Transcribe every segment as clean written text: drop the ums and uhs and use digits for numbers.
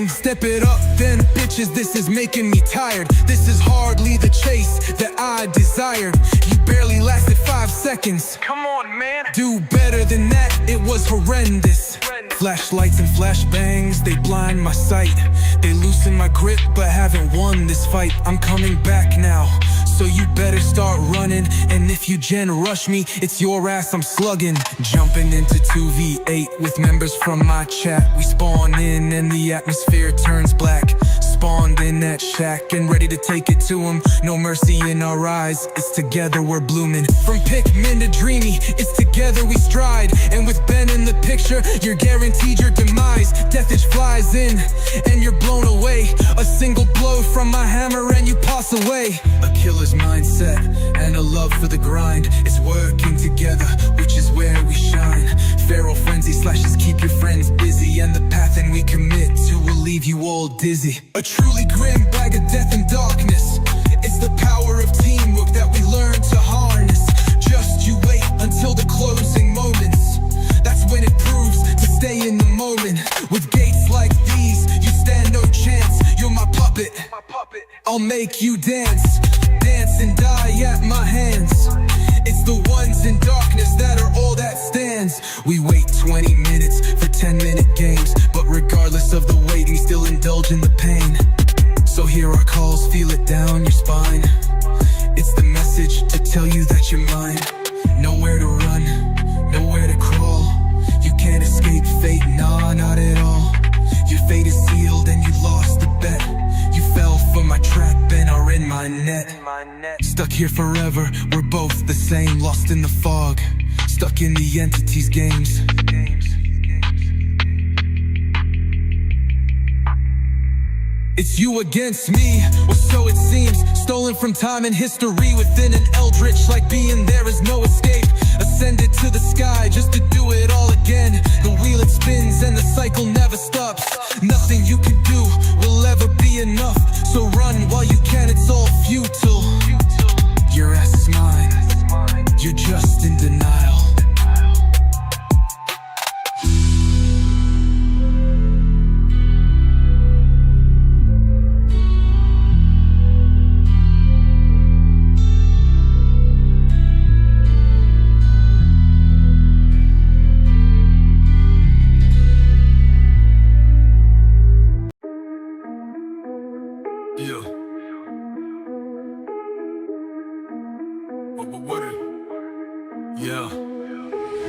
dream. Step it up then, bitches, this is making me tired. This is hardly the chase that I desired. You barely lasted 5 seconds. Come on, man. Do better than that, it was horrendous. Flashlights and flashbangs, they blind my sight. They loosen my grip, but haven't won this fight. I'm coming back now, so you better start running. And if you gen rush me, it's your ass I'm slugging. Jumping into 2v8 with members from my chat. We spawn in and the atmosphere turns black. Spawned in that shack and ready to take it to him. No mercy in our eyes, it's together we're blooming. From Pikmin to Dreamy, it's together we stride. And with Ben in the picture, you're guaranteed your demise. Deathage flies in and you're blown away. A single blow from my hammer and you pass away. A killer's mindset and a love for the grind. It's working together, which is where we shine. Feral frenzy slashes keep your friends busy, and the path and we commit to will leave you all dizzy. A truly grim bag of death and darkness. It's the power of teamwork that we learn to harness. Just you wait until the closing moments. That's when it proves to stay in the moment. With gates like these, you stand no chance. You're my puppet, I'll make you dance. Dance and die at my hands. It's the ones in darkness that are all that stands. We wait 20 minutes for 10-minute games, but regardless of the waiting, still indulge in the pain. So hear our calls, feel it down your spine. It's the message to tell you that you're mine. Nowhere to run, nowhere to crawl. You can't escape fate, nah, not at all. Your fate is sealed and you lost the bet. You fell for my trap and are in my net. Stuck here forever, we're both the same. Lost in the fog, stuck in the entity's games. It's you against me, or so it seems. Stolen from time and history within an eldritch. Like being there is no escape. Ascended to the sky just to do it all again. The wheel it spins and the cycle never stops. Nothing you can do will ever be enough. So run while you can, it's all futile. Your ass is mine, you're just in denial.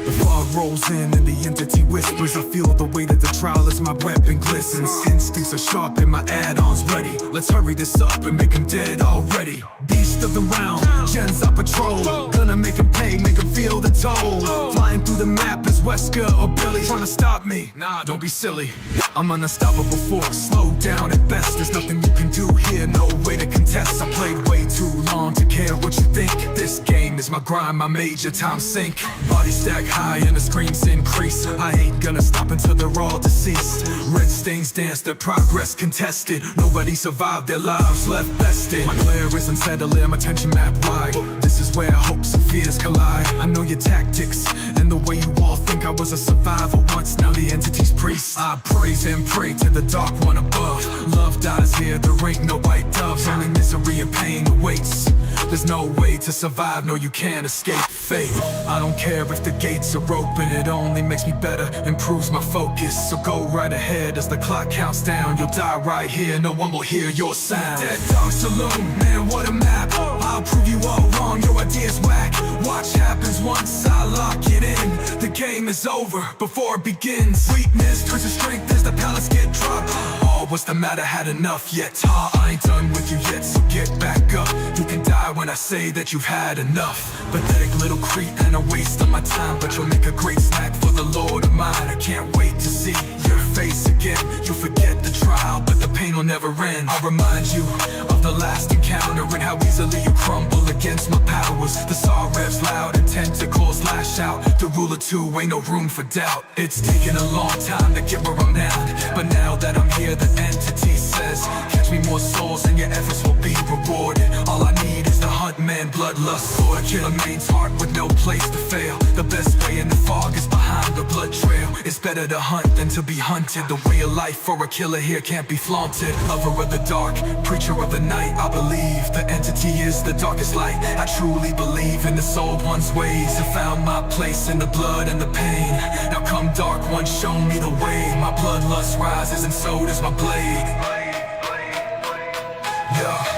The fog rolls in and the entity whispers. I feel the weight of the trial as my weapon glistens. Instincts are sharp and my add-ons ready. Let's hurry this up and make him dead already. Beast of the round, gens on patrol. Gonna make him pay, make him feel the toll. Flying through the map is Wesker or Billy. Trying to stop me, nah, don't be silly. I'm an unstoppable force, slow down at best. There's nothing you can do here, no way to contest. I played way too long to care what you think. This game is my grind, my major time sink. Body stack high and the screams increase. I ain't gonna stop until they're all deceased. Red stains dance, their progress contested. Nobody survived, their lives left vested. My glare is unsettling, my attention map wide. This is where hopes and fears collide. I know your tactics and the way you all think. I was a survivor once, now the entity's priest. I praise and pray to the dark one above. Love dies here, there ain't no white doves. Only misery and pain awaits. There's no way to survive, no you can't escape fate. I don't care if the gates are open, it only makes me better, improves my focus. So go right ahead as the clock counts down. You'll die right here, no one will hear your sound. Dead Dog Saloon, man what a map. I'll prove you all wrong, your idea's whack. Watch happens once I lock it in. The game is over before it begins. Weakness turns to strength as the pallets get dropped. Oh, what's the matter, had enough yet? I ain't done with you yet, so get back up. You can die when I say that you've had enough. Pathetic little creep and a waste of my time, but you'll make a great snack for the Lord of mine. I can't wait to see your face again. You'll forget the trial, but the pain will never end. I'll remind you of the last encounter and how easily you crumble against my powers. The saw revs loud and tentacles lash out. The rule of two, ain't no room for doubt. It's taken a long time to get where I'm at, but now that I'm here, the entity says, catch me more souls and your efforts will be rewarded. All I need is the hunt man, bloodlust sword. Kill a main's heart with no place to fail. The best way in the fog is behind the blood trail. It's better to hunt than to be hunted. The way of life for a killer here can't be flaunted. Lover of the dark, preacher of the night. I believe the entity is the darkest light. I truly believe in the soul one's ways. I found my place in the blood and the pain. Now come dark one, show me the way. My bloodlust rises and so does my blade. Yeah.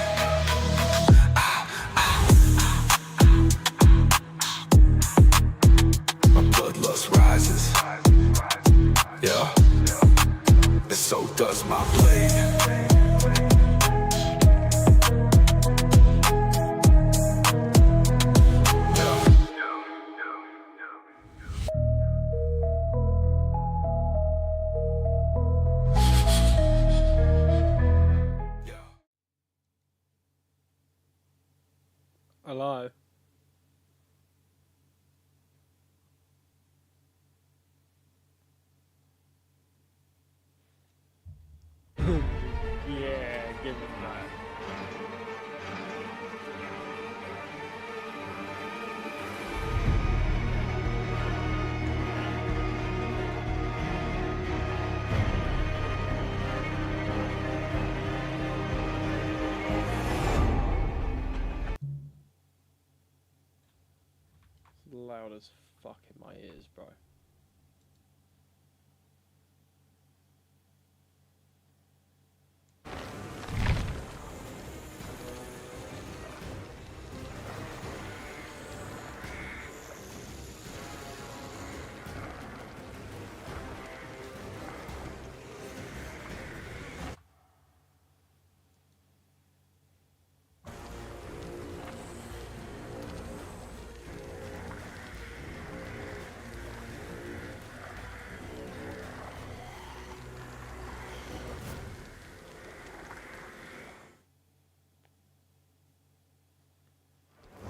Rises, yeah, and so does my blade. Hello. Yeah, give it that. It's loud as fuck in my ears, bro.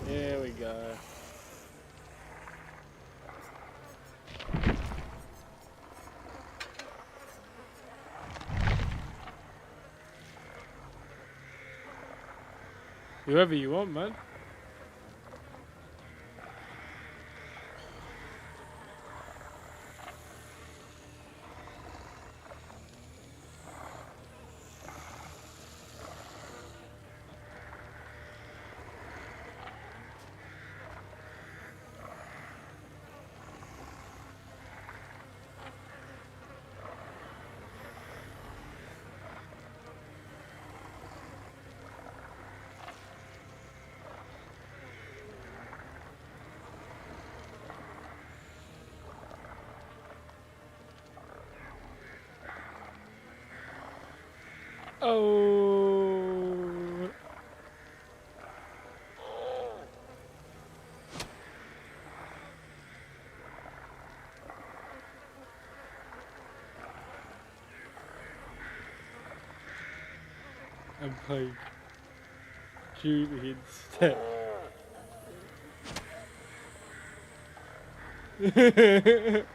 Here we go. Whoever you want, man. Oh. I'm playing Julie instead. That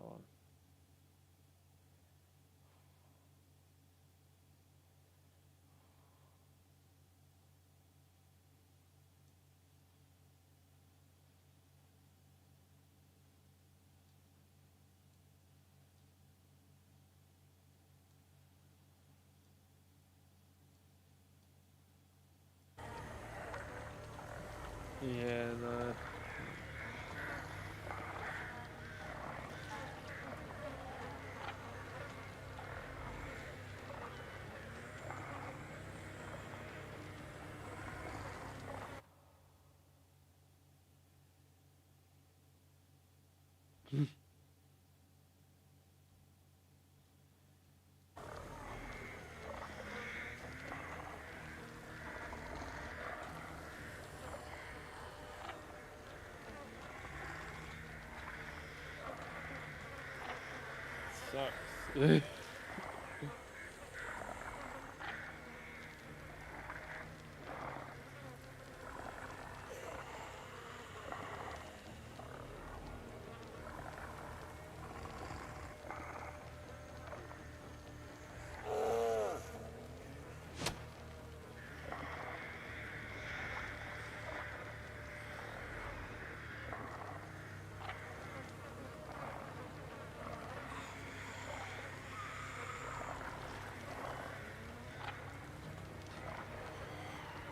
one. Yeah, no. sucks.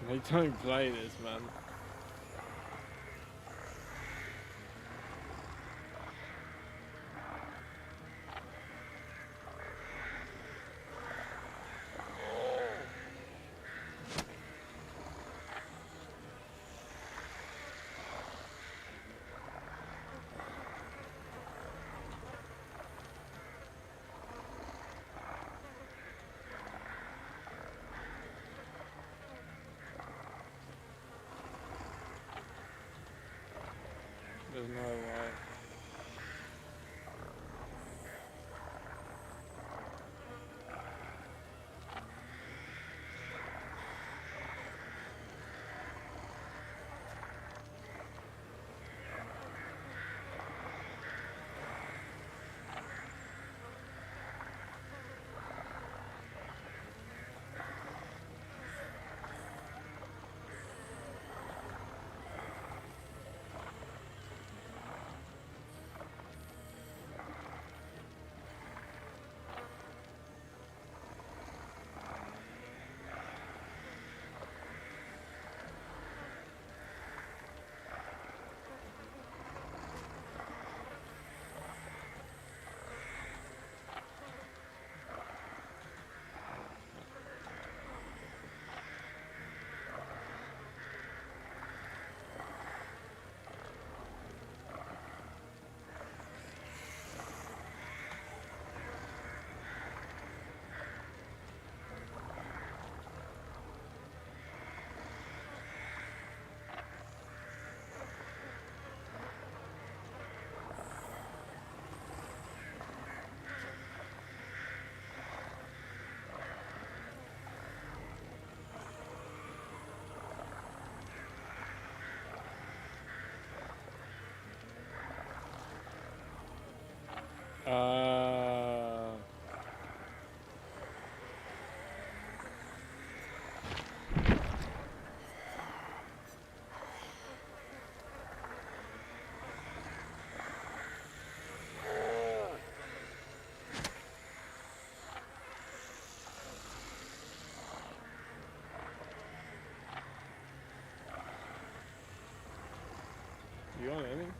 They don't play this, man. There's no way. You want anything?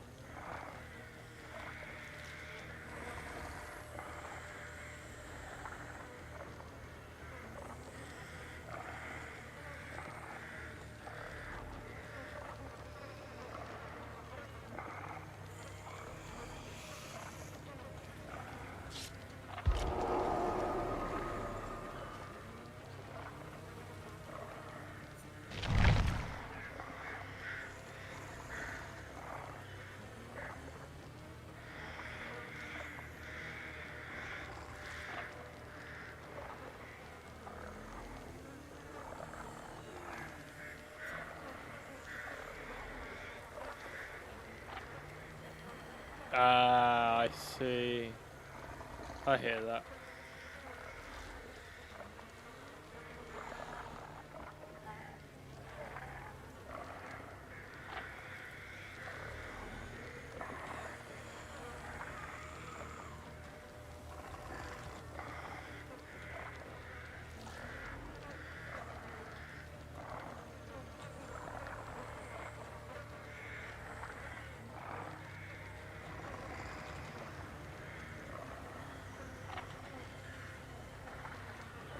Ah, I see. I hear that.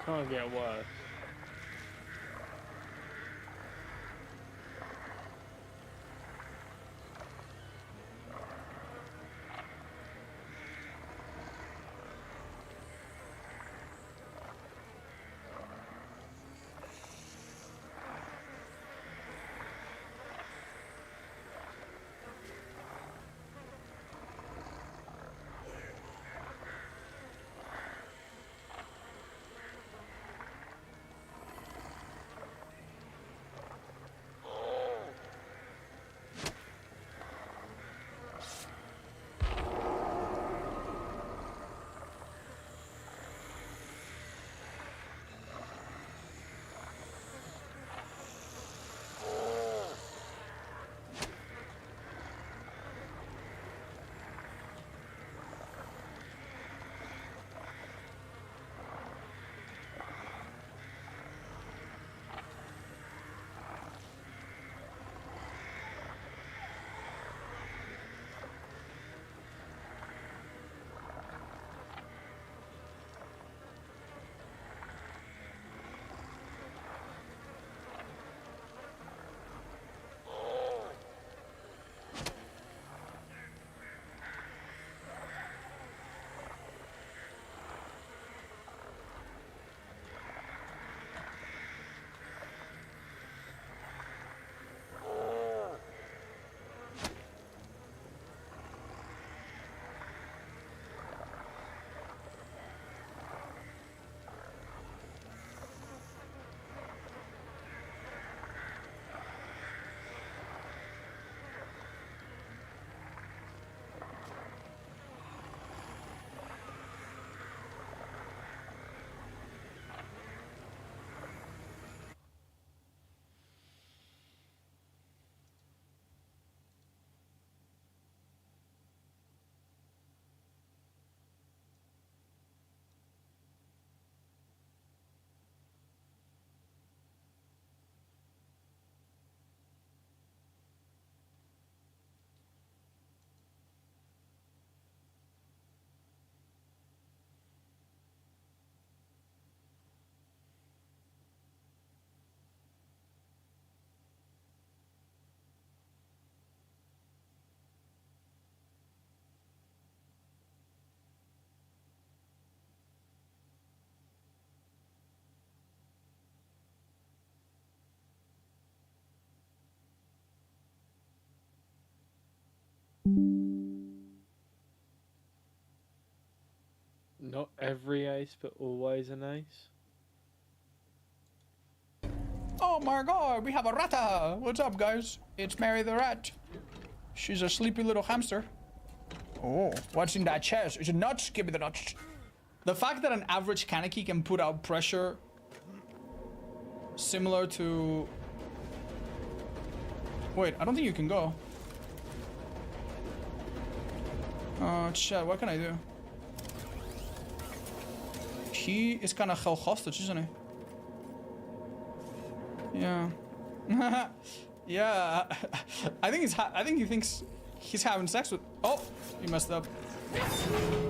Can't get worse. nice, but always a nice. Oh my god, we have a rata! What's up, guys? It's Mary the rat. She's a sleepy little hamster. Oh, what's in that chest? Is it nuts? Give me the nuts. The fact that an average Kaneki can put out pressure similar to... Wait, I don't think you can go. Chat, what can I do? He is kind of held hostage, isn't he? Yeah. Yeah. I think he thinks he's having sex with... Oh, you messed up.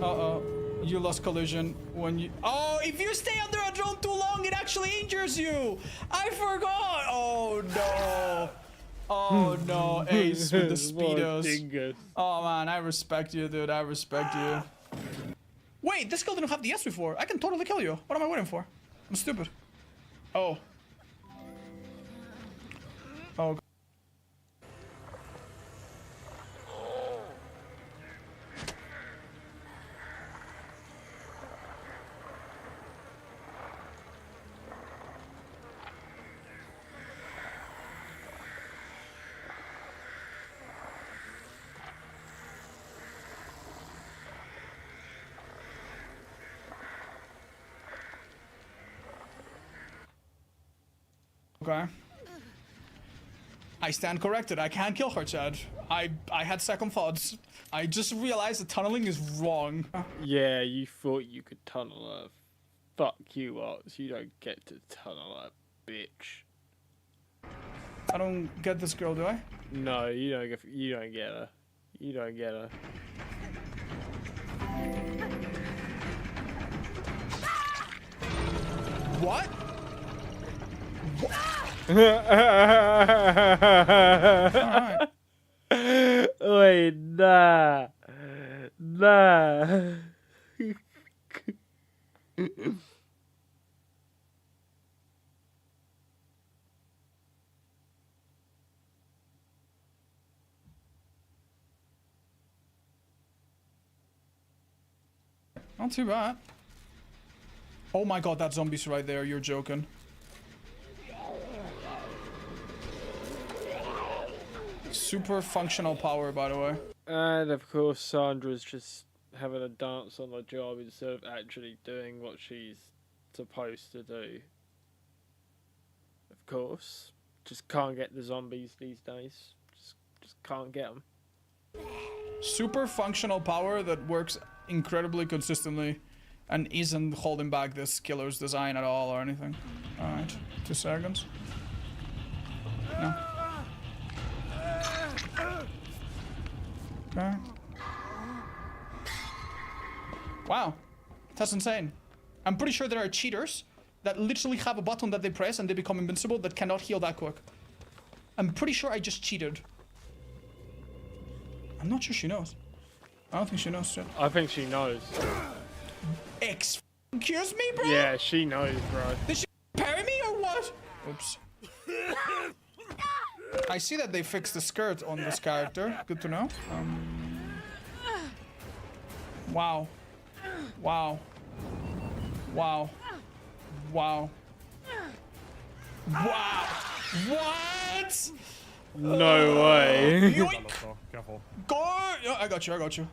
Uh-oh. You lost collision when you... Oh, if you stay under a drone too long, it actually injures you. I forgot. Oh, no. Oh, no. Ace with the speedos. Oh, man. I respect you, dude. I respect you. Wait, this girl didn't have the S before. I can totally kill you. What am I waiting for? I'm stupid. Oh. Oh. Okay. I stand corrected. I can't kill her, Chad. I had second thoughts. I just realized the tunneling is wrong. Yeah, you thought you could tunnel her. Fuck you, Ox. You don't get to tunnel her, bitch. I don't get this girl, do I? No, you don't get. You don't get her. You don't get her. What? Alright. Wait, nah. Nah. Not too bad. Oh my god, that zombie's right there. You're joking. Super functional power, by the way. And of course, Sandra's just having a dance on the job instead of actually doing what she's supposed to do. Of course, just can't get the zombies these days. Just can't get them. Super functional power that works incredibly consistently and isn't holding back this killer's design at all or anything. Alright, 2 seconds. No. Okay. Wow, that's insane. I'm pretty sure there are cheaters that literally have a button that they press and they become invincible that cannot heal that quick. I'm pretty sure I just cheated. I'm not sure she knows. I don't think she knows shit. I think she knows. Excuse me, bro? Yeah, she knows, bro. Did she parry me or what? Oops. I see that they fixed the skirt on this character. Good to know. Wow. Wow. Wow. Wow. Wow. What? No way. Yoink. Careful. Go! Oh, I got you. I got you.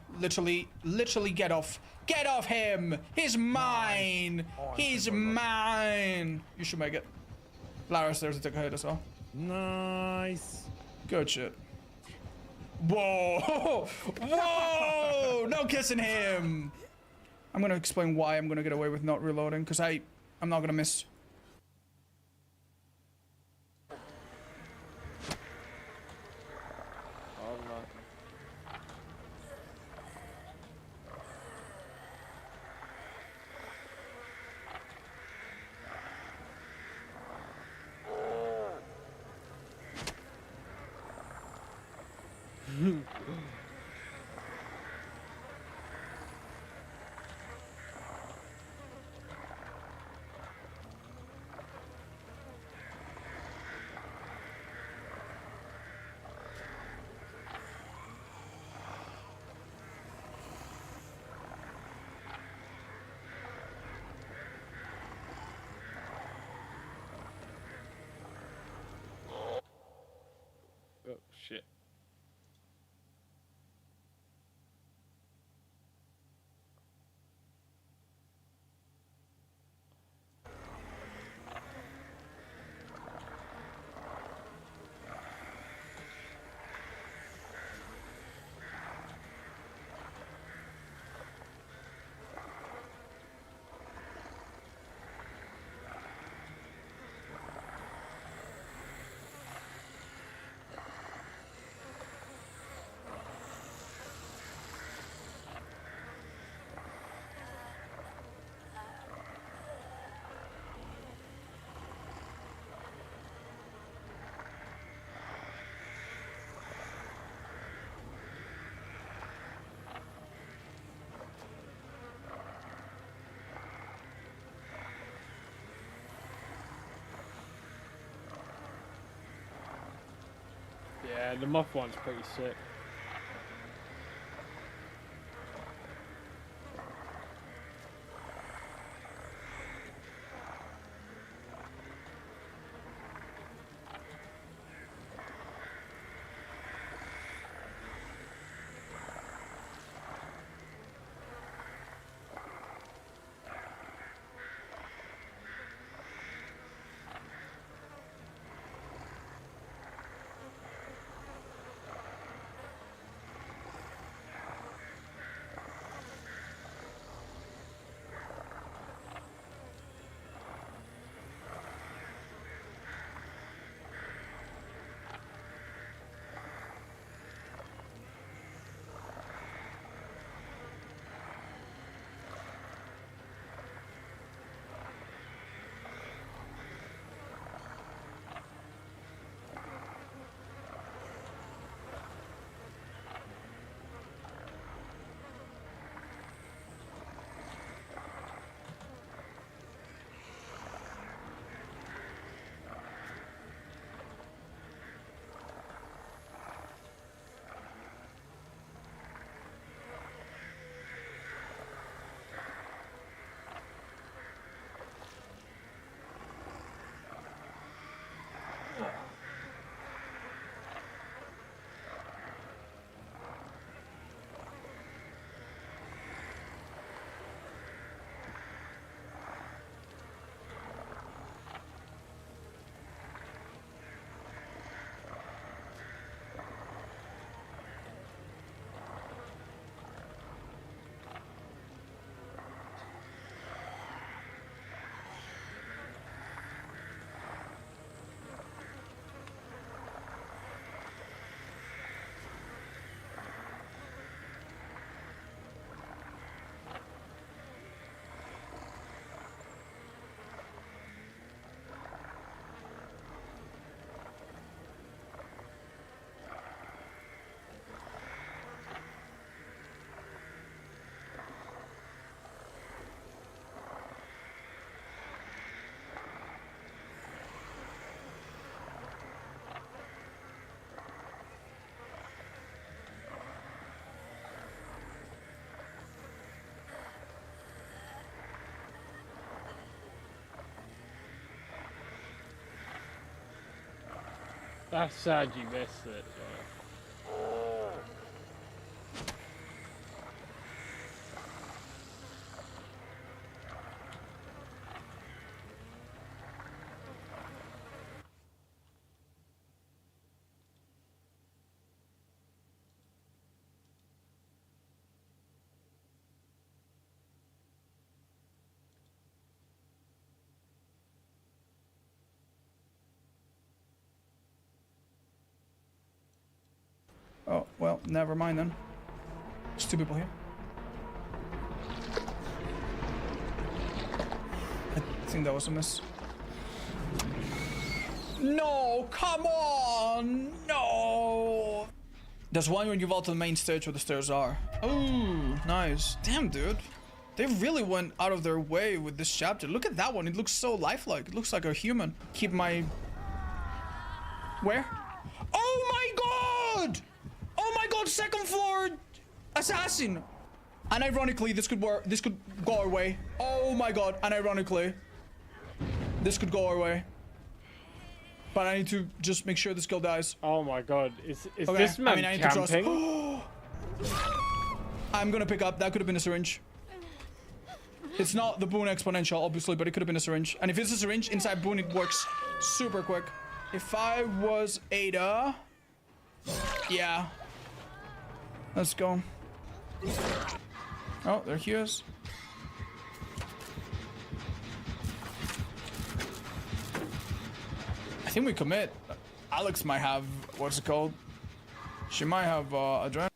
Literally get off. Get off him. He's mine. He's mine. You should make it. Lara's there to take a hit as well. Nice. Good shit. Whoa! Whoa! No kissing him. I'm gonna explain why I'm gonna get away with not reloading, because I'm not gonna miss. Oh, shit. Yeah, the moth one's pretty sick. That's sad you missed it. Oh, well, never mind then. There's two people here. I think that was a miss. No, come on! No! There's one when you vault to the main stage where the stairs are. Oh, nice. Damn, dude. They really went out of their way with this chapter. Look at that one. It looks so lifelike. It looks like a human. Keep my... Where? Oh my god! Oh my god, second floor assassin! Unironically, this could work. This could go our way. Oh my god, unironically. This could go our way. But I need to just make sure this girl dies. Oh my god, is Okay, this man I need to trust. camping? I'm gonna pick up. That could have been a syringe. It's not the Boon exponential, obviously, but it could have been a syringe. And if it's a syringe inside Boon, it works super quick. If I was Ada, yeah. Let's go. Oh, there he is. I think we commit. Alex might have, what's it called? She might have adrenaline.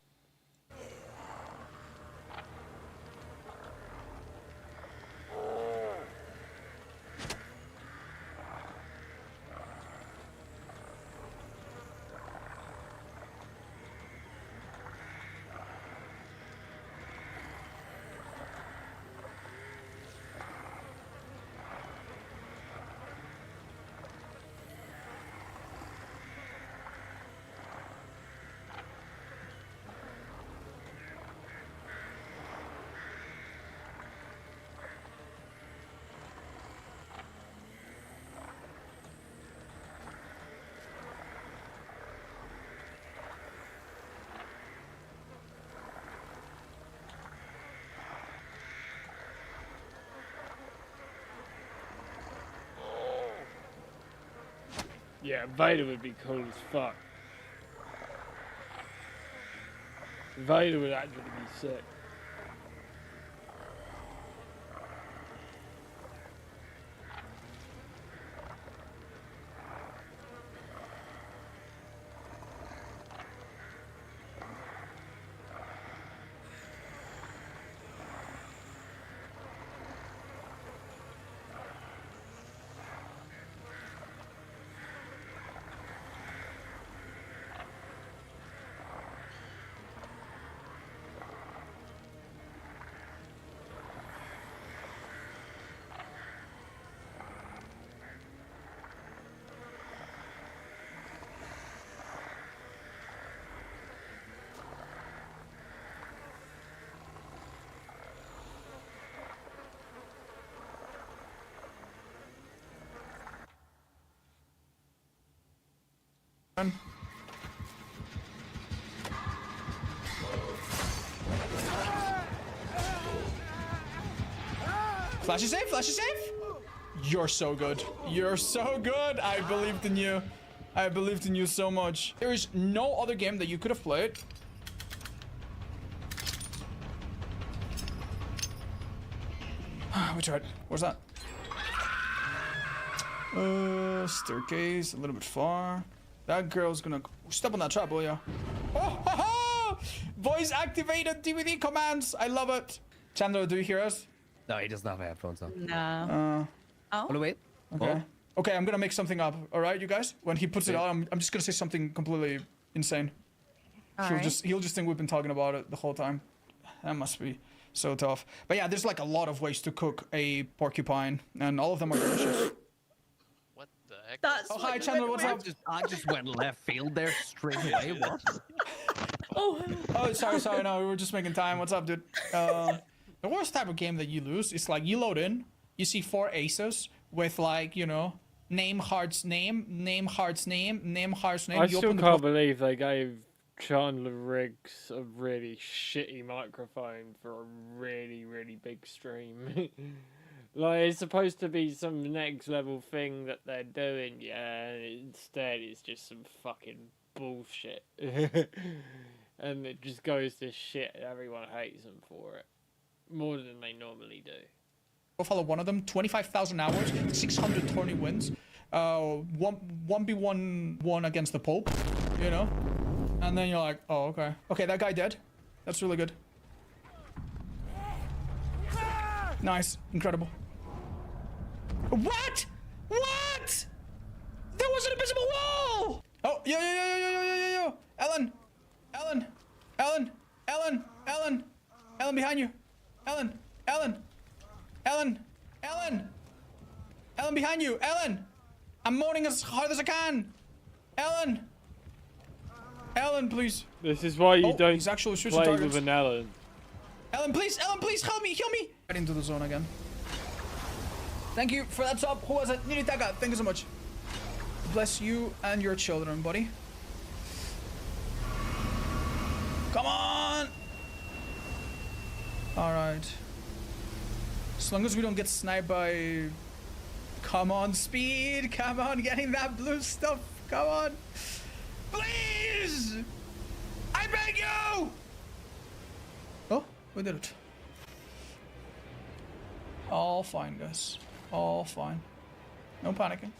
Yeah, Vader would be cool as fuck. Vader would actually be sick. Flash is safe, flash is safe. You're so good. You're so good. I believed in you. I believed in you so much. There is no other game that you could have played. We tried. What's that? Staircase, a little bit far. That girl's gonna step on that trap, will ya? Oh, ha, ha! Voice activated DVD commands. I love it. Chandler, do you hear us? No, he doesn't have headphones on. No. Oh, wait. Okay. Okay, I'm gonna make something up. All right, you guys. When he puts it on, I'm just gonna say something completely insane. He'll just think we've been talking about it the whole time. That must be so tough. But yeah, there's like a lot of ways to cook a porcupine, and all of them are delicious. What the heck? That's Oh, hi, like Chandler. What's up? I just went left field there straight away. What? Oh, sorry. No, we were just making time. What's up, dude? The worst type of game that you lose is like you load in, you see 4 aces with like, you know, name hearts name, name hearts name, name hearts name. I You still open the can't believe they gave Chandler Riggs a really shitty microphone for a really, really big stream. Like, it's supposed to be some next level thing that they're doing, yeah, and instead it's just some fucking bullshit. And it just goes to shit and everyone hates them for it. More than they normally do. Follow one of them, 25,000 hours, 600 tourney wins, 1v1 against the Pope, you know? And then you're like, oh, okay. Okay, that guy dead. That's really good. Nice. Incredible. What? What? There was an invisible wall! Oh, yo. Ellen, behind you. Ellen, behind you. Ellen, I'm moaning as hard as I can. Ellen, please. This is why you don't he's actually switching play targets. with an Ellen. Ellen, please, help me, heal me. Right into the zone again. Thank you for that sub. Who was it? Niritaga, thank you so much. bless you and your children, buddy. Come on! Alright. As long as we don't get sniped by... Come on, speed! Come on, getting that blue stuff! Come on! Please! I beg you! Oh, we did it. All fine, guys. All fine. No panicking.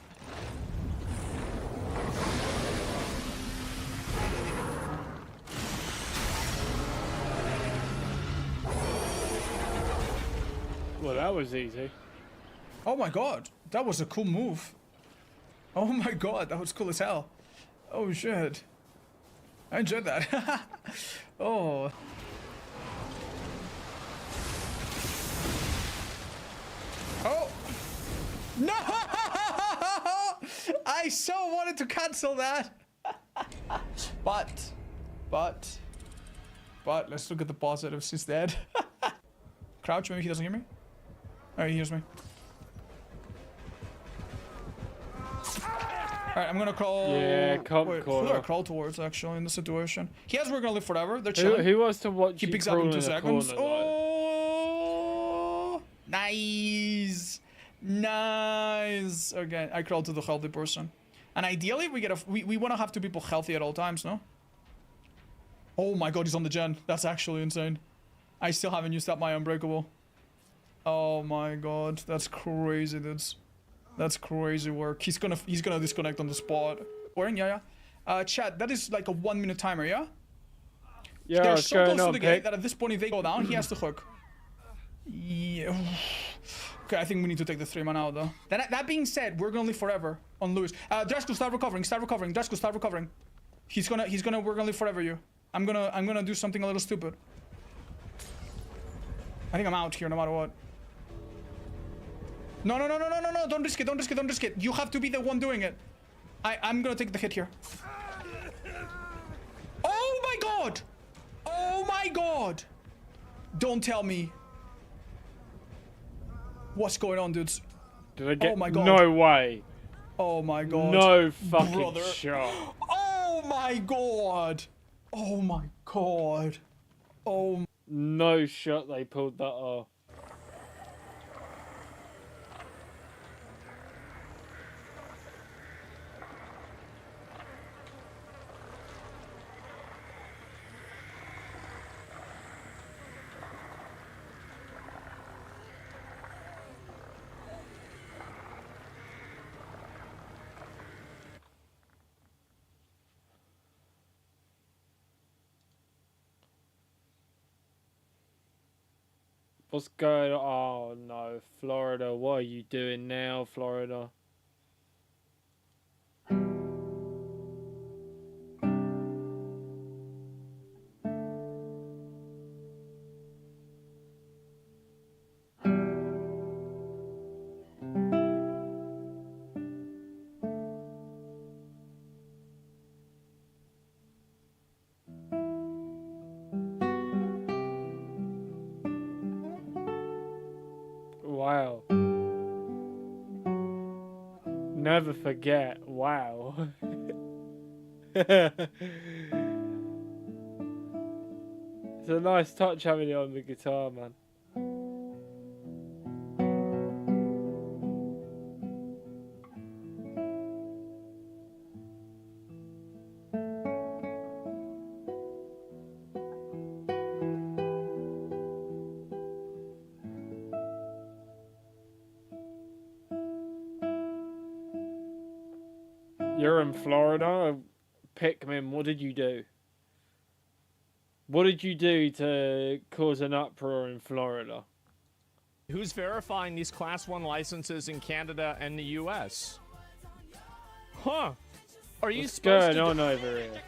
Well, that was easy. Oh my god, that was a cool move. Oh my god, that was cool as hell. Oh shit. I enjoyed that. Oh. Oh. No! I so wanted to cancel that. But, let's look at the positives instead. Crouch, maybe he doesn't hear me. Oh, he hears me. Alright, I'm gonna crawl. Yeah, come Wait, who do corner. I crawl towards actually in this situation? He has We're Gonna Live Forever. They're chilling. Who wants to watch He you picks up crawl in 2 in a seconds. corner, like? Oh, nice, nice. Okay, I crawl to the healthy person, and ideally we get a we want to have 2 people healthy at all times, no? Oh my god, he's on the gen. That's actually insane. I still haven't used up my Unbreakable. Oh my god, that's crazy, dudes. That's crazy work. He's gonna disconnect on the spot. Warren, yeah. Chat, that is like a 1-minute timer, yeah? Yeah, They're what's so going close to on, the gate Pick? that at this point, if they go down, he has to hook. Yeah. Okay, I think we need to take the 3-man out, though. That being said, We're Gonna Live Forever on Lewis. Drasko, start recovering. Drasko, start recovering. He's gonna We're Gonna Live Forever you. I'm gonna do something a little stupid. I think I'm out here no matter what. No, don't risk it. You have to be the one doing it. I'm gonna take the hit here. Oh my god! Oh my god! Don't tell me. What's going on, dudes? Did I get? Oh my god. No way. Oh my god. No fucking Brother. shot. Oh my god. Oh my god. Oh. No shot they pulled that off. What's going on? Oh no, Florida, what are you doing now, Florida? Wow. Never forget. Wow. It's a nice touch having it on the guitar, man. You're in Florida. Pikmin, what did you do? What did you do to cause an uproar in Florida? Who's verifying these Class 1 licenses in Canada and the US? Huh. Are you What's supposed going to on over here?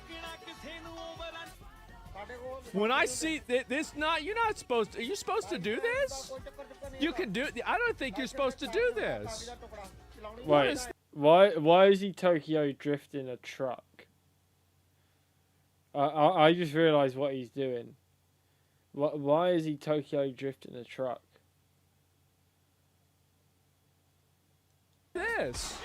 When I see this, you're not supposed to. Are you supposed to do this? You can do. I don't think you're supposed to do this. What Wait, is- why is he Tokyo drifting a truck? I just realized what he's doing. Why is he Tokyo drifting a truck? This.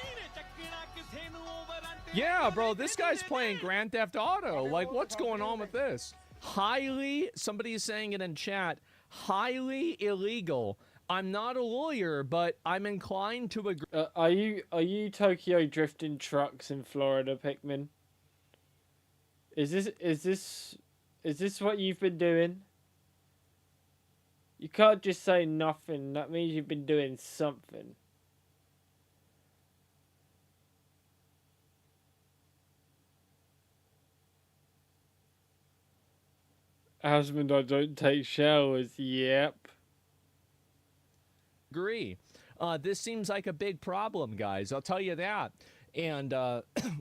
Yeah, bro, this guy's playing Grand Theft Auto. Like, what's going on with this? Highly, somebody is saying it in chat, highly illegal. I'm not a lawyer, but I'm inclined to agree. Are you Tokyo drifting trucks in Florida, Pikmin? Is this what you've been doing? You can't just say nothing. That means you've been doing something. Husband, I don't take showers. Yep. Agree. This seems like a big problem, guys. I'll tell you that. And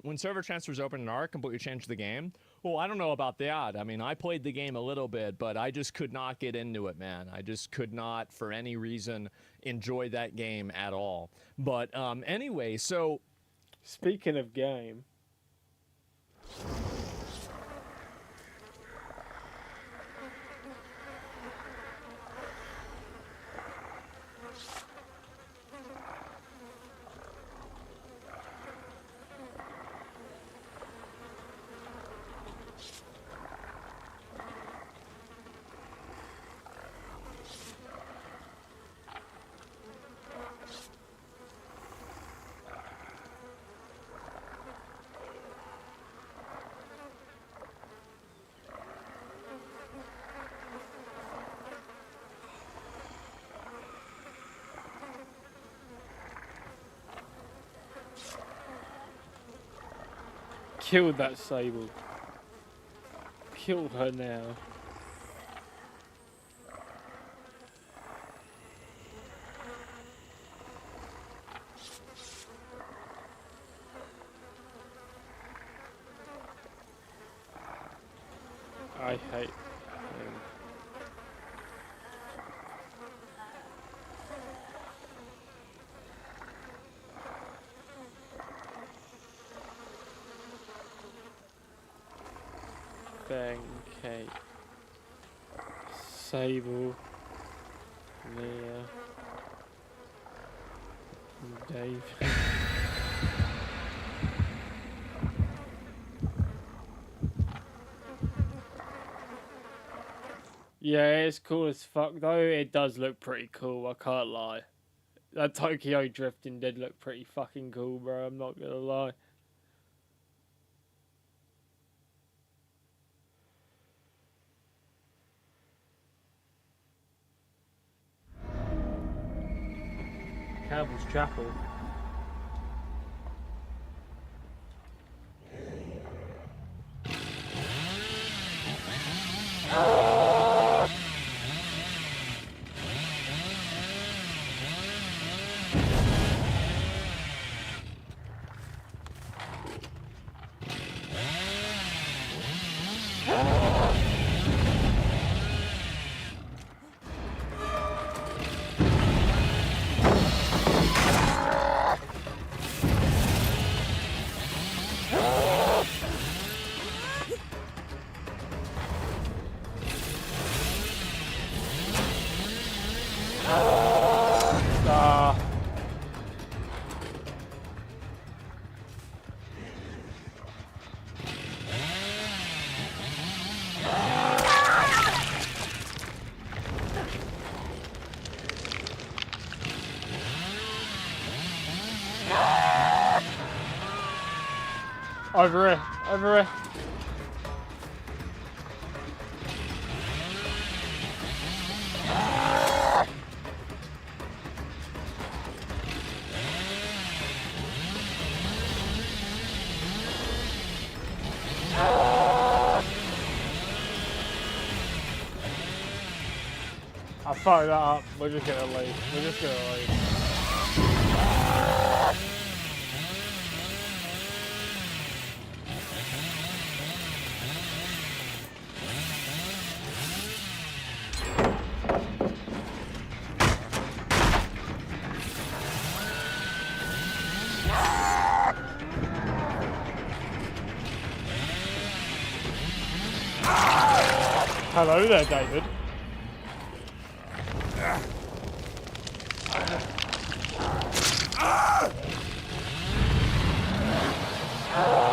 when server transfers open in Ark, completely changed the game. Well, I don't know about that. I mean, I played the game a little bit, but I just could not get into it, man. I just could not, for any reason, enjoy that game at all. But anyway, so... Speaking of game... Killed that Sable. Kill her now. I hate him. Bang, Kate, Sable, Mia, and Dave. Yeah, it's cool as fuck though. It does look pretty cool, I can't lie. That Tokyo drifting did look pretty fucking cool, bro, I'm not gonna lie. Campbell's Chapel. Over here, over here. I fucked that up. We're just gonna leave. We're just gonna leave. Hello there, David. Ah!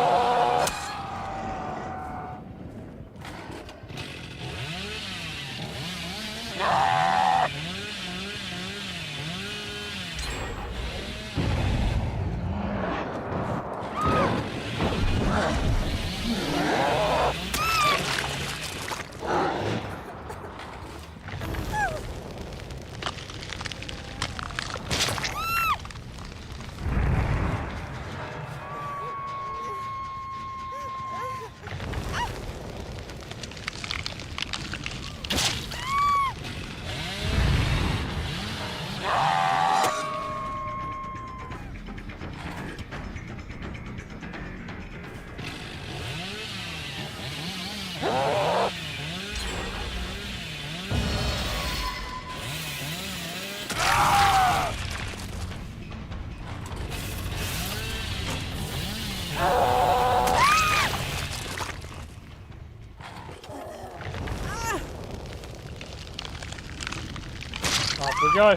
we go.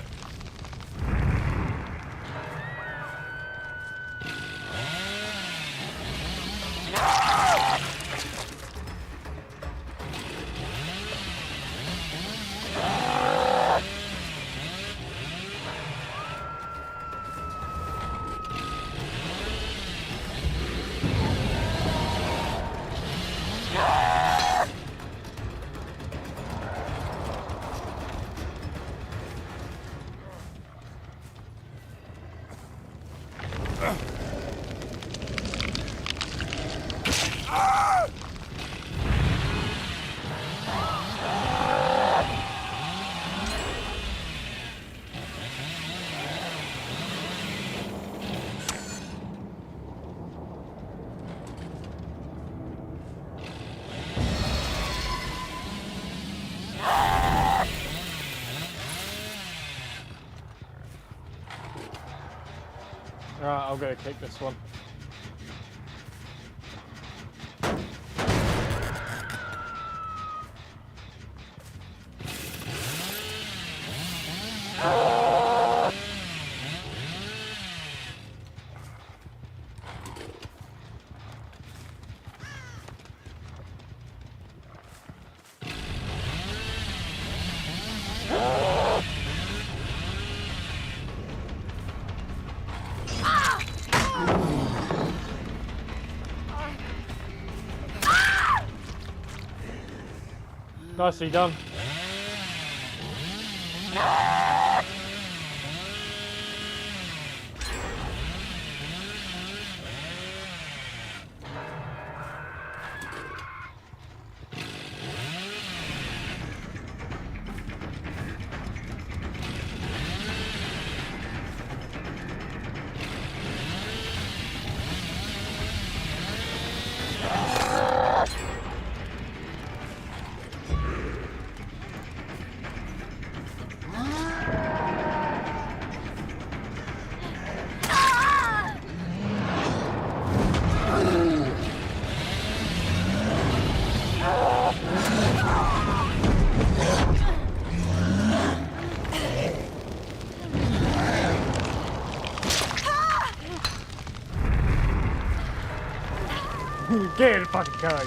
Alright, I'm gonna kick this one. Nicely done. Get in the fucking car.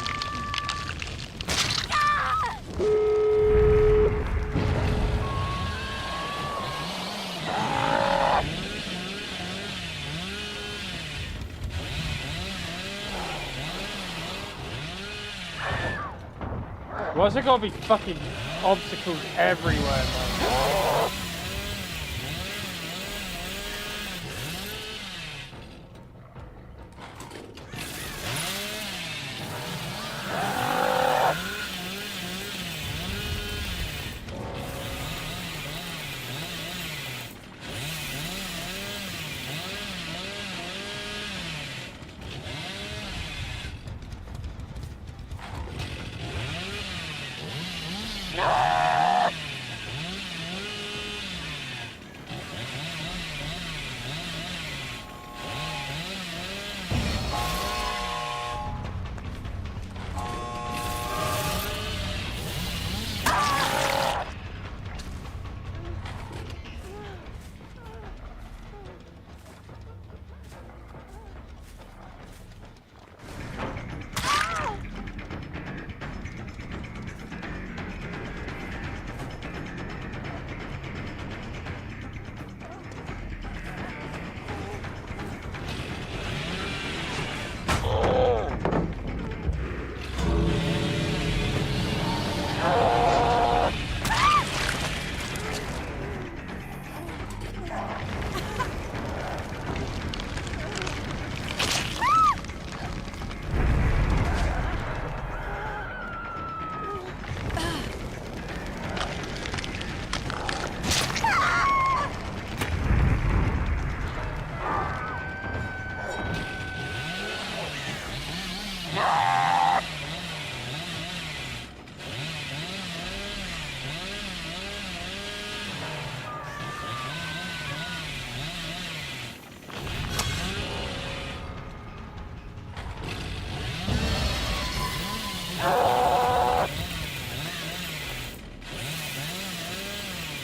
Why's there gotta be fucking obstacles everywhere, man?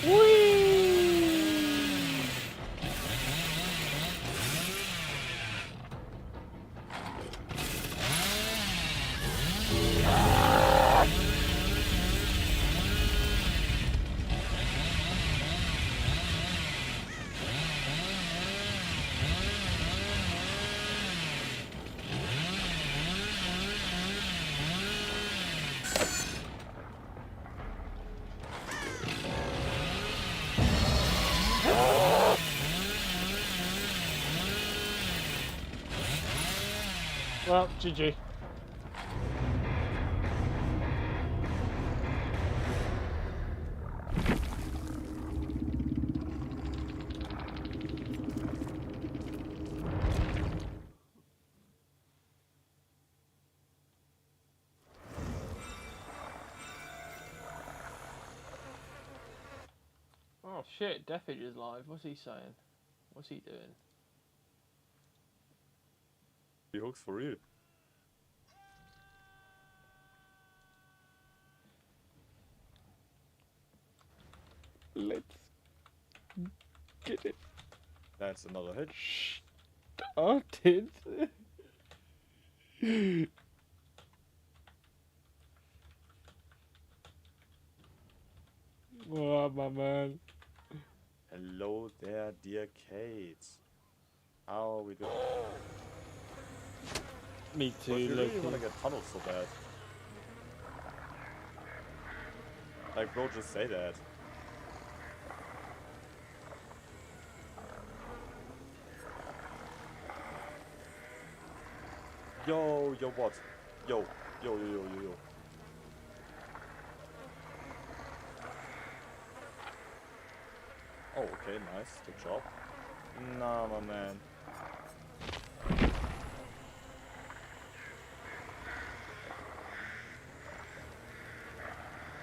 Whee! Well, GG. Oh shit, Deathage is live. What's he saying? What's he doing? He hooks for real. Let's get it That's another hit. started. What up, my man? Hello there, dear Kate. How are we doing? Me But too, you really want Loki. to get tunneled so bad. Like, bro, just say that. Yo, yo, what? Yo, yo, yo, yo, yo, yo. Oh, okay, nice. Good job. Nah, my man.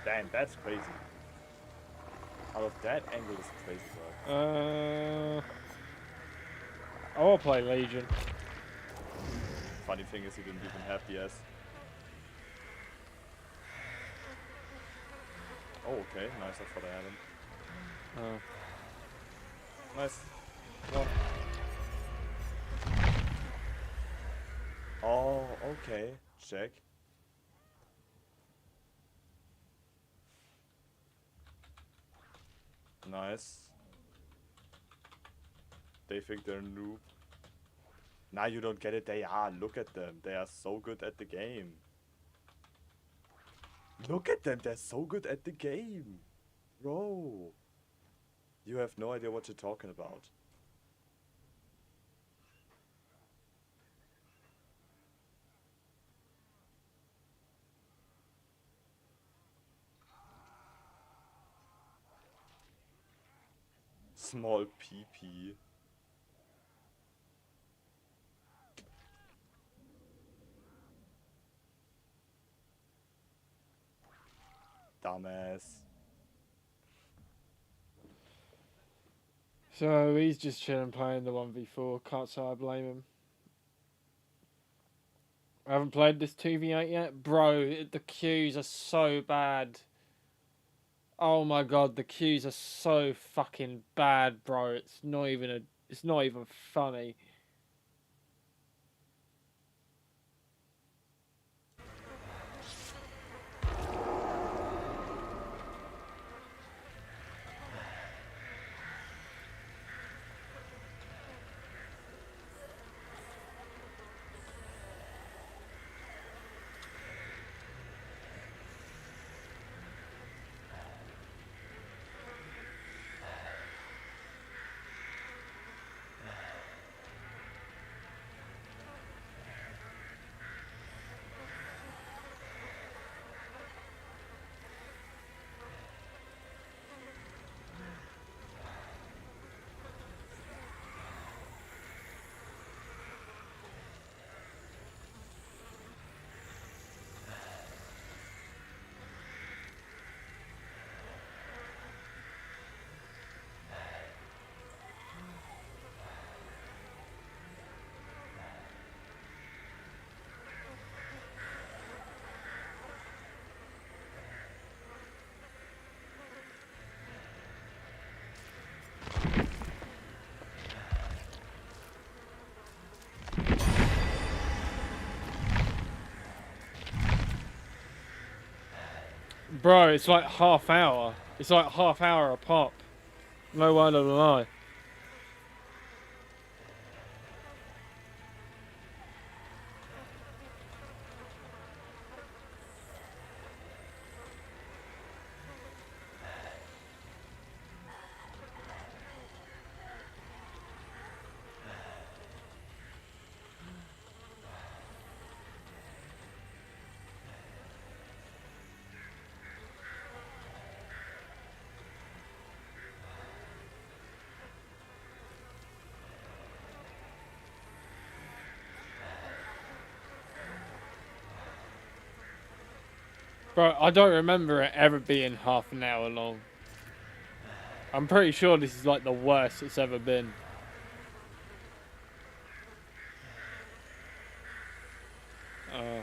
Damn, that's crazy. Out of that angle is crazy, bro. I will play Legion. Funny thing is, he didn't even have DS. Oh, okay, nice. I thought I had him. Nice. One. Oh, okay. Check. Nice. They think they're noob. Nah, you don't get it. They are. Look at them. They are so good at the game. Look at them. They're so good at the game. Bro. You have no idea what you're talking about. Small PP. Dumbass. So he's just chilling playing the 1v4. Can't say I blame him. I haven't played this 2v8 yet. Bro, the queues are so bad. Oh my god, the queues are so fucking bad, bro. It's not even funny. Bro, it's like half hour. It's like half hour a pop. No word of a lie. Bro, I don't remember it ever being half an hour long. I'm pretty sure this is like the worst it's ever been. Yeah.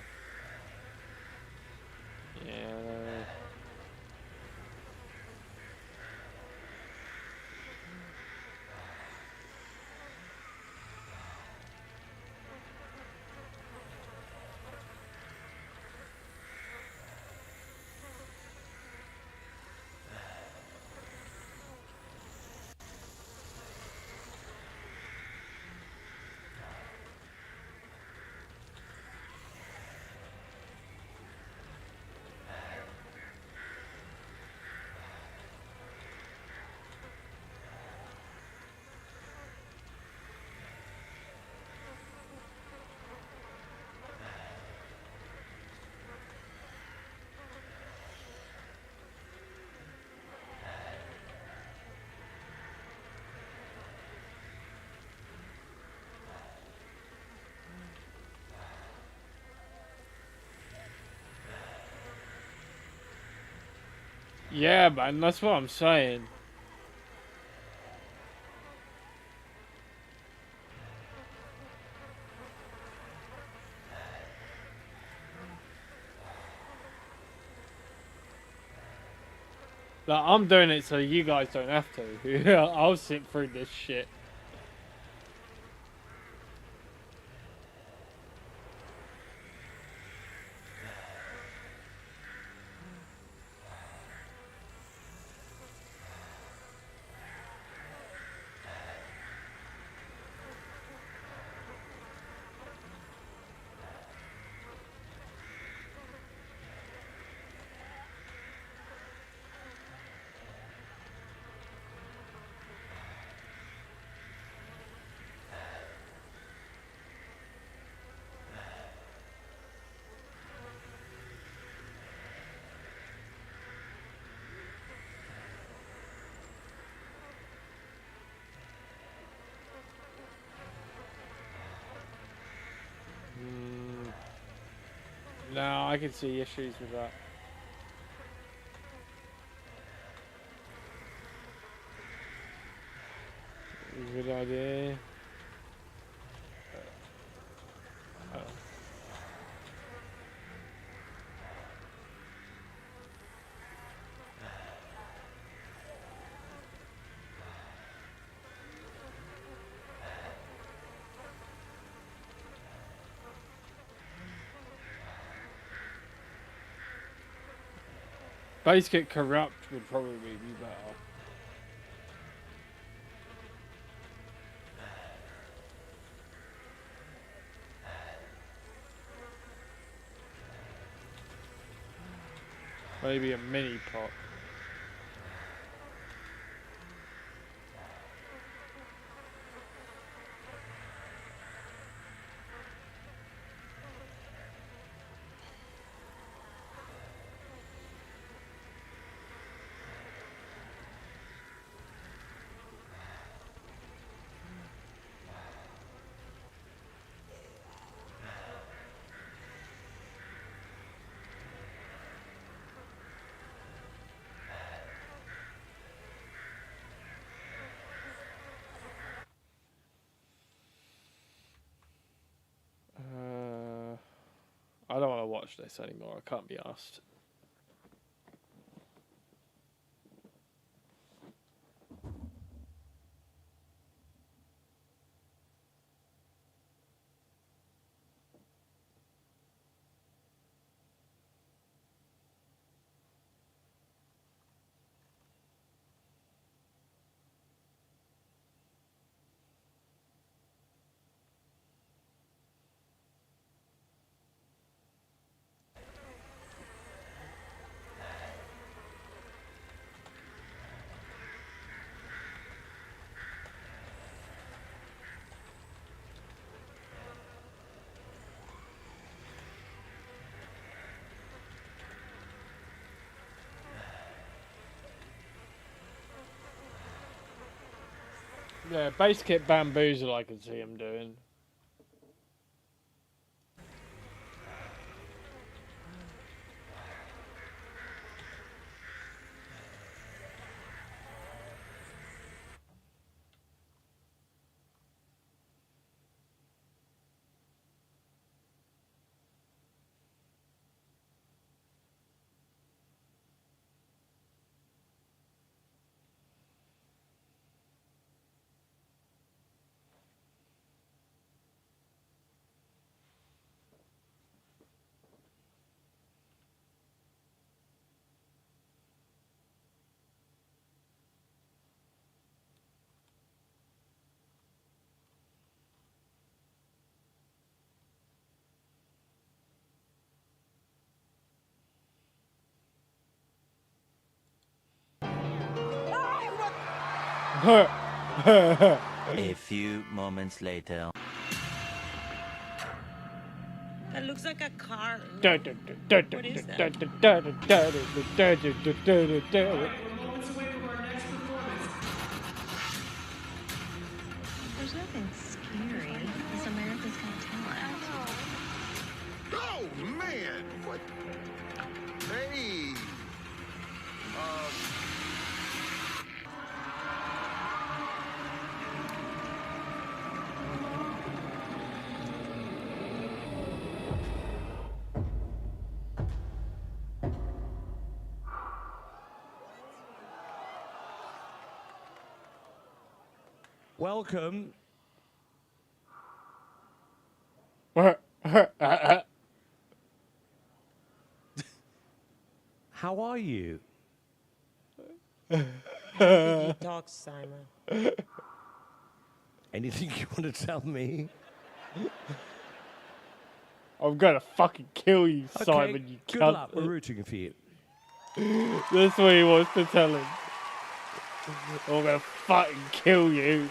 Yeah, man, that's what I'm saying. Like, I'm doing it so you guys don't have to. I'll sit through this shit. No, I can see issues with that. Good idea. Base Kit Corrupt would probably be better. Maybe a mini pot. I don't want to watch this anymore. I can't be asked. Yeah, Base Kit Bamboozle I can see him doing. A few moments later. That looks like a car. What is that? There's nothing scary. It's America's Got Talent. Oh man! What? Hey! Welcome. How are you? He talks, Simon. Anything you want to tell me? I'm gonna fucking kill you, Simon, you good cunt. luck. We're rooting for you. That's what he wants to tell him. I'm gonna fucking kill you.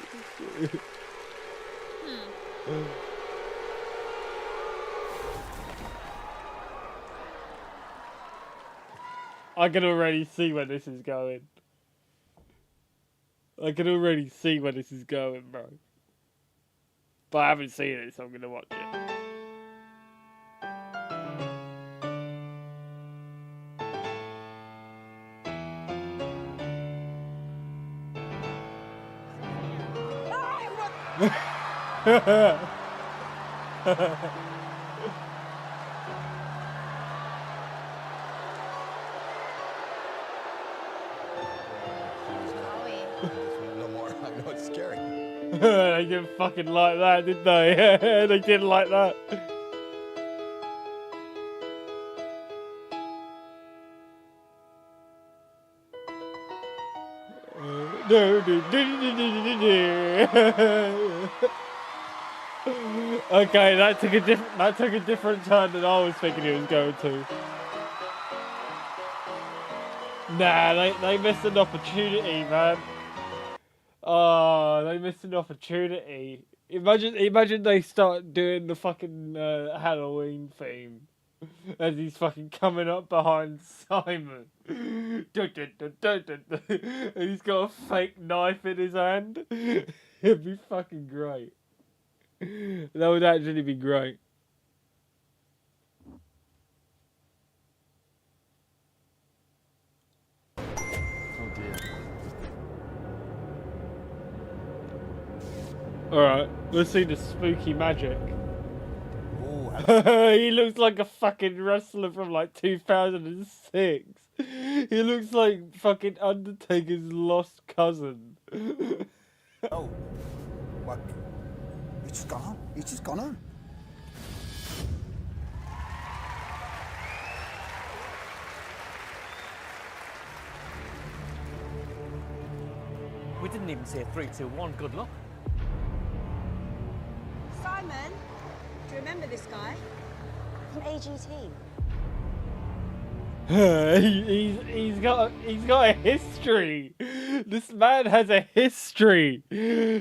I can already see where this is going. I can already see where this is going, bro. But I haven't seen it, so I'm gonna watch it. No more. I know it's scary. They didn't fucking like that, did they? They didn't like that. Okay, that took a different turn than I was thinking it was going to. Nah, they missed an opportunity, man. Oh, they missed an opportunity. Imagine they start doing the fucking Halloween theme as he's fucking coming up behind Simon. And he's got a fake knife in his hand. It'd be fucking great. That would actually be great. Alright, let's see the spooky magic. He looks like a fucking wrestler from like 2006. He looks like fucking Undertaker's lost cousin. Oh. What? You just gone? You just gone on? We didn't even say 3, 2, 1. Good luck. Simon, do you remember this guy? From AGT. He's got a history. This man has a history.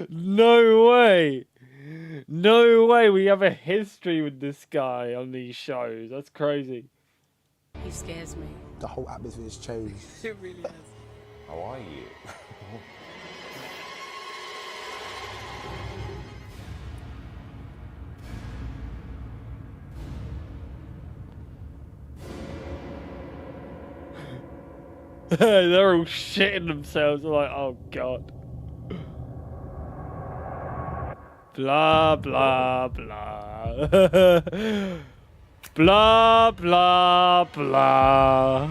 No way we have a history with this guy on these shows. That's crazy. He scares me. The whole atmosphere has changed. It really has. How are you? They're all shitting themselves. They're like, oh god. Blah blah blah. Blah blah blah.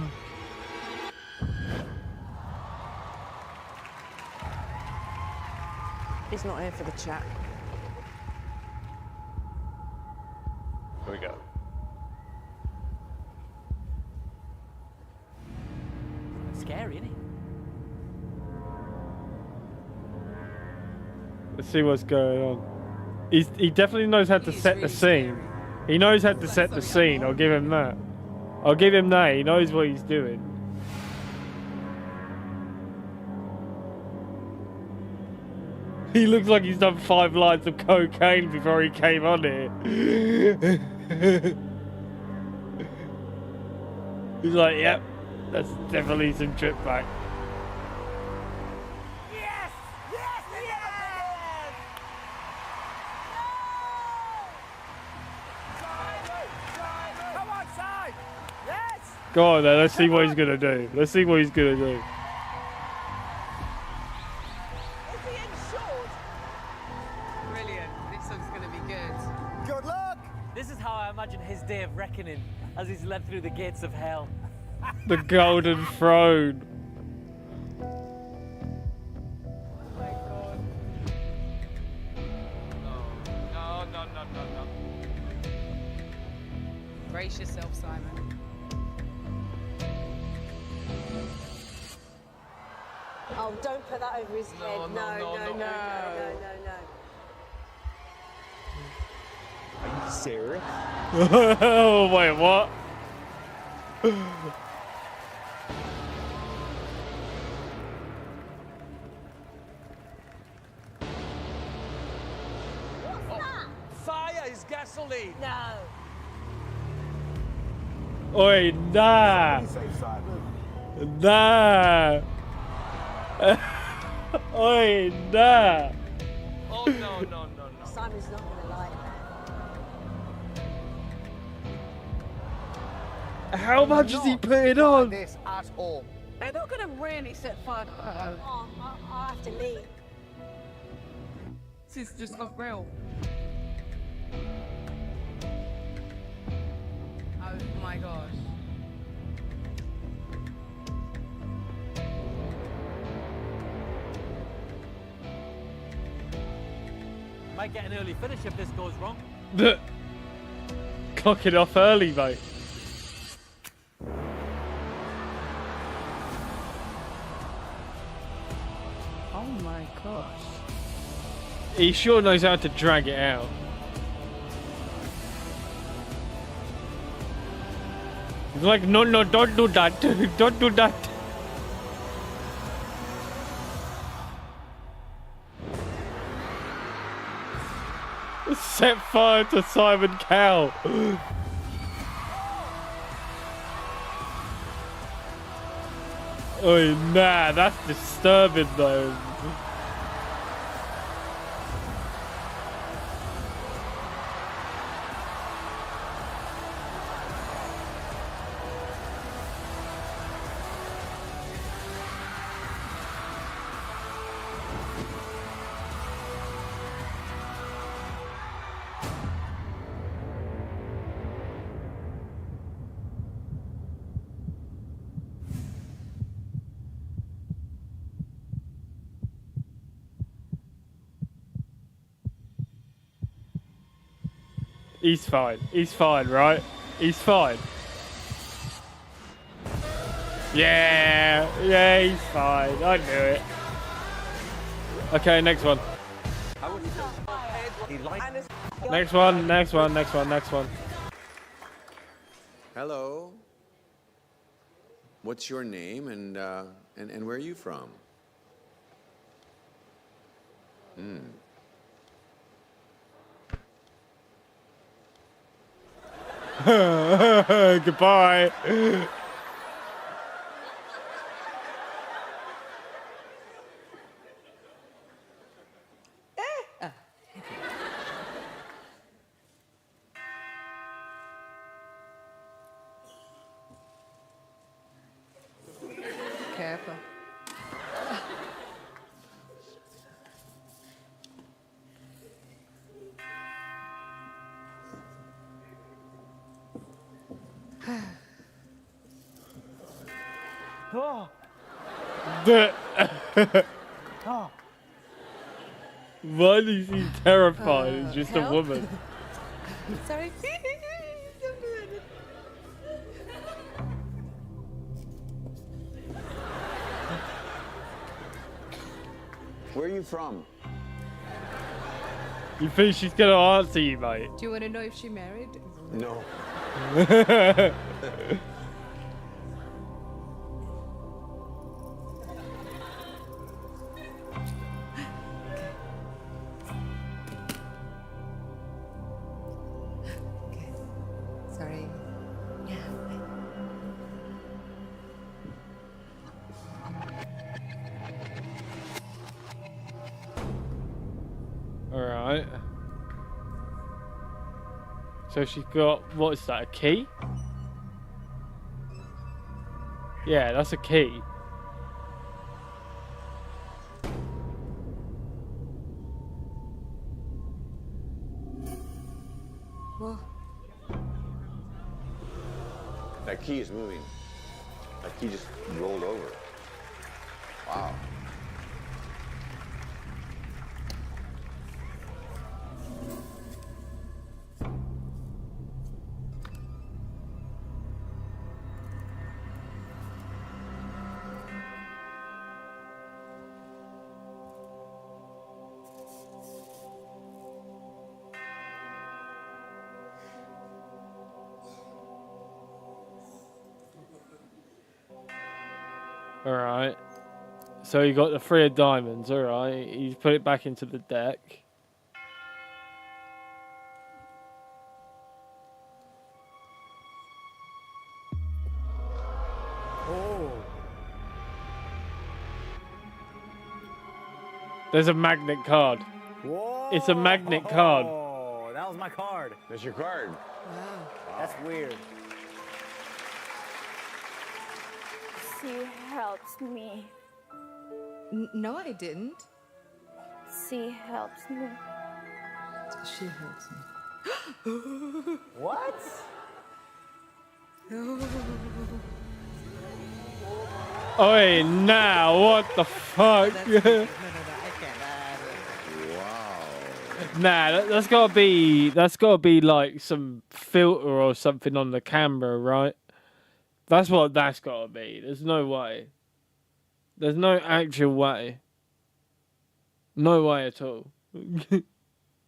He's not here for the chat. Here we go. Scary, isn't he? Let's see what's going on. He definitely knows how to set the scene. He knows how to set the scene. I'll give him that. I'll give him that. He knows what he's doing. He looks like he's done 5 lines of cocaine before he came on here. He's like, yep, that's definitely some trip back. Go on then, let's see what he's gonna do. Let's see what he's gonna do. Brilliant. This one's going to be good. Good luck! This is how I imagine his day of reckoning as he's led through the gates of hell. The Golden Throne. No. Brace yourself, Simon. Oh, don't put that over his head. No. Are you serious? Oh, wait, what? Fire is gasoline! No. Oi, nah. Nah. Oi, nah. Oh, no. Simon's not going to like that. How much is he putting on? This at all. They're not going to really set fire to her. Oh, I'll have to leave. This is just not real. Oh my gosh. Might get an early finish if this goes wrong. Clock it off early, mate. Oh my gosh. He sure knows how to drag it out. He's like, no, don't do that. Don't do that. Set fire to Simon Cowell. Oh, nah, that's disturbing though. He's fine. He's fine, right? He's fine. Yeah, he's fine. I knew it. Okay, next one. Next one. Hello. What's your name and where are you from? Goodbye. Careful. Oh. Why is he terrified? He's just a help? woman. Sorry. Where are you from? You think she's gonna answer you, mate? Do you want to know if she married? No. So she's got, what is that, a key? Yeah, that's a key. Whoa. That key is moving. That key just rolled over. Wow. Alright. So you got the 3 of diamonds, alright. You put it back into the deck. Oh. There's a magnet card. Whoa. It's a magnet card. Oh, that was my card. That's your card. Wow. That's weird. She helps me. No, I didn't. She helps me. She helps me. What? Oi, now, what the fuck? Nah, that's gotta be like some filter or something on the camera, right? That's what that's gotta be. There's no way. There's no actual way. No way at all.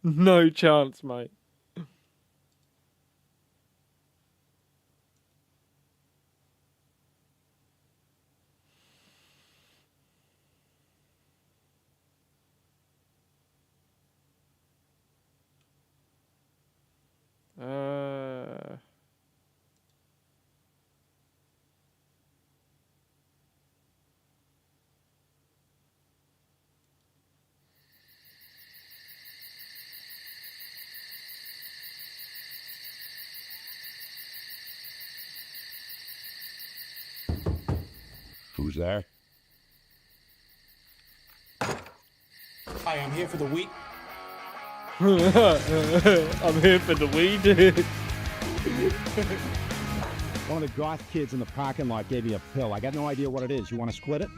No chance, mate. Who's there? Hi, I'm here for the week. I'm here for the weed. One of the goth kids in the parking lot gave me a pill. I got no idea what it is. You want to split it?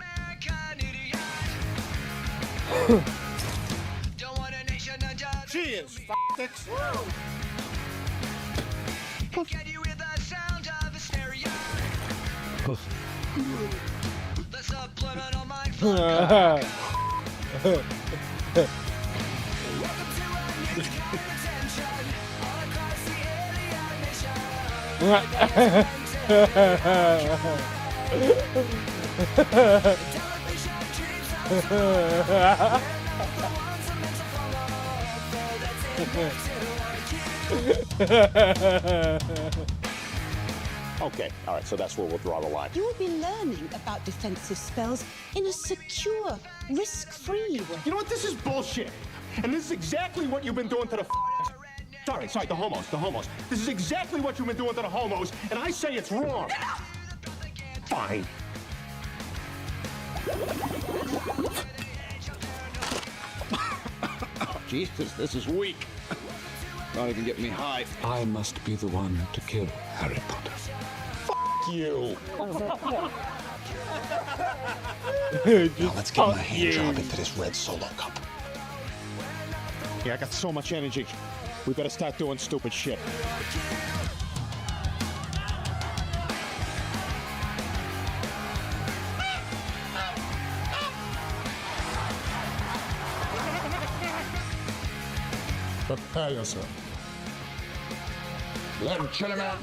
Cheers, f***icks. Okay, all right, so that's where we'll draw the line. You will be learning about defensive spells in a secure, risk-free way. You know what? This is bullshit. And this is exactly what you've been doing to the Sorry, the homos. This is exactly what you've been doing to the homos, and I say it's wrong. Fine. Jesus, this is weak. Not even getting me high. I must be the one to kill Harry Potter. You. Now let's get my hand job into this red Solo cup. Yeah, I got so much energy. We better start doing stupid shit. Prepare yourself. Let him chill him out.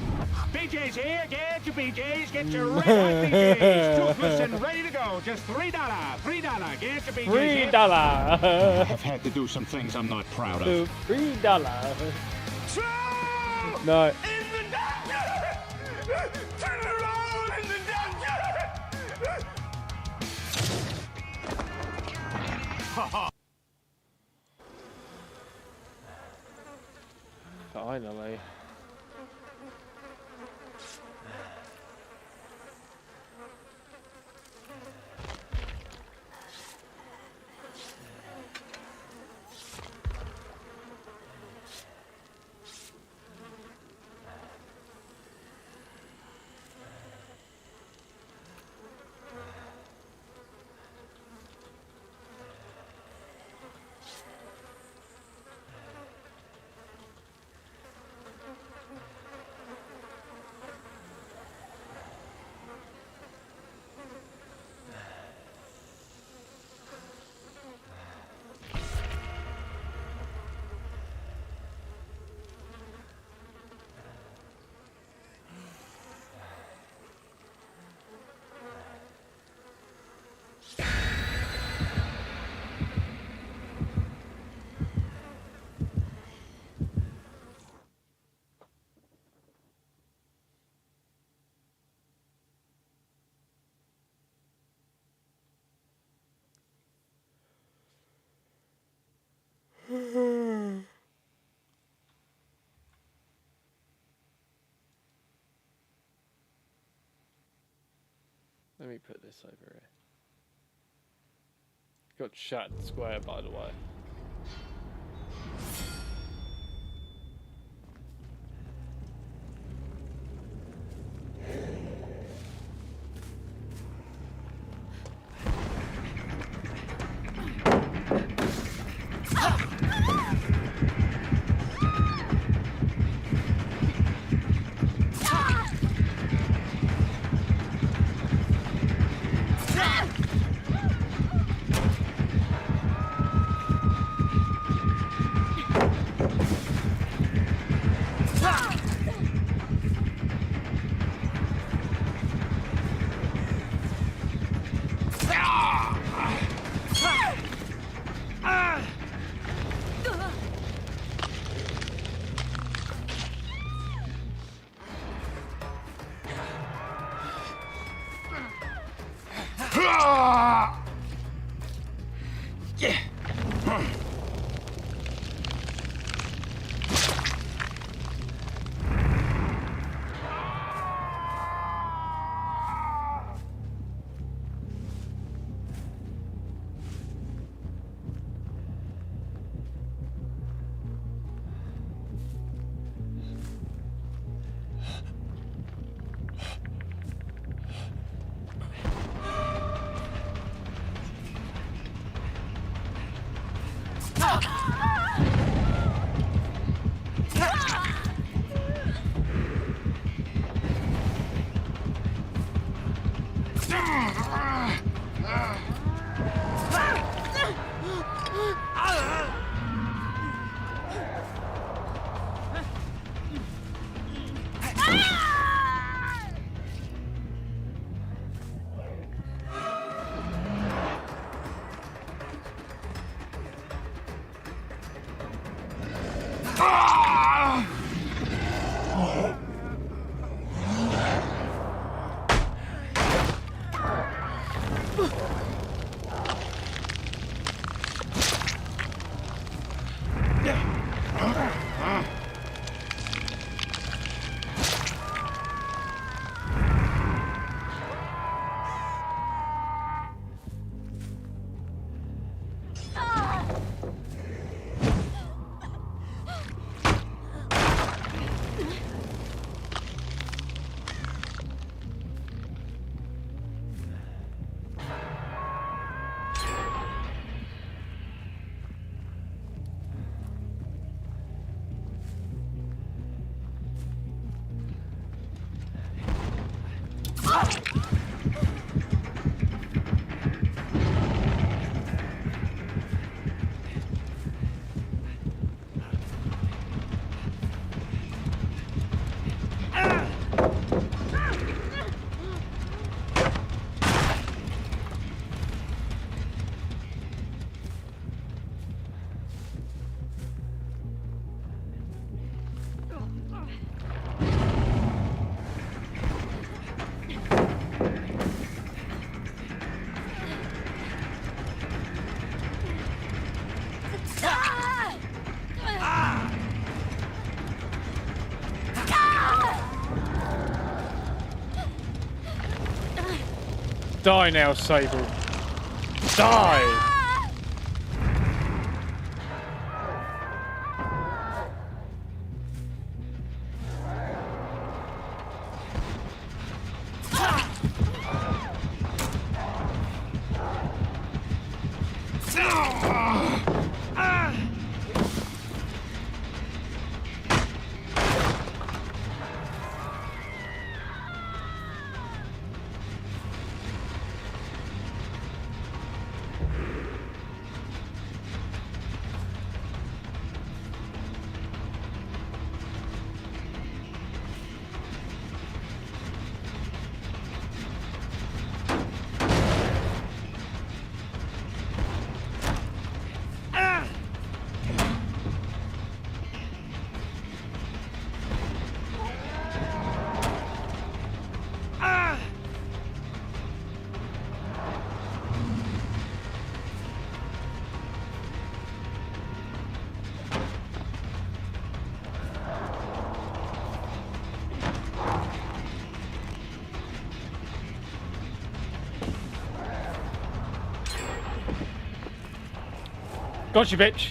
BJ's here. Get your BJ's. Get your red hot BJ's. Toothless and ready to go. Just $3. $3. Get your BJ's. $3. I've had to do some things I'm not proud of. $3. No. Turn it around in the Finally. Let me put this over here. Got Shattered Square, by the way. Die now, Sable. Die! Got you, bitch.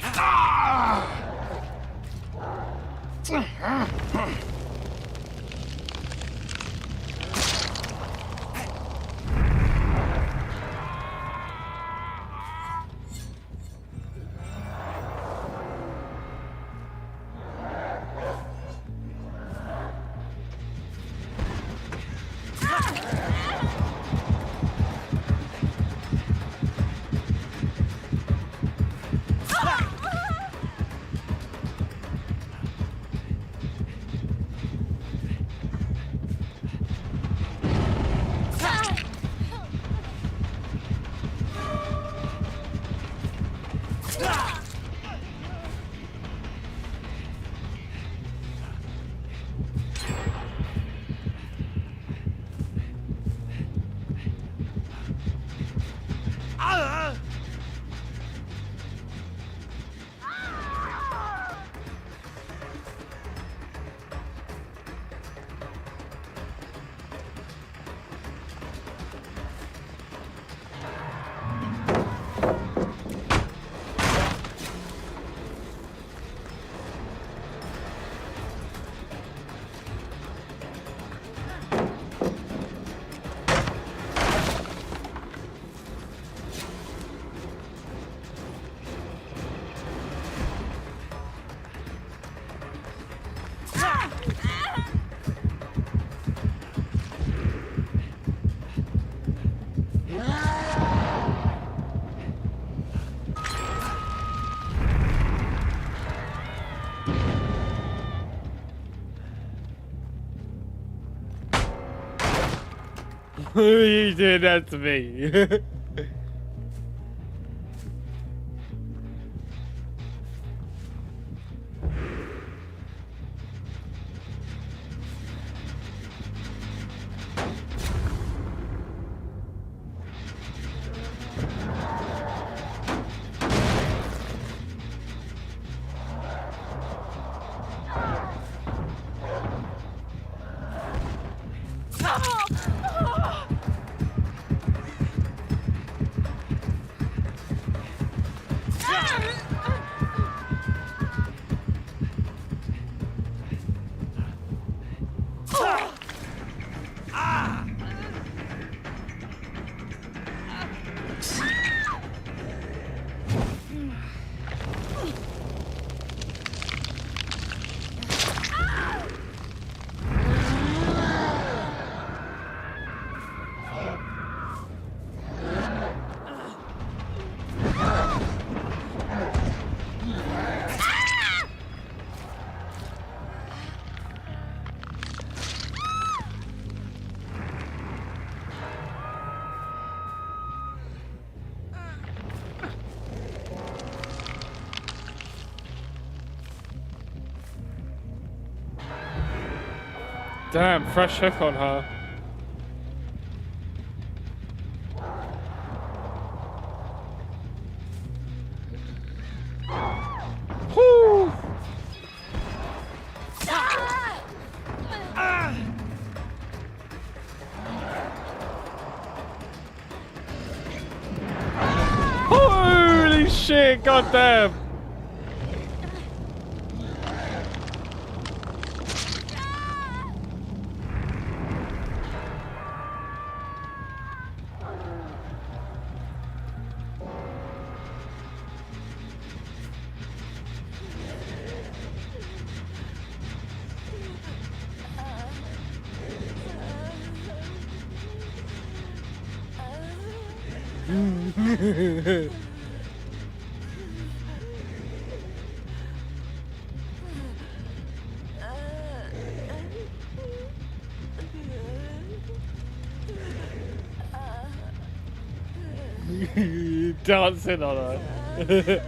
You did that to me. Damn, fresh hook on her. Whoo! Holy shit, goddamn! Dancing on her.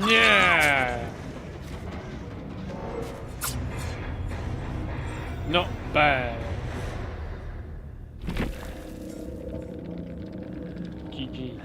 Yeah. Not bad. GG.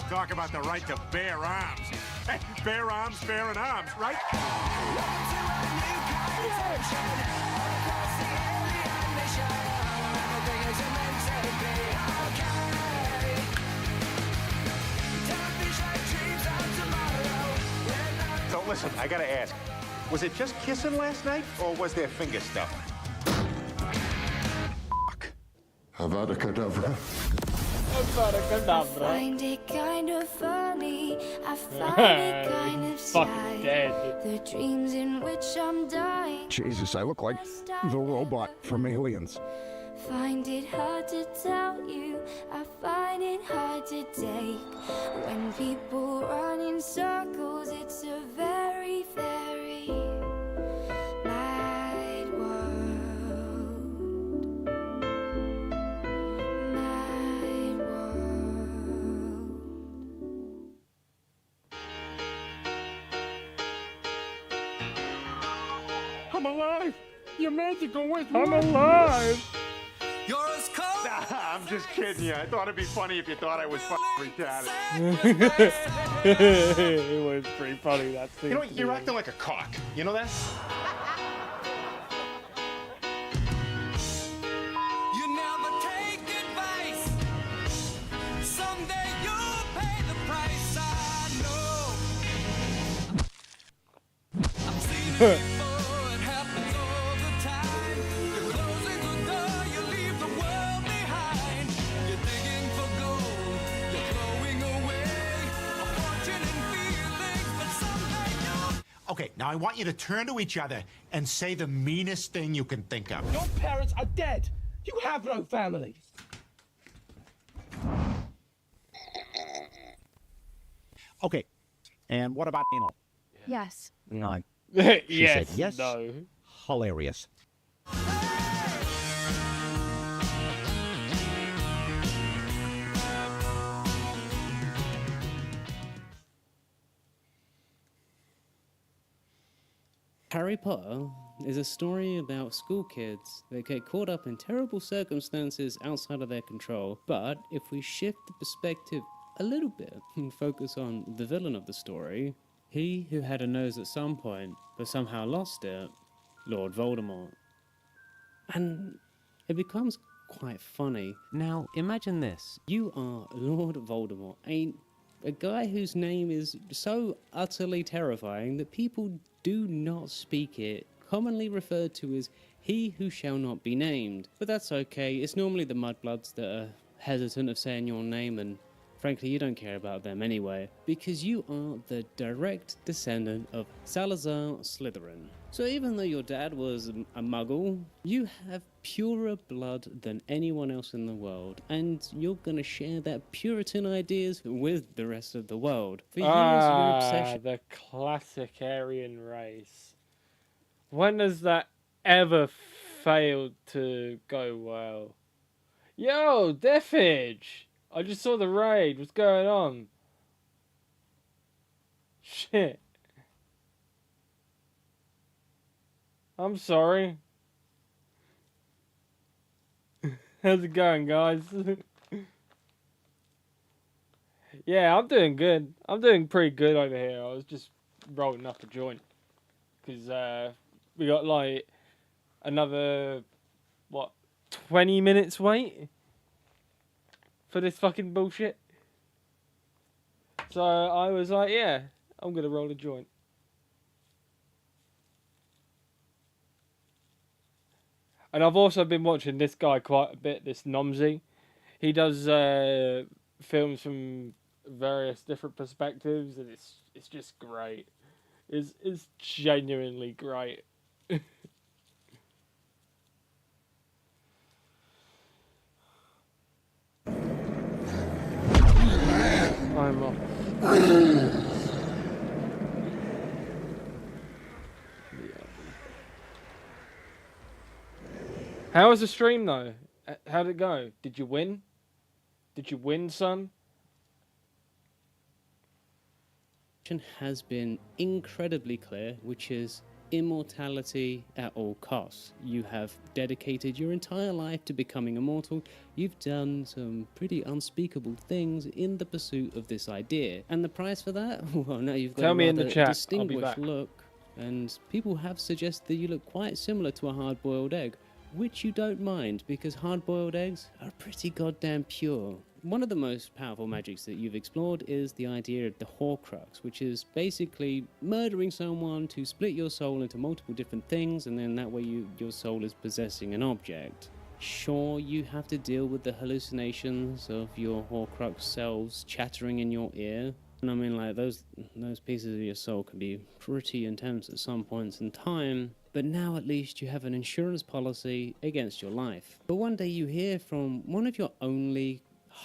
talk about the right to bear arms. Hey, bear arms, bearing arms, right? So listen, I gotta ask, was it just kissing last night, or was there finger stuff? Avada Kedavra. I find it kind of funny. I find it kind of sad. The dreams in which I'm dying. Jesus, I look like the robot from Aliens. Find it hard to tell you. I find it hard to take. When people run in circles, it's a very, very mad world. Mad world. I'm alive! You're magical with me! I'm alive! You're as cold! Nah, I'm just kidding you. I thought it'd be funny if you thought I was fucking retarded. It was pretty funny, that thing. You know, you're acting like a cock. You know that? You never take advice. Someday you'll pay the price. I know. I've seen it before. It happens all the time. You're closing the door. You leave the world behind. You're digging for gold. You're throwing away a fortune and feelings, but someday you'll. Okay, now I want you to turn to each other and say the meanest thing you can think of. Your parents are dead. You have no family. Okay, and what about anal? Yes. No. She said yes. No. Hilarious. Harry Potter is a story about school kids that get caught up in terrible circumstances outside of their control. But if we shift the perspective a little bit and focus on the villain of the story, he who had a nose at some point but somehow lost it, Lord Voldemort. And it becomes quite funny. Now, imagine this. You are Lord Voldemort, a guy whose name is so utterly terrifying that people do not speak it, commonly referred to as he who shall not be named. But that's okay, it's normally the Mudbloods that are hesitant of saying your name, and frankly you don't care about them anyway, because you are the direct descendant of Salazar Slytherin. So even though your dad was a muggle, you have purer blood than anyone else in the world, and you're gonna share that Puritan ideas with the rest of the world. For years, your obsession... the classic Aryan race. When has that ever failed to go well? Yo, Deathage! I just saw the raid. What's going on? Shit. I'm sorry. How's it going, guys? Yeah, I'm doing good. I'm doing pretty good over here. I was just rolling up a joint. Because we got like another, what, 20 minutes wait for this fucking bullshit. So I was like, yeah, I'm going to roll a joint. And I've also been watching this guy quite a bit, this Nomsy. He does films from various different perspectives, and it's just great. It's genuinely great. I'm off. How was the stream though? How did it go? Did you win? Did you win, son? Has been incredibly clear, which is immortality at all costs. You have dedicated your entire life to becoming immortal. You've done some pretty unspeakable things in the pursuit of this idea. And the price for that? Well, now you've got Tell a me in the rather chat. I'll be distinguished back. look. And people have suggested that you look quite similar to a hard-boiled egg, which you don't mind, because hard-boiled eggs are pretty goddamn pure. One of the most powerful magics that you've explored is the idea of the Horcrux, which is basically murdering someone to split your soul into multiple different things, and then that way your soul is possessing an object. Sure, you have to deal with the hallucinations of your Horcrux selves chattering in your ear. And I mean, like, those pieces of your soul can be pretty intense at some points in time, but now at least you have an insurance policy against your life. But one day you hear from one of your only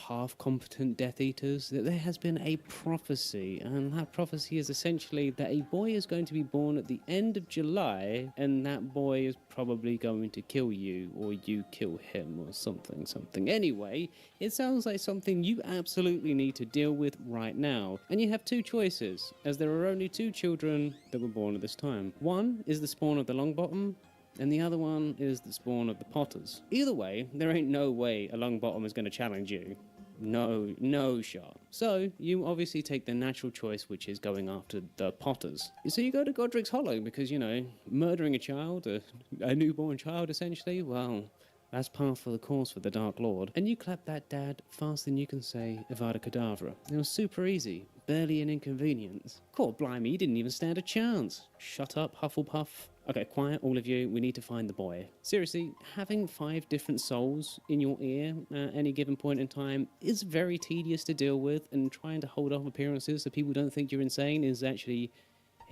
half-competent Death Eaters that there has been a prophecy, and that prophecy is essentially that a boy is going to be born at the end of July, and that boy is probably going to kill you, or you kill him, or something. Anyway, it sounds like something you absolutely need to deal with right now, and you have two choices, as there are only two children that were born at this time. One is the spawn of the Longbottom, and the other one is the spawn of the Potters. Either way, there ain't no way a Longbottom is going to challenge you. No shot. So, you obviously take the natural choice, which is going after the Potters. So you go to Godric's Hollow, because, you know, murdering a child, a newborn child essentially, well, that's par for the course for the Dark Lord. And you clap that dad faster than you can say Avada Kedavra. It was super easy. Barely an inconvenience. Cool, blimey, you didn't even stand a chance. Shut up, Hufflepuff. Okay, quiet, all of you. We need to find the boy. Seriously, having 5 different souls in your ear at any given point in time is very tedious to deal with, and trying to hold off appearances so people don't think you're insane is actually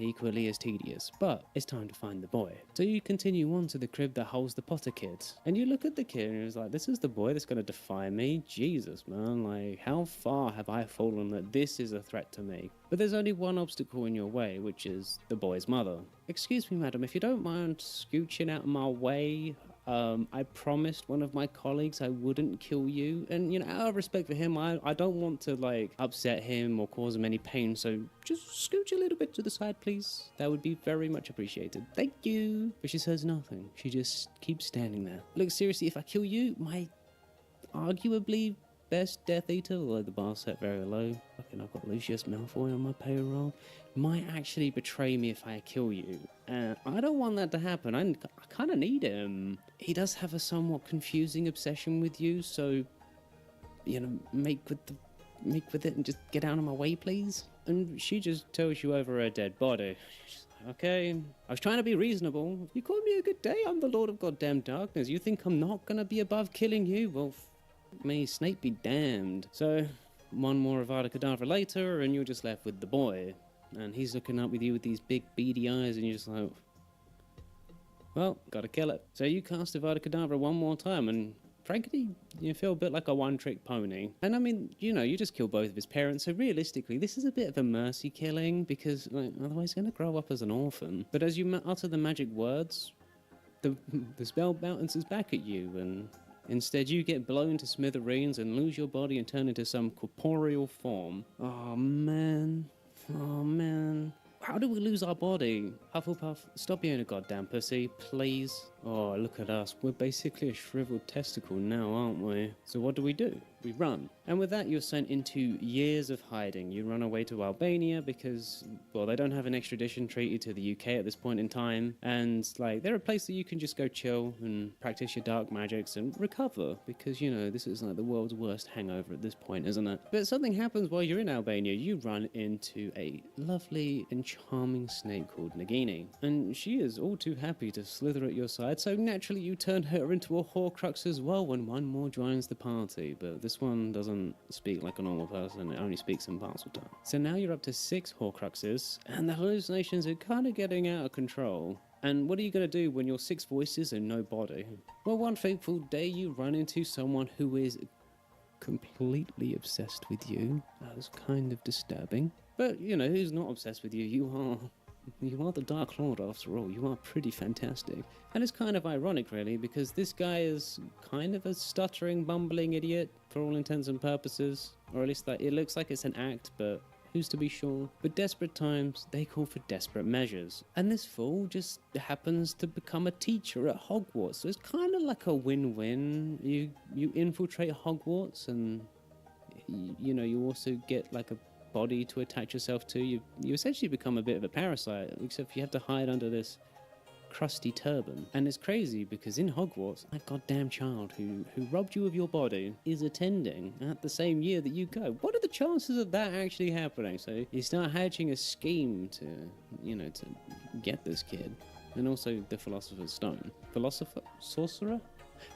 equally as tedious. But it's time to find the boy. So you continue on to the crib that holds the Potter kids, and you look at the kid and it's like, this is the boy that's going to defy me? Jesus, man, like, how far have I fallen that this is a threat to me? But there's only one obstacle in your way, which is the boy's mother. Excuse me, madam, if you don't mind scooching out of my way, I promised one of my colleagues I wouldn't kill you, and, you know, out of respect for him, I don't want to, like, upset him or cause him any pain, so just scooch a little bit to the side, please. That would be very much appreciated. Thank you. But she says nothing. She just keeps standing there. Look, seriously, if I kill you, my arguably best Death Eater, although the bar set very low, fucking I've got Lucius Malfoy on my payroll, might actually betray me if I kill you. I don't want that to happen. I kind of need him. He does have a somewhat confusing obsession with you, so, you know, make with it and just get out of my way, please. And she just tells you over her dead body. She's like, okay, I was trying to be reasonable. You called me a good day. I'm the Lord of Goddamn Darkness. You think I'm not gonna be above killing you? Well, may Snape be damned. So, one more Avada Kedavra later, and you're just left with the boy. And he's looking up with you with these big beady eyes, and you're just like, well, gotta kill it. So you cast Avada Kedavra one more time, and frankly, you feel a bit like a one-trick pony. And I mean, you know, you just kill both of his parents, so realistically, this is a bit of a mercy killing, because, like, otherwise he's gonna grow up as an orphan. But as you utter the magic words, the spell bounces back at you, and instead you get blown to smithereens and lose your body and turn into some corporeal form. Oh man. Oh man. How do we lose our body? Hufflepuff, stop being a goddamn pussy, please. Oh, look at us. We're basically a shriveled testicle now, aren't we? So what do? We run. And with that, you're sent into years of hiding. You run away to Albania because, well, they don't have an extradition treaty to the UK at this point in time. And, like, they're a place that you can just go chill and practice your dark magics and recover. Because, you know, this is like the world's worst hangover at this point, isn't it? But something happens while you're in Albania. You run into a lovely and charming snake called Nagini. And she is all too happy to slither at your side. So naturally, you turn her into a Horcrux as well when one more joins the party. But this one doesn't speak like a normal person, it only speaks in parcel tongue. So now you're up to 6 Horcruxes, and the hallucinations are kind of getting out of control. And what are you going to do when you're 6 voices and no body? Well, one fateful day you run into someone who is completely obsessed with you. That was kind of disturbing. But, you know, who's not obsessed with you? You are the Dark Lord after all. You are pretty fantastic. And it's kind of ironic, really, because this guy is kind of a stuttering, bumbling idiot for all intents and purposes. Or at least that it looks like it's an act, but who's to be sure? But desperate times, they call for desperate measures. And this fool just happens to become a teacher at Hogwarts. So it's kind of like a win-win. You infiltrate Hogwarts and, you know, you also get like a body to attach yourself to. You essentially become a bit of a parasite, except you have to hide under this crusty turban. And it's crazy because in Hogwarts, that goddamn child who robbed you of your body is attending at the same year that you go. What are the chances of that actually happening? So you start hatching a scheme to, you know, to get this kid. And also the Philosopher's Stone. Sorcerer?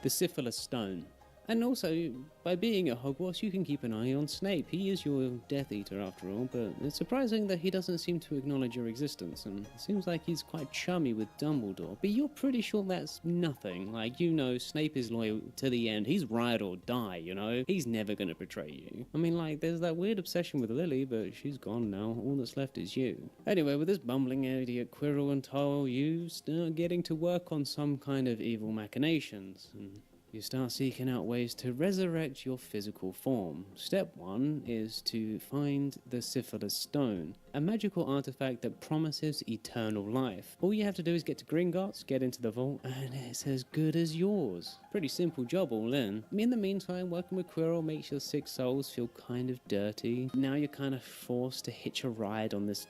The Syphilis Stone. And also, by being at Hogwarts, you can keep an eye on Snape. He is your Death Eater after all, but it's surprising that he doesn't seem to acknowledge your existence, and it seems like he's quite chummy with Dumbledore. But you're pretty sure that's nothing. Like, you know, Snape is loyal to the end. He's ride or die, you know? He's never gonna betray you. I mean, like, there's that weird obsession with Lily, but she's gone now. All that's left is you. Anyway, with this bumbling idiot Quirrell and Toll, you start getting to work on some kind of evil machinations, and you start seeking out ways to resurrect your physical form. Step 1 is to find the Syphilis Stone, a magical artifact that promises eternal life. All you have to do is get to Gringotts, get into the vault, and it's as good as yours. Pretty simple job all in. In the meantime, working with Quirrell makes your sick souls feel kind of dirty. Now you're kind of forced to hitch a ride on this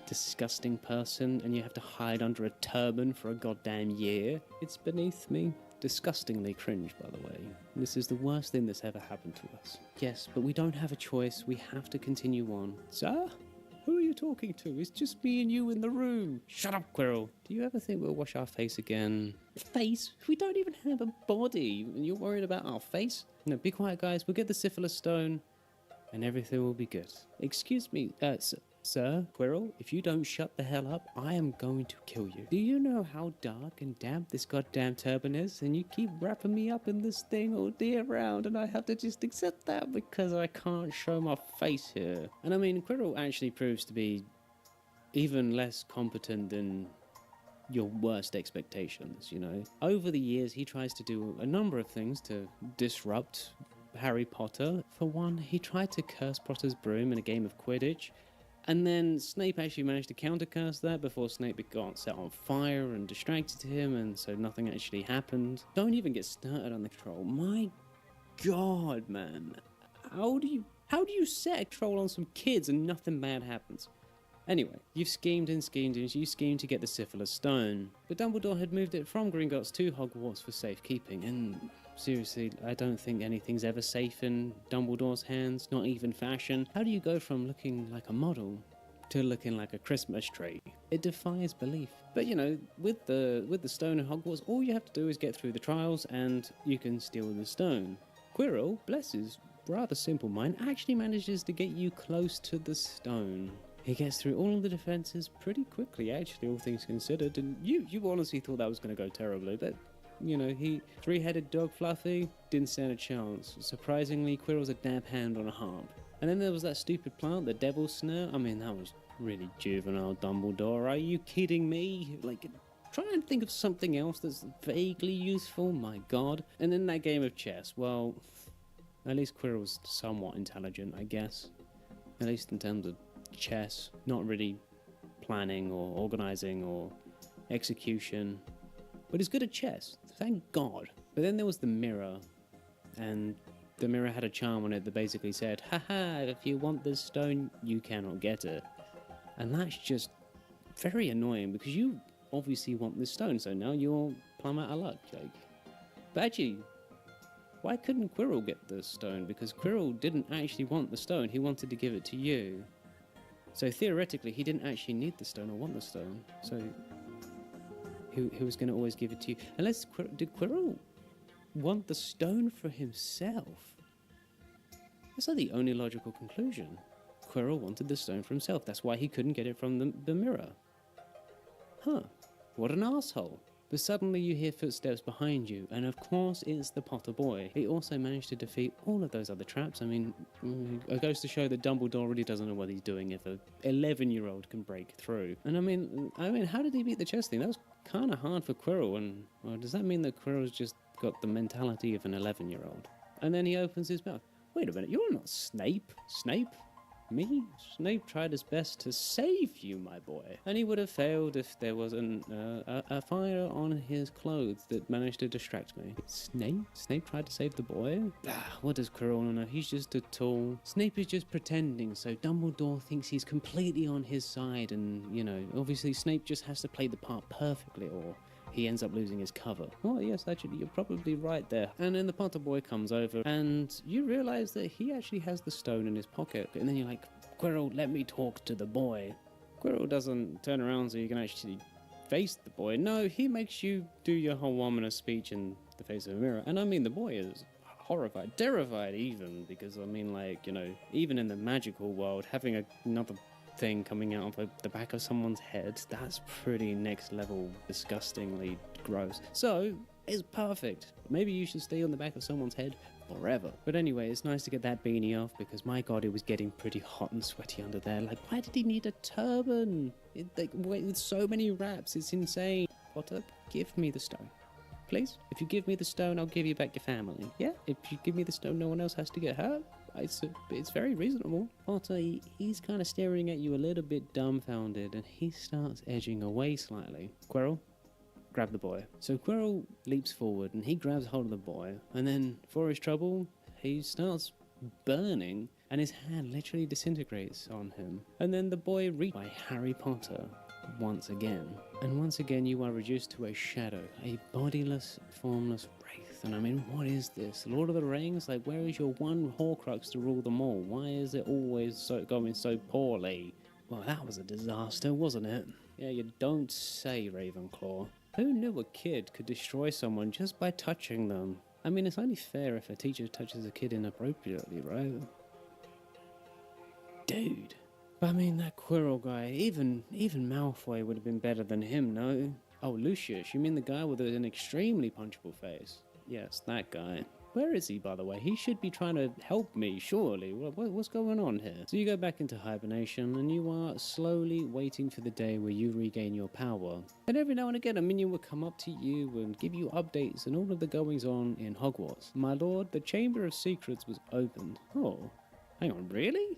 disgusting person, and you have to hide under a turban for a goddamn year. It's beneath me. Disgustingly cringe, by the way. This is the worst thing that's ever happened to us. Yes, but we don't have a choice. We have to continue on. Sir? Who are you talking to? It's just me and you in the room. Shut up, Quirrell. Do you ever think we'll wash our face again? Face? We don't even have a body, and you're worried about our face? No, be quiet, guys. We'll get the Syphilis Stone, and everything will be good. Excuse me, Sir, Quirrell, if you don't shut the hell up, I am going to kill you. Do you know how dark and damp this goddamn turban is? And you keep wrapping me up in this thing all day around, and I have to just accept that because I can't show my face here. And I mean, Quirrell actually proves to be even less competent than your worst expectations, you know? Over the years, he tries to do a number of things to disrupt Harry Potter. For one, he tried to curse Potter's broom in a game of Quidditch, and then Snape actually managed to counter-curse that before Snape got set on fire and distracted him, and so nothing actually happened. Don't even get started on the troll. My God, man. How do you set a troll on some kids and nothing bad happens? Anyway, you've schemed and you schemed to get the Syphilis Stone. But Dumbledore had moved it from Gringotts to Hogwarts for safekeeping, and seriously, I don't think anything's ever safe in Dumbledore's hands, not even fashion. How do you go from looking like a model to looking like a Christmas tree? It defies belief. But you know, with the stone in Hogwarts, all you have to do is get through the trials and you can steal the stone. Quirrell, bless his rather simple mind, actually manages to get you close to the stone. He gets through all of the defenses pretty quickly, actually, all things considered, and you honestly thought that was going to go terribly, but you know, three-headed dog Fluffy didn't stand a chance. Surprisingly, Quirrell's a dab hand on a harp. And then there was that stupid plant, the Devil's Snare. I mean, that was really juvenile, Dumbledore. Are you kidding me? Like, try and think of something else that's vaguely useful, my God. And then that game of chess, well, at least Quirrell's somewhat intelligent, I guess. At least in terms of chess, not really planning or organizing or execution. But he's good at chess, thank God. But then there was the mirror, and the mirror had a charm on it that basically said, haha, if you want this stone, you cannot get it. And that's just very annoying, because you obviously want this stone, so now you're plumb out of luck. Like, but actually, why couldn't Quirrell get the stone? Because Quirrell didn't actually want the stone, he wanted to give it to you. So theoretically, he didn't actually need the stone or want the stone, so who was going to always give it to you? Unless, did Quirrell want the stone for himself? That's not the only logical conclusion. Quirrell wanted the stone for himself. That's why he couldn't get it from the mirror. Huh. What an asshole. But suddenly you hear footsteps behind you, and of course it's the Potter boy. He also managed to defeat all of those other traps. I mean, it goes to show that Dumbledore really doesn't know what he's doing if an 11-year-old can break through. And I mean, how did he beat the chess thing? That was kind of hard for Quirrell, and well, does that mean that Quirrell's just got the mentality of an 11-year-old? And then he opens his mouth. Wait a minute, you're not Snape. Snape? Me? Snape tried his best to save you, my boy. And he would have failed if there wasn't a fire on his clothes that managed to distract me. Snape? Snape tried to save the boy? What does Quirrell know? He's just a tool. Snape is just pretending, so Dumbledore thinks he's completely on his side, and, you know, obviously Snape just has to play the part perfectly, or he ends up losing his cover. Oh yes, actually, you're probably right there. And then the Potter boy comes over, and you realize that he actually has the stone in his pocket. And then you're like, Quirrell, let me talk to the boy. Quirrell doesn't turn around so you can actually face the boy. No, he makes you do your whole ominous speech in the face of a mirror. And I mean, the boy is horrified, terrified even, because I mean, like, you know, even in the magical world, having another thing coming out of the back of someone's head, that's pretty next level disgustingly gross. So it's perfect. Maybe you should stay on the back of someone's head forever. But anyway, it's nice to get that beanie off, because my god, it was getting pretty hot and sweaty under there. Like, why did he need a turban? With so many wraps, it's insane. Potter, give me the stone, please. If you give me the stone, I'll give you back your family. Yeah, if you give me the stone, no one else has to get hurt. It's very reasonable. Potter, he's kind of staring at you a little bit dumbfounded, and he starts edging away slightly. Quirrell, grab the boy. So Quirrell leaps forward, and he grabs hold of the boy, and then, for his trouble, he starts burning, and his hand literally disintegrates on him. And then the boy reached by Harry Potter once again. And once again, you are reduced to a shadow, a bodiless, formless wraith. And I mean, what is this? Lord of the Rings? Like, where is your one Horcrux to rule them all? Why is it always going so poorly? Well, that was a disaster, wasn't it? Yeah, you don't say, Ravenclaw. Who knew a kid could destroy someone just by touching them? I mean, it's only fair if a teacher touches a kid inappropriately, right? Dude. I mean, that Quirrell guy, even Malfoy would have been better than him, no? Oh, Lucius, you mean the guy with an extremely punchable face? Yes, that guy. Where is he, by the way? He should be trying to help me, surely. What's going on here? So you go back into hibernation, and you are slowly waiting for the day where you regain your power. And every now and again, a minion will come up to you and give you updates and all of the goings-on in Hogwarts. My lord, the Chamber of Secrets was opened. Oh, hang on, really?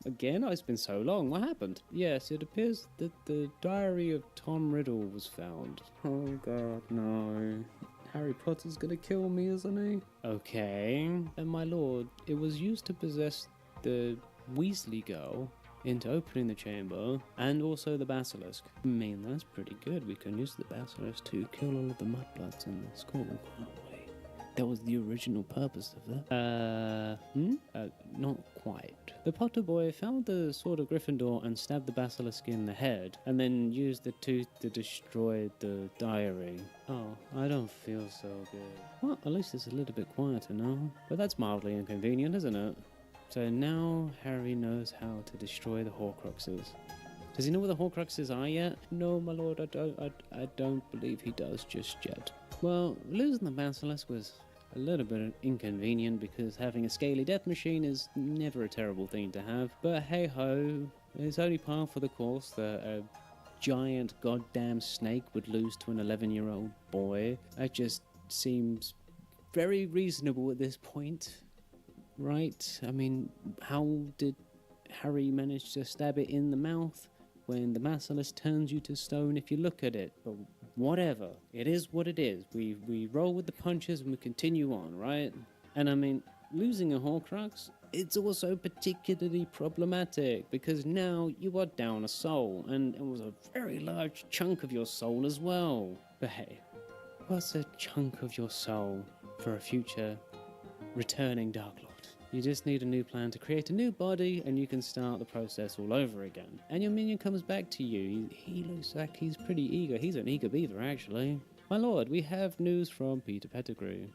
Again? Oh, it's been so long. What happened? Yes, it appears that the diary of Tom Riddle was found. Oh god, no. Harry Potter's gonna kill me, isn't he? Okay. And my lord, it was used to possess the Weasley girl into opening the chamber, and also the basilisk. I mean, that's pretty good. We can use the basilisk to kill all of the mudbloods in the school, can't we? That was the original purpose of that. Not quite. The Potter boy found the Sword of Gryffindor and stabbed the basilisk in the head, and then used the tooth to destroy the diary. Oh, I don't feel so good. Well, at least it's a little bit quieter now. But that's mildly inconvenient, isn't it? So now Harry knows how to destroy the Horcruxes. Does he know where the Horcruxes are yet? No, my lord, I don't believe he does just yet. Well, losing the basilisk was a little bit inconvenient, because having a scaly death machine is never a terrible thing to have. But hey ho, it's only par for the course that a giant goddamn snake would lose to an 11-year-old boy. That just seems very reasonable at this point, right? I mean, how did Harry manage to stab it in the mouth when the basilisk turns you to stone if you look at it? But whatever. It is what it is. We roll with the punches and we continue on, right? And I mean, losing a Horcrux, it's also particularly problematic, because now you are down a soul, and it was a very large chunk of your soul as well. But hey, what's a chunk of your soul for a future returning Dark Lord? You just need a new plan to create a new body, and you can start the process all over again. And your minion comes back to you. He looks like he's pretty eager. He's an eager beaver, actually. My lord, we have news from Peter Pettigrew.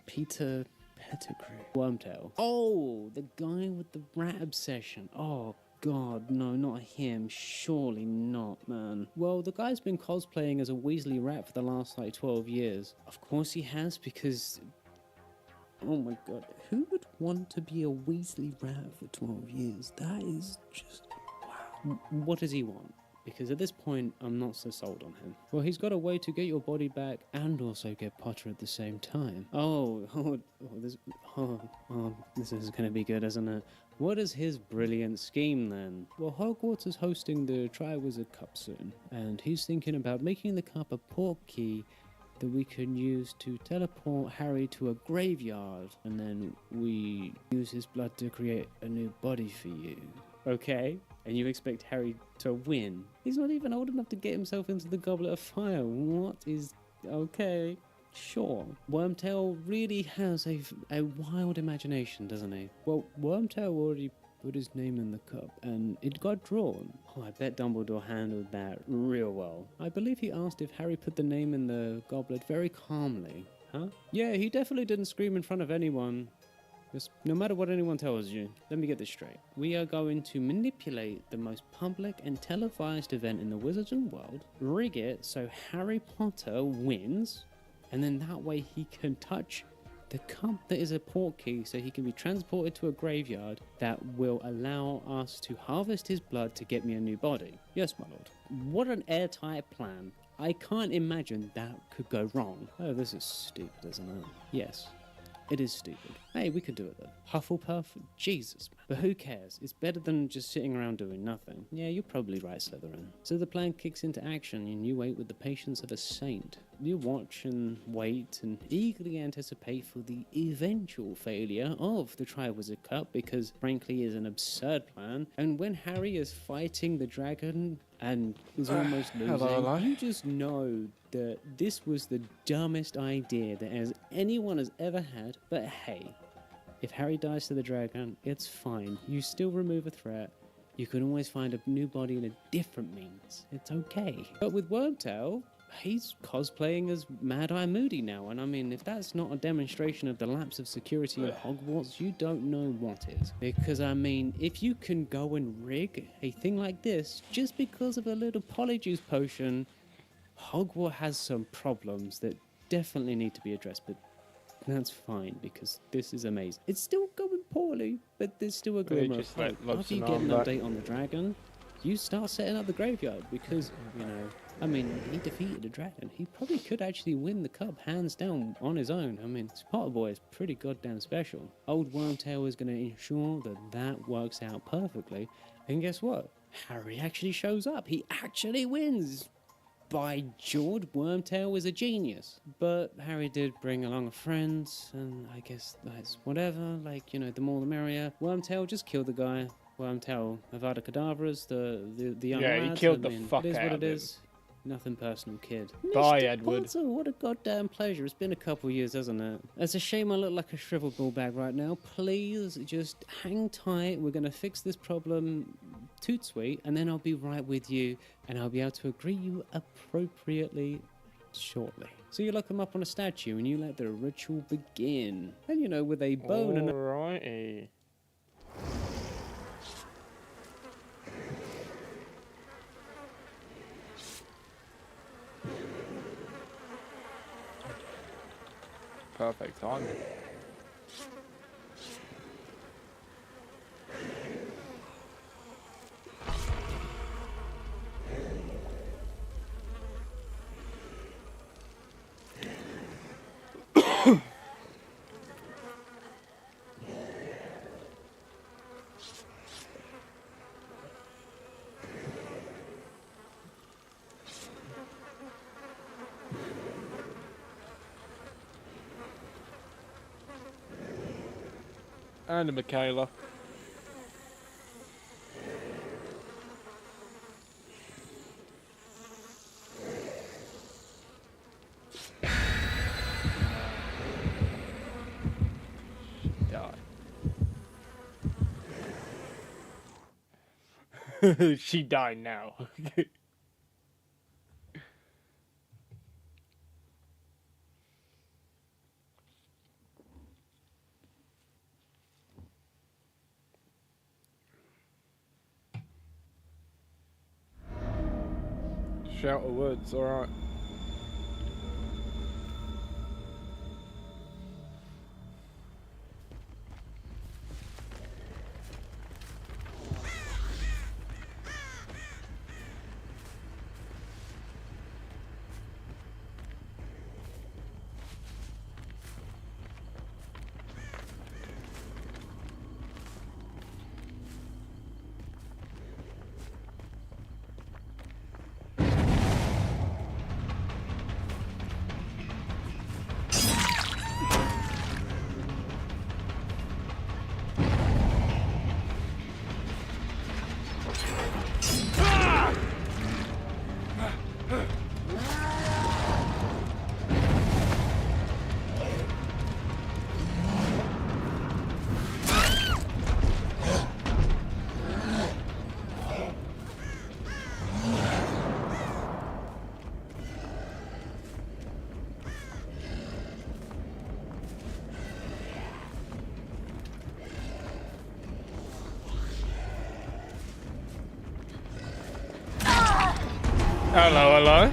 Peter Pettigrew. Wormtail. Oh, the guy with the rat obsession. Oh, God, no, not him. Surely not, man. Well, the guy's been cosplaying as a Weasley rat for the last, 12 years. Of course he has, because... Oh my god, who would want to be a Weasley rat for 12 years? That is just... wow. What does he want? because at this point, I'm not so sold on him. Well, he's got a way to get your body back and also get Potter at the same time. This is going to be good, isn't it? What is his brilliant scheme then? Well, Hogwarts is hosting the Triwizard Cup soon, and he's thinking about making the cup a portkey that we can use to teleport Harry to a graveyard, and then we use his blood to create a new body for you. Okay? And you expect Harry to win? He's not even old enough to get himself into the Goblet of Fire. What is... Okay, sure. Wormtail really has a wild imagination, doesn't he? Well, Wormtail already put his name in the cup, and it got drawn. Oh, I bet Dumbledore handled that real well. I believe he asked if Harry put the name in the goblet very calmly. Huh? Yeah, he definitely didn't scream in front of anyone. Just no matter what anyone tells you, let me get this straight. We are going to manipulate the most public and televised event in the Wizarding world, rig it so Harry Potter wins, and then that way he can touch the cup that is a portkey, so he can be transported to a graveyard that will allow us to harvest his blood to get me a new body. Yes, my lord. What an airtight plan. I can't imagine that could go wrong. Oh, this is stupid, isn't it? Yes. It is stupid. Hey, we could do it though. Hufflepuff? Jesus, man. But who cares? It's better than just sitting around doing nothing. Yeah, you're probably right, Slytherin. So the plan kicks into action and you wait with the patience of a saint. You watch and wait and eagerly anticipate for the eventual failure of the Triwizard Cup, because frankly is an absurd plan. And when Harry is fighting the dragon and is almost losing, you just know that this was the dumbest idea that anyone has ever had. But hey, if Harry dies to the dragon, it's fine. You still remove a threat. You can always find a new body in a different means. It's okay. But with Wormtail, he's cosplaying as Mad-Eye Moody now, and I mean, if that's not a demonstration of the lapse of security in Hogwarts, you don't know what is. Because I mean, if you can go and rig a thing like this just because of a little Polyjuice potion, Hogwarts has some problems that definitely need to be addressed, but that's fine because this is amazing. It's still going poorly, but there's still a glimmer of hope. After you get an update on the dragon, you start setting up the graveyard because, you know, I mean, he defeated the dragon. He probably could actually win the cup hands down on his own. I mean, Potter Boy is pretty goddamn special. Old Wormtail is going to ensure that that works out perfectly. And guess what? Harry actually shows up. He actually wins. By George, Wormtail is a genius. But Harry did bring along a friend, and I guess that's whatever. Like, you know, the more the merrier. Wormtail just killed the guy. Wormtail, Avada Kedavra's the young lad. Yeah, he killed I the mean, fuck it is out what of it him. is. Nothing personal, kid. Bye, Mr. Edward. Potter, what a goddamn pleasure. It's been a couple years, hasn't it? It's a shame I look like a shriveled ball bag right now. Please, just hang tight. We're going to fix this problem toot sweet, and then I'll be right with you, and I'll be able to agree you appropriately shortly. So you lock him up on a statue, and you let the ritual begin. And, you know, with a bone and a... Alrighty. Perfect timing. And a Michaela. She died now. Shelter Woods, alright. Hello, hello.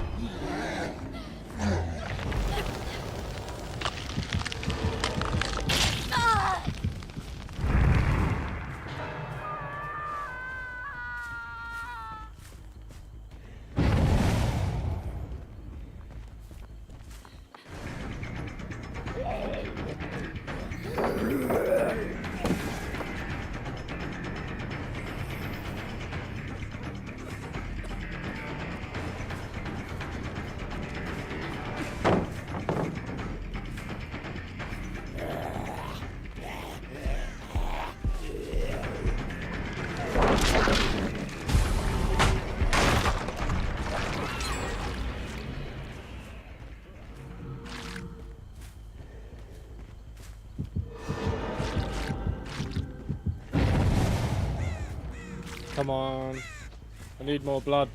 Come on. I need more blood.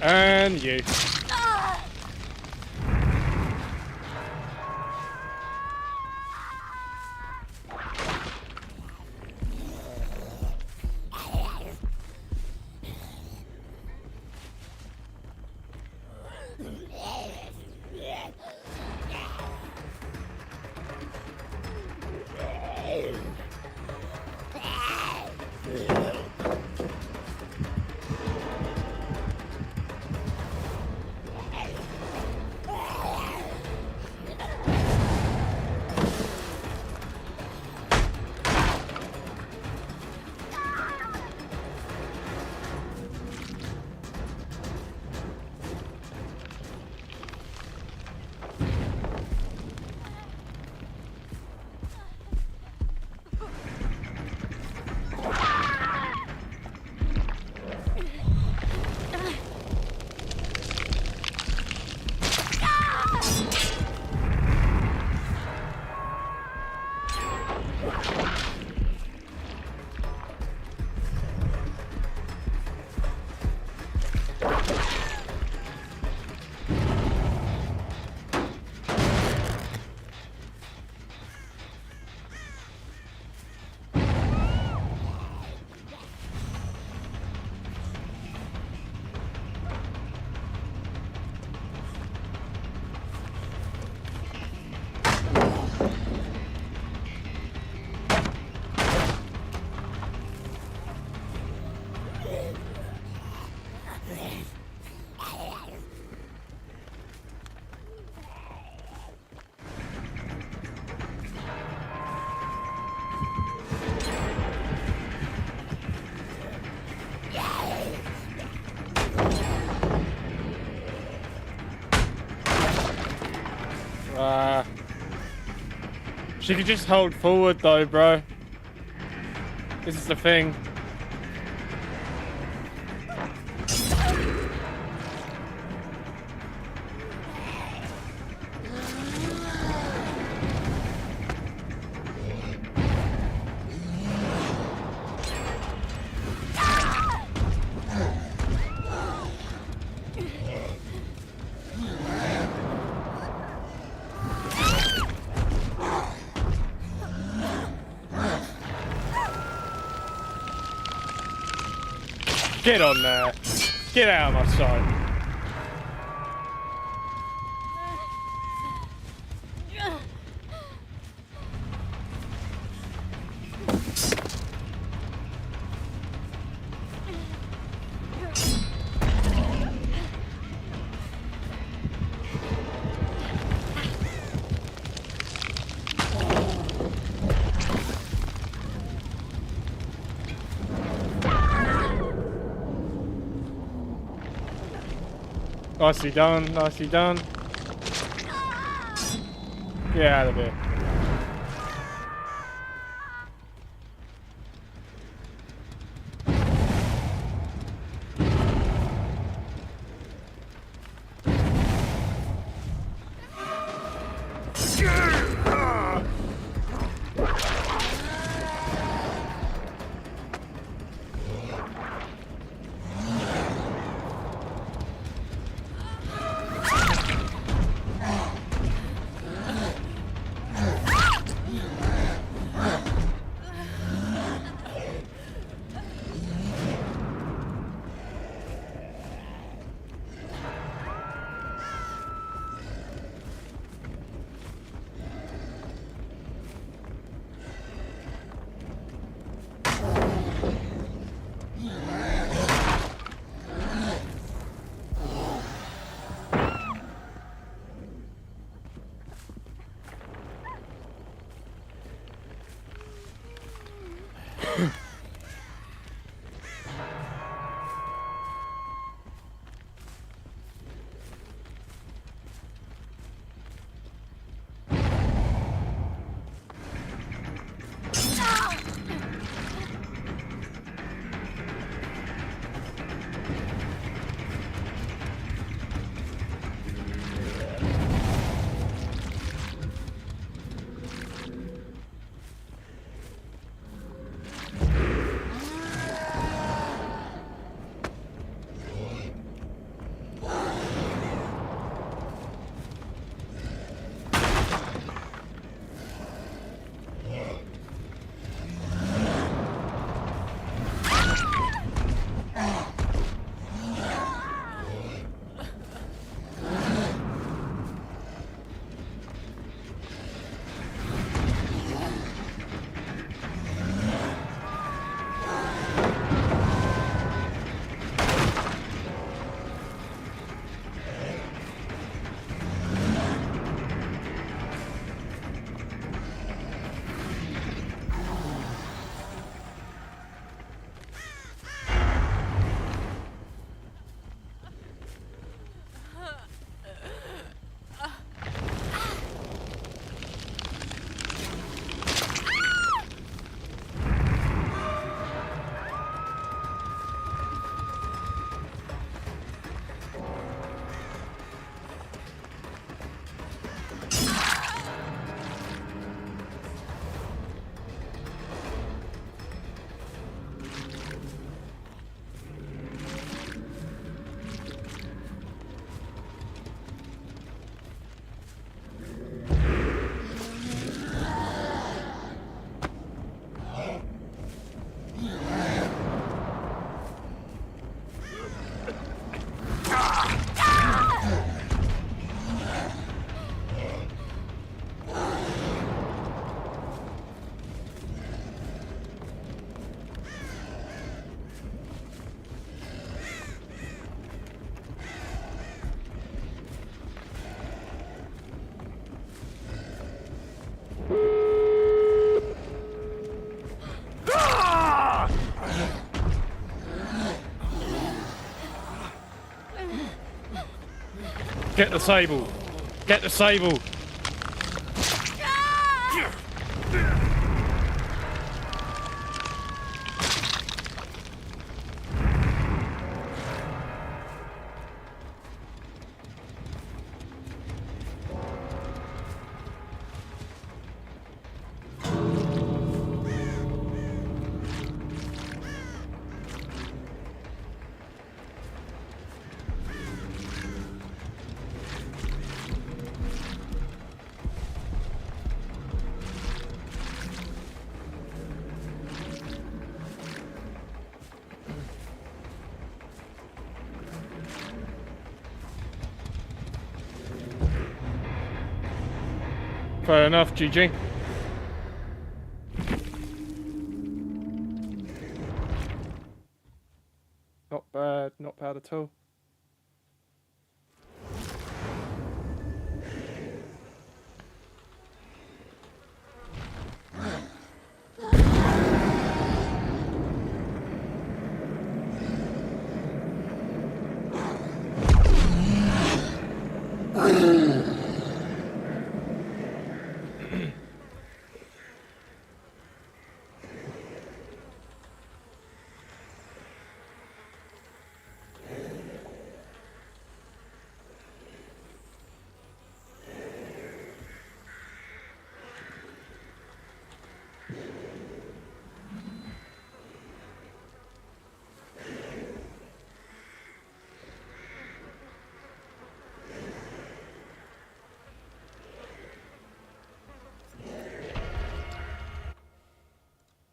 And you. She could just hold forward though, bro. This is the thing. Get on there. Get out of my sight. Nicely done, nicely done. Get out of here. Get the sable. Get the sable. Fair enough, GG. Not bad at all.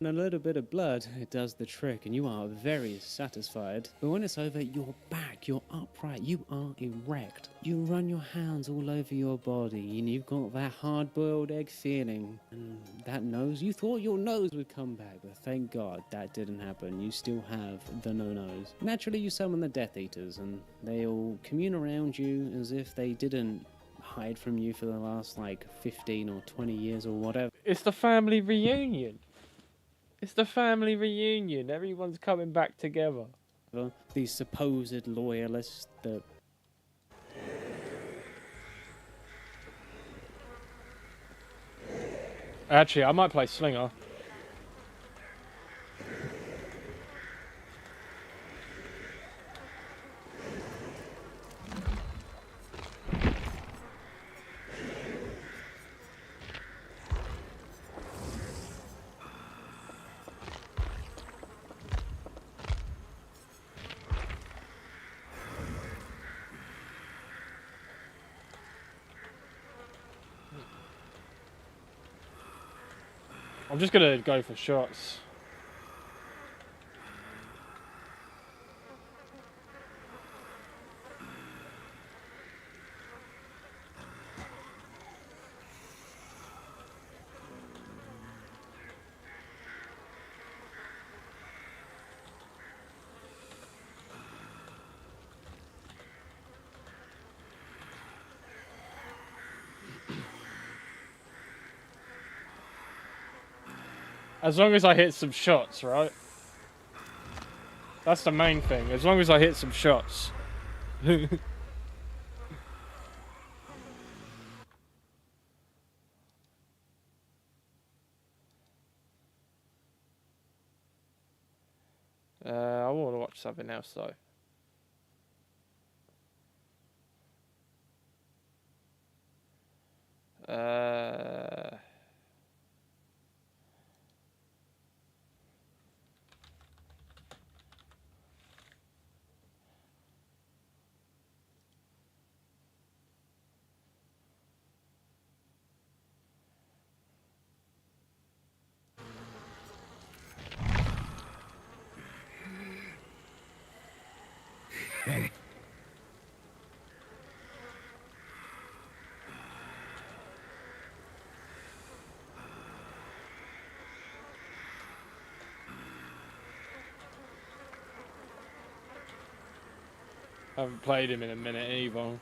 And a little bit of blood, it does the trick, and you are very satisfied. But when it's over, you're back, you're upright, you are erect. You run your hands all over your body, and you've got that hard-boiled egg feeling. And that nose, you thought your nose would come back, but thank God that didn't happen. You still have the no-nose. Naturally, you summon the Death Eaters, and they all commune around you as if they didn't hide from you for the last, like, 15 or 20 years or whatever. It's the family reunion. It's the family reunion. Everyone's coming back together. These supposed loyalists that... Actually, I might play Slinger. I'm just gonna go for shots. As long as I hit some shots, right? That's the main thing. As long as I hit some shots. I want to watch something else though. I haven't played him in a minute either.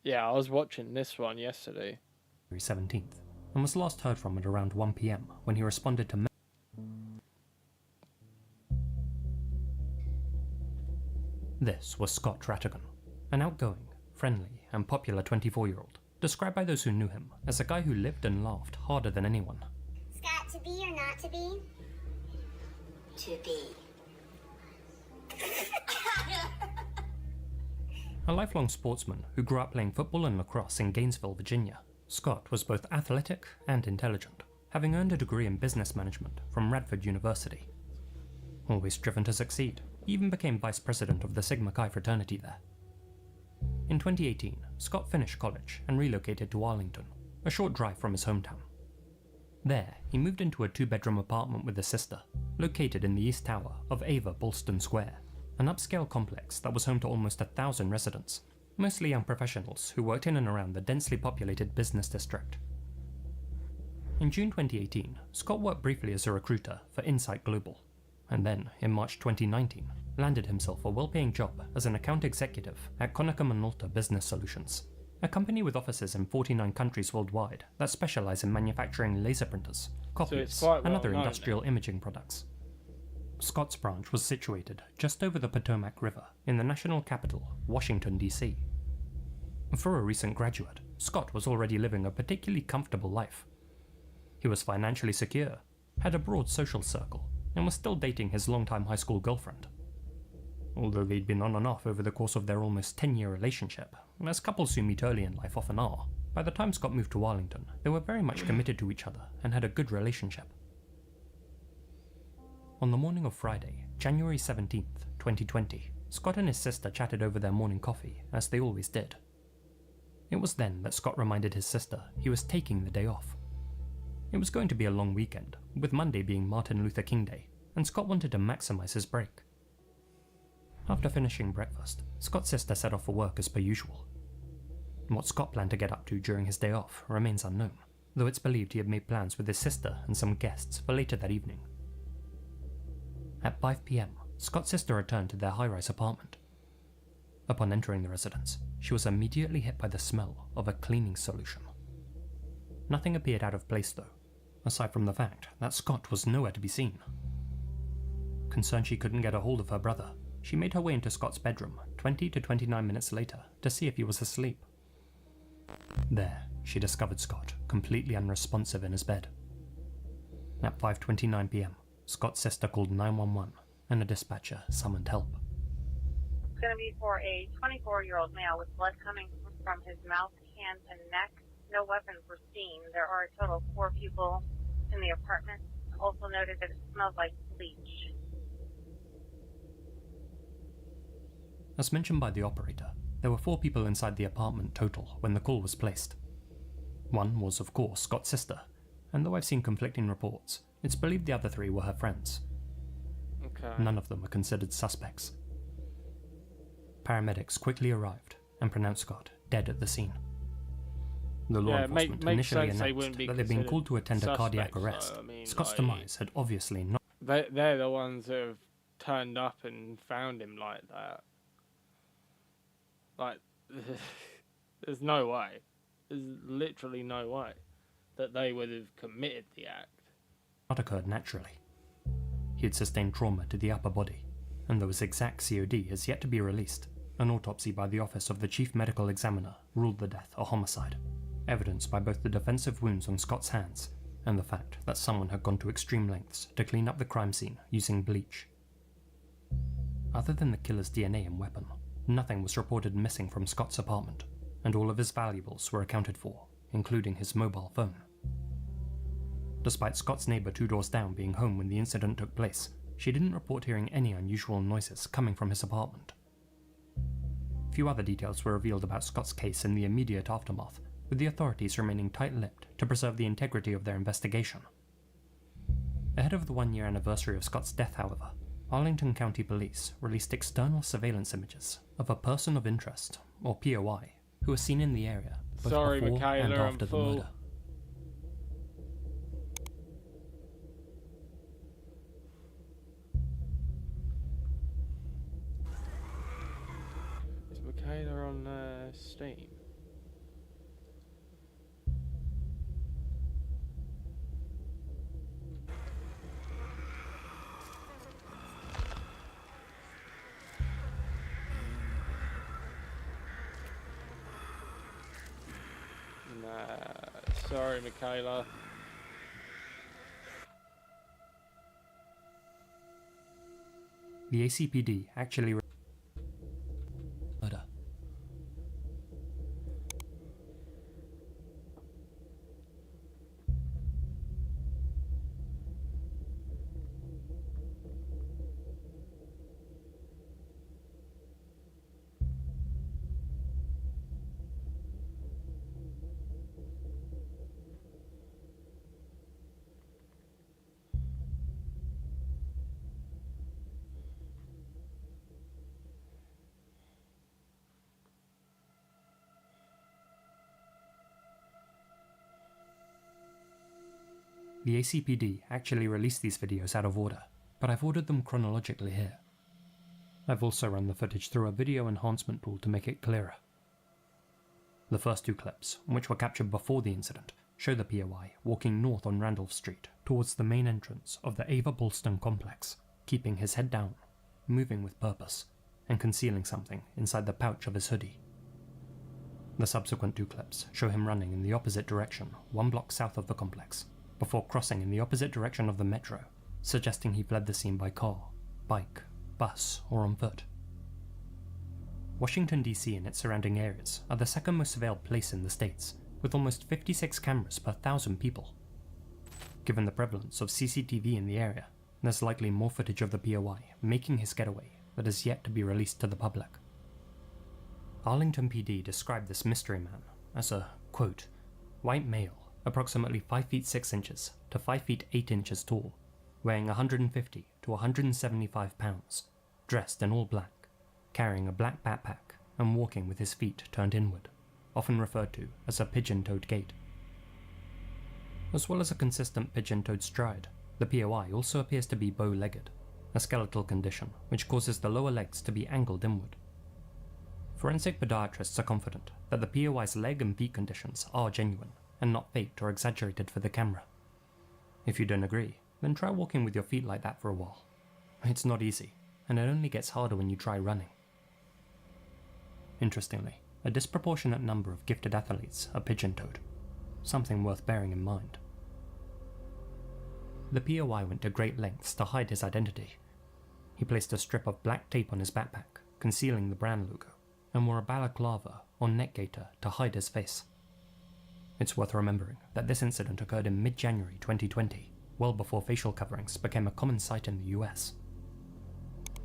Yeah, I was watching this one yesterday. February 17th, and was last heard from at around 1 PM when he responded to This was Scott Rattigan, an outgoing, friendly, and popular 24-year-old, described by those who knew him as a guy who lived and laughed harder than anyone. Scott, to be or not to be? To be. A lifelong sportsman who grew up playing football and lacrosse in Gainesville, Virginia, Scott was both athletic and intelligent, having earned a degree in business management from Radford University. Always driven to succeed, he even became vice president of the Sigma Chi fraternity there. In 2018, Scott finished college and relocated to Arlington, a short drive from his hometown. There, he moved into a 2-bedroom apartment with his sister, located in the East Tower of Ava Bolston Square, an upscale complex that was home to almost 1,000 residents, mostly young professionals who worked in and around the densely populated business district. In June 2018, Scott worked briefly as a recruiter for Insight Global, and then, in March 2019, landed himself a well-paying job as an account executive at Konica Minolta Business Solutions, a company with offices in 49 countries worldwide that specialize in manufacturing laser printers, copiers, and other industrial imaging products. Scott's branch was situated just over the Potomac River in the national capital, Washington, D.C. For a recent graduate, Scott was already living a particularly comfortable life. He was financially secure, had a broad social circle, and was still dating his longtime high school girlfriend. Although they'd been on and off over the course of their almost 10-year relationship, as couples who meet early in life often are, by the time Scott moved to Arlington, they were very much committed to each other and had a good relationship. On the morning of Friday, January 17th, 2020, Scott and his sister chatted over their morning coffee, as they always did. It was then that Scott reminded his sister he was taking the day off. It was going to be a long weekend, with Monday being Martin Luther King Day, and Scott wanted to maximize his break. After finishing breakfast, Scott's sister set off for work as per usual. What Scott planned to get up to during his day off remains unknown, though it's believed he had made plans with his sister and some guests for later that evening. At 5 PM, Scott's sister returned to their high-rise apartment. Upon entering the residence, she was immediately hit by the smell of a cleaning solution. Nothing appeared out of place though, aside from the fact that Scott was nowhere to be seen. Concerned she couldn't get a hold of her brother, she made her way into Scott's bedroom 20 to 29 minutes later to see if he was asleep. There, she discovered Scott completely unresponsive in his bed. At 5:29 PM, Scott's sister called 911 and a dispatcher summoned help. It's going to be for a 24-year-old male with blood coming from his mouth, hands, and neck. No weapons were seen. There are a total of 4 people in the apartment. Also noted that it smells like bleach. As mentioned by the operator, there were 4 people inside the apartment total when the call was placed. One was, of course, Scott's sister, and though I've seen conflicting reports, it's believed the other 3 were her friends. Okay. None of them were considered suspects. Paramedics quickly arrived and pronounced Scott dead at the scene. The law enforcement initially announced that they'd been called to attend a cardiac arrest. Scott's demise had obviously not... They're the ones that have turned up and found him like that. Like, there's no way. There's literally no way that they would have committed the act. Not occurred naturally. He had sustained trauma to the upper body, and though his exact COD has yet to be released, an autopsy by the Office of the Chief Medical Examiner ruled the death a homicide, evidenced by both the defensive wounds on Scott's hands and the fact that someone had gone to extreme lengths to clean up the crime scene using bleach. Other than the killer's DNA and weapon, nothing was reported missing from Scott's apartment, and all of his valuables were accounted for, including his mobile phone. Despite Scott's neighbor 2 doors down being home when the incident took place, she didn't report hearing any unusual noises coming from his apartment. Few other details were revealed about Scott's case in the immediate aftermath, with the authorities remaining tight-lipped to preserve the integrity of their investigation. Ahead of the 1-year anniversary of Scott's death, however, Arlington County Police released external surveillance images of a person of interest, or POI, who was seen in the area both before and after the murder. Is Michaela on Steam? Sorry, Michaela. The ACPD actually murder. The ACPD actually released these videos out of order, but I've ordered them chronologically here. I've also run the footage through a video enhancement tool to make it clearer. The first 2 clips, which were captured before the incident, show the POI walking north on Randolph Street towards the main entrance of the Ava Bolston complex, keeping his head down, moving with purpose, and concealing something inside the pouch of his hoodie. The subsequent 2 clips show him running in the opposite direction 1 block south of the complex, before crossing in the opposite direction of the metro, suggesting he fled the scene by car, bike, bus, or on foot. Washington, D.C. and its surrounding areas are the second most surveilled place in the States, with almost 56 cameras per 1,000 people. Given the prevalence of CCTV in the area, there's likely more footage of the POI making his getaway that is yet to be released to the public. Arlington PD described this mystery man as a, quote, white male, approximately 5 feet 6 inches to 5 feet 8 inches tall, weighing 150 to 175 pounds, dressed in all black, carrying a black backpack and walking with his feet turned inward, often referred to as a pigeon-toed gait. As well as a consistent pigeon-toed stride, the POI also appears to be bow-legged, a skeletal condition which causes the lower legs to be angled inward. Forensic podiatrists are confident that the POI's leg and feet conditions are genuine and not faked or exaggerated for the camera. If you don't agree, then try walking with your feet like that for a while. It's not easy, and it only gets harder when you try running. Interestingly, a disproportionate number of gifted athletes are pigeon-toed, something worth bearing in mind. The POI went to great lengths to hide his identity. He placed a strip of black tape on his backpack, concealing the brand logo, and wore a balaclava or neck gaiter to hide his face. It's worth remembering that this incident occurred in mid-January 2020, well before facial coverings became a common sight in the US.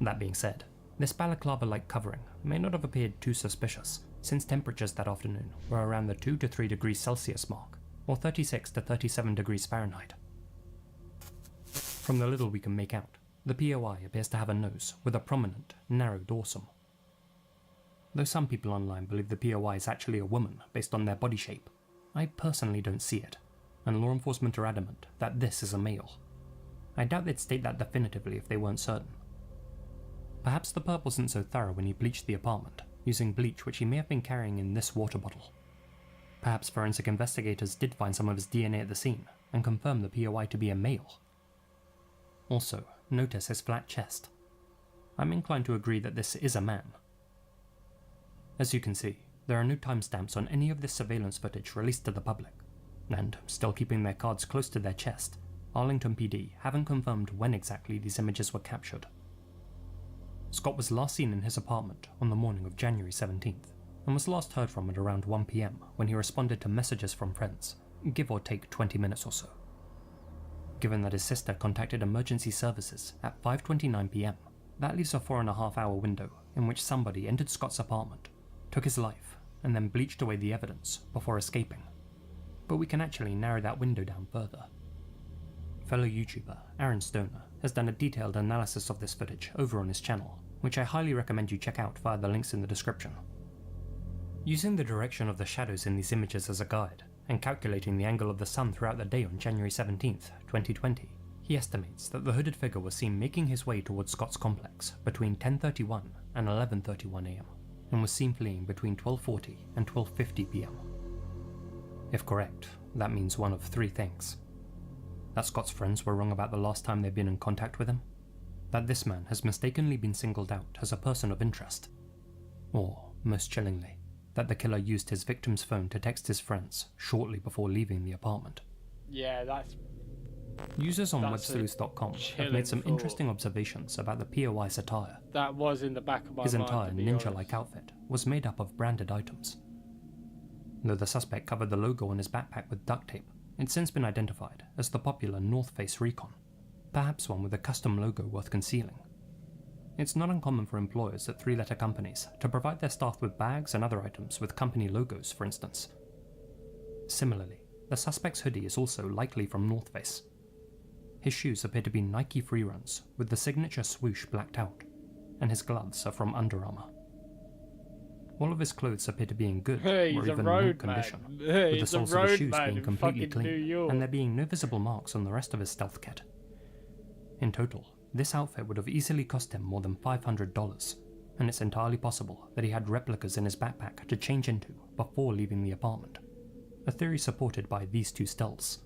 That being said, this balaclava-like covering may not have appeared too suspicious, since temperatures that afternoon were around the 2 to 3 degrees Celsius mark, or 36 to 37 degrees Fahrenheit. From the little we can make out, the POI appears to have a nose with a prominent, narrow dorsum. Though some people online believe the POI is actually a woman based on their body shape, I personally don't see it, and law enforcement are adamant that this is a male. I doubt they'd state that definitively if they weren't certain. Perhaps the perp wasn't so thorough when he bleached the apartment, using bleach which he may have been carrying in this water bottle. Perhaps forensic investigators did find some of his DNA at the scene, and confirm the POI to be a male. Also, notice his flat chest. I'm inclined to agree that this is a man. As you can see, there are no timestamps on any of this surveillance footage released to the public, and, still keeping their cards close to their chest, Arlington PD haven't confirmed when exactly these images were captured. Scott was last seen in his apartment on the morning of January 17th, and was last heard from at around 1 PM when he responded to messages from friends, give or take 20 minutes or so. Given that his sister contacted emergency services at 5:29 PM, that leaves a 4.5-hour window in which somebody entered Scott's apartment, took his life, and then bleached away the evidence before escaping. But we can actually narrow that window down further. Fellow YouTuber Aaron Stoner has done a detailed analysis of this footage over on his channel, which I highly recommend you check out via the links in the description. Using the direction of the shadows in these images as a guide, and calculating the angle of the sun throughout the day on January 17th, 2020, he estimates that the hooded figure was seen making his way towards Scott's complex between 10:31 and 11:31 AM, and was seen fleeing between 12:40 and 12:50 PM. If correct, that means one of 3 things. That Scott's friends were wrong about the last time they'd been in contact with him, that this man has mistakenly been singled out as a person of interest, or, most chillingly, that the killer used his victim's phone to text his friends shortly before leaving the apartment. Yeah, that's... Users on websleuth.com have made some interesting observations about the POI's attire. That was in the back of my His mind, entire to be ninja-like outfit was made up of branded items. Though the suspect covered the logo on his backpack with duct tape, it's since been identified as the popular North Face Recon, perhaps one with a custom logo worth concealing. It's not uncommon for employers at 3-letter companies to provide their staff with bags and other items with company logos, for instance. Similarly, the suspect's hoodie is also likely from North Face. His shoes appear to be Nike Freeruns with the signature swoosh blacked out, and his gloves are from Under Armour. All of his clothes appear to be in good or even mint condition, with the soles of his shoes being completely clean, and there being no visible marks on the rest of his stealth kit. In total, this outfit would have easily cost him more than $500, and it's entirely possible that he had replicas in his backpack to change into before leaving the apartment, a theory supported by these 2 stills.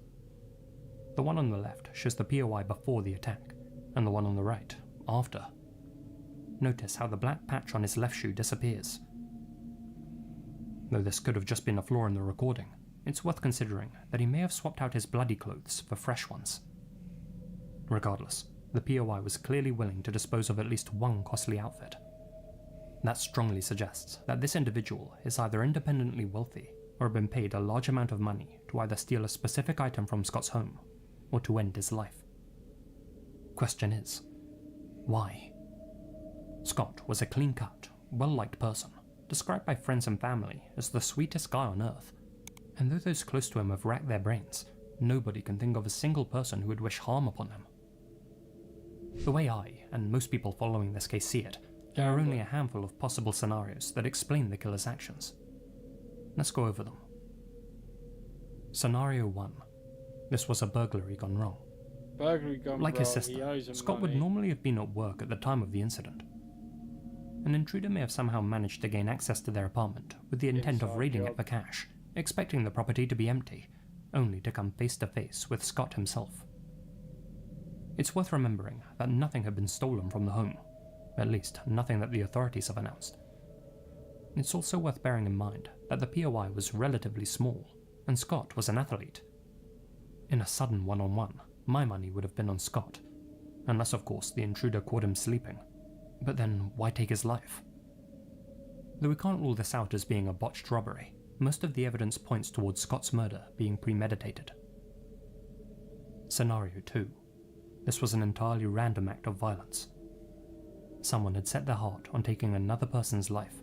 The one on the left shows the POI before the attack, and the one on the right after. Notice how the black patch on his left shoe disappears. Though this could have just been a flaw in the recording, it's worth considering that he may have swapped out his bloody clothes for fresh ones. Regardless, the POI was clearly willing to dispose of at least one costly outfit. That strongly suggests that this individual is either independently wealthy or been paid a large amount of money to either steal a specific item from Scott's home or to end his life. Question is, why? Scott was a clean-cut, well-liked person, described by friends and family as the sweetest guy on earth. And though those close to him have racked their brains, nobody can think of a single person who would wish harm upon him. The way I, and most people following this case see it, there are only a handful of possible scenarios that explain the killer's actions. Let's go over them. Scenario 1. This was a burglary gone wrong. Burglary gone Like wrong, his he sister, owes him Scott money. would normally have been at work at the time of the incident. An intruder may have somehow managed to gain access to their apartment with the intent of Inside raiding job. it for cash, expecting the property to be empty, only to come face to face with Scott himself. It's worth remembering that nothing had been stolen from the home, at least nothing that the authorities have announced. It's also worth bearing in mind that the POI was relatively small, and Scott was an athlete. In a sudden one-on-one, my money would have been on Scott, unless of course the intruder caught him sleeping. But then why take his life? Though we can't rule this out as being a botched robbery, most of the evidence points towards Scott's murder being premeditated. Scenario 2. This was an entirely random act of violence. Someone had set their heart on taking another person's life,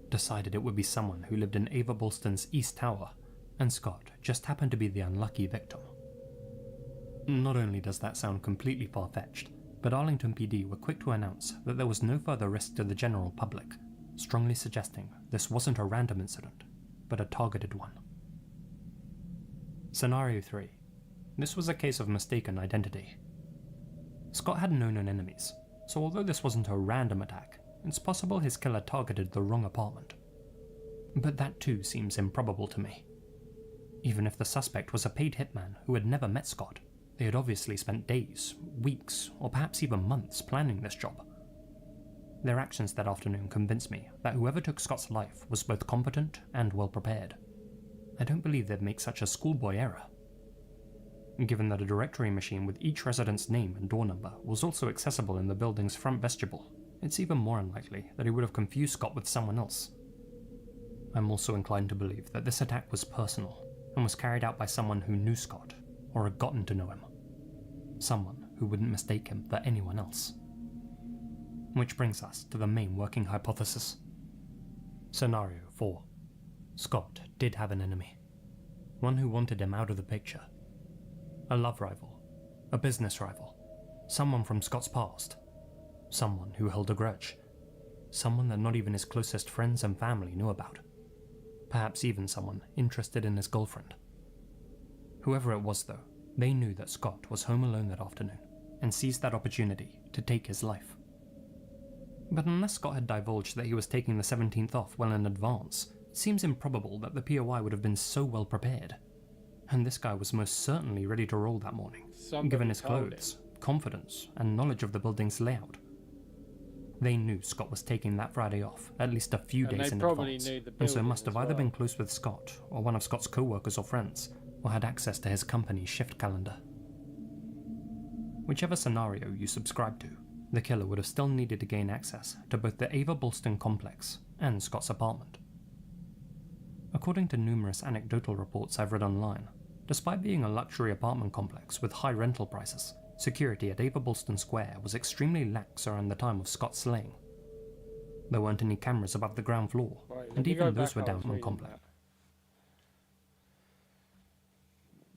decided it would be someone who lived in Ava Bolston's East Tower, and Scott just happened to be the unlucky victim. Not only does that sound completely far-fetched, but Arlington PD were quick to announce that there was no further risk to the general public, strongly suggesting this wasn't a random incident, but a targeted one. Scenario 3. This was a case of mistaken identity. Scott had no known enemies, so although this wasn't a random attack, it's possible his killer targeted the wrong apartment. But that too seems improbable to me. Even if the suspect was a paid hitman who had never met Scott, they had obviously spent days, weeks, or perhaps even months planning this job. Their actions that afternoon convinced me that whoever took Scott's life was both competent and well prepared. I don't believe they'd make such a schoolboy error. Given that a directory machine with each resident's name and door number was also accessible in the building's front vestibule, it's even more unlikely that he would have confused Scott with someone else. I'm also inclined to believe that this attack was personal and was carried out by someone who knew Scott, or had gotten to know him. Someone who wouldn't mistake him for anyone else. Which brings us to the main working hypothesis. Scenario 4. Scott did have an enemy. One who wanted him out of the picture. A love rival. A business rival. Someone from Scott's past. Someone who held a grudge. Someone that not even his closest friends and family knew about. Perhaps even someone interested in his girlfriend. Whoever it was though, they knew that Scott was home alone that afternoon, and seized that opportunity to take his life. But unless Scott had divulged that he was taking the 17th off well in advance, it seems improbable that the POI would have been so well prepared. And this guy was most certainly ready to roll that morning, given his clothes, confidence, and knowledge of the building's layout. They knew Scott was taking that Friday off, at least a few days in advance, and so must have either been close with Scott, or one of Scott's co-workers or friends, or had access to his company's shift calendar. Whichever scenario you subscribe to, the killer would have still needed to gain access to both the Ava Bolston complex and Scott's apartment. According to numerous anecdotal reports I've read online, despite being a luxury apartment complex with high rental prices, security at Ava Bolston Square was extremely lax around the time of Scott's slaying. There weren't any cameras above the ground floor, and even those were down on complex.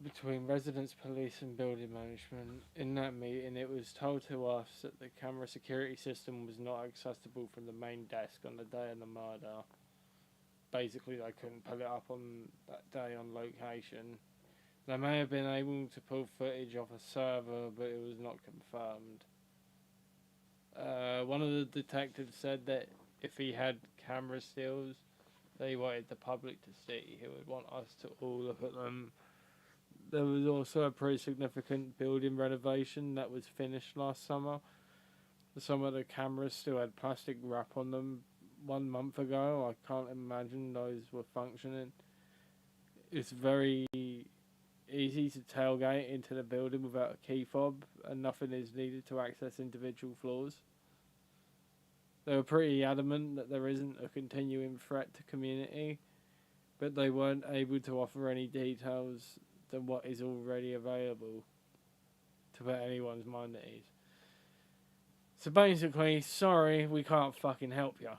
Between residents, police and building management, in that meeting it was told to us that the camera security system was not accessible from the main desk on the day of the murder. Basically they couldn't pull it up on that day on location. They may have been able to pull footage off a server, but it was not confirmed. One of the detectives said that if he had camera stills that he wanted the public to see, he would want us to all look at them. There was also a pretty significant building renovation that was finished last summer. Some of the cameras still had plastic wrap on them 1 month ago. I can't imagine those were functioning. It's very easy to tailgate into the building without a key fob, and nothing is needed to access individual floors. They were pretty adamant that there isn't a continuing threat to community, but they weren't able to offer any details than what is already available to put anyone's mind at ease. So basically, sorry, we can't fucking help you.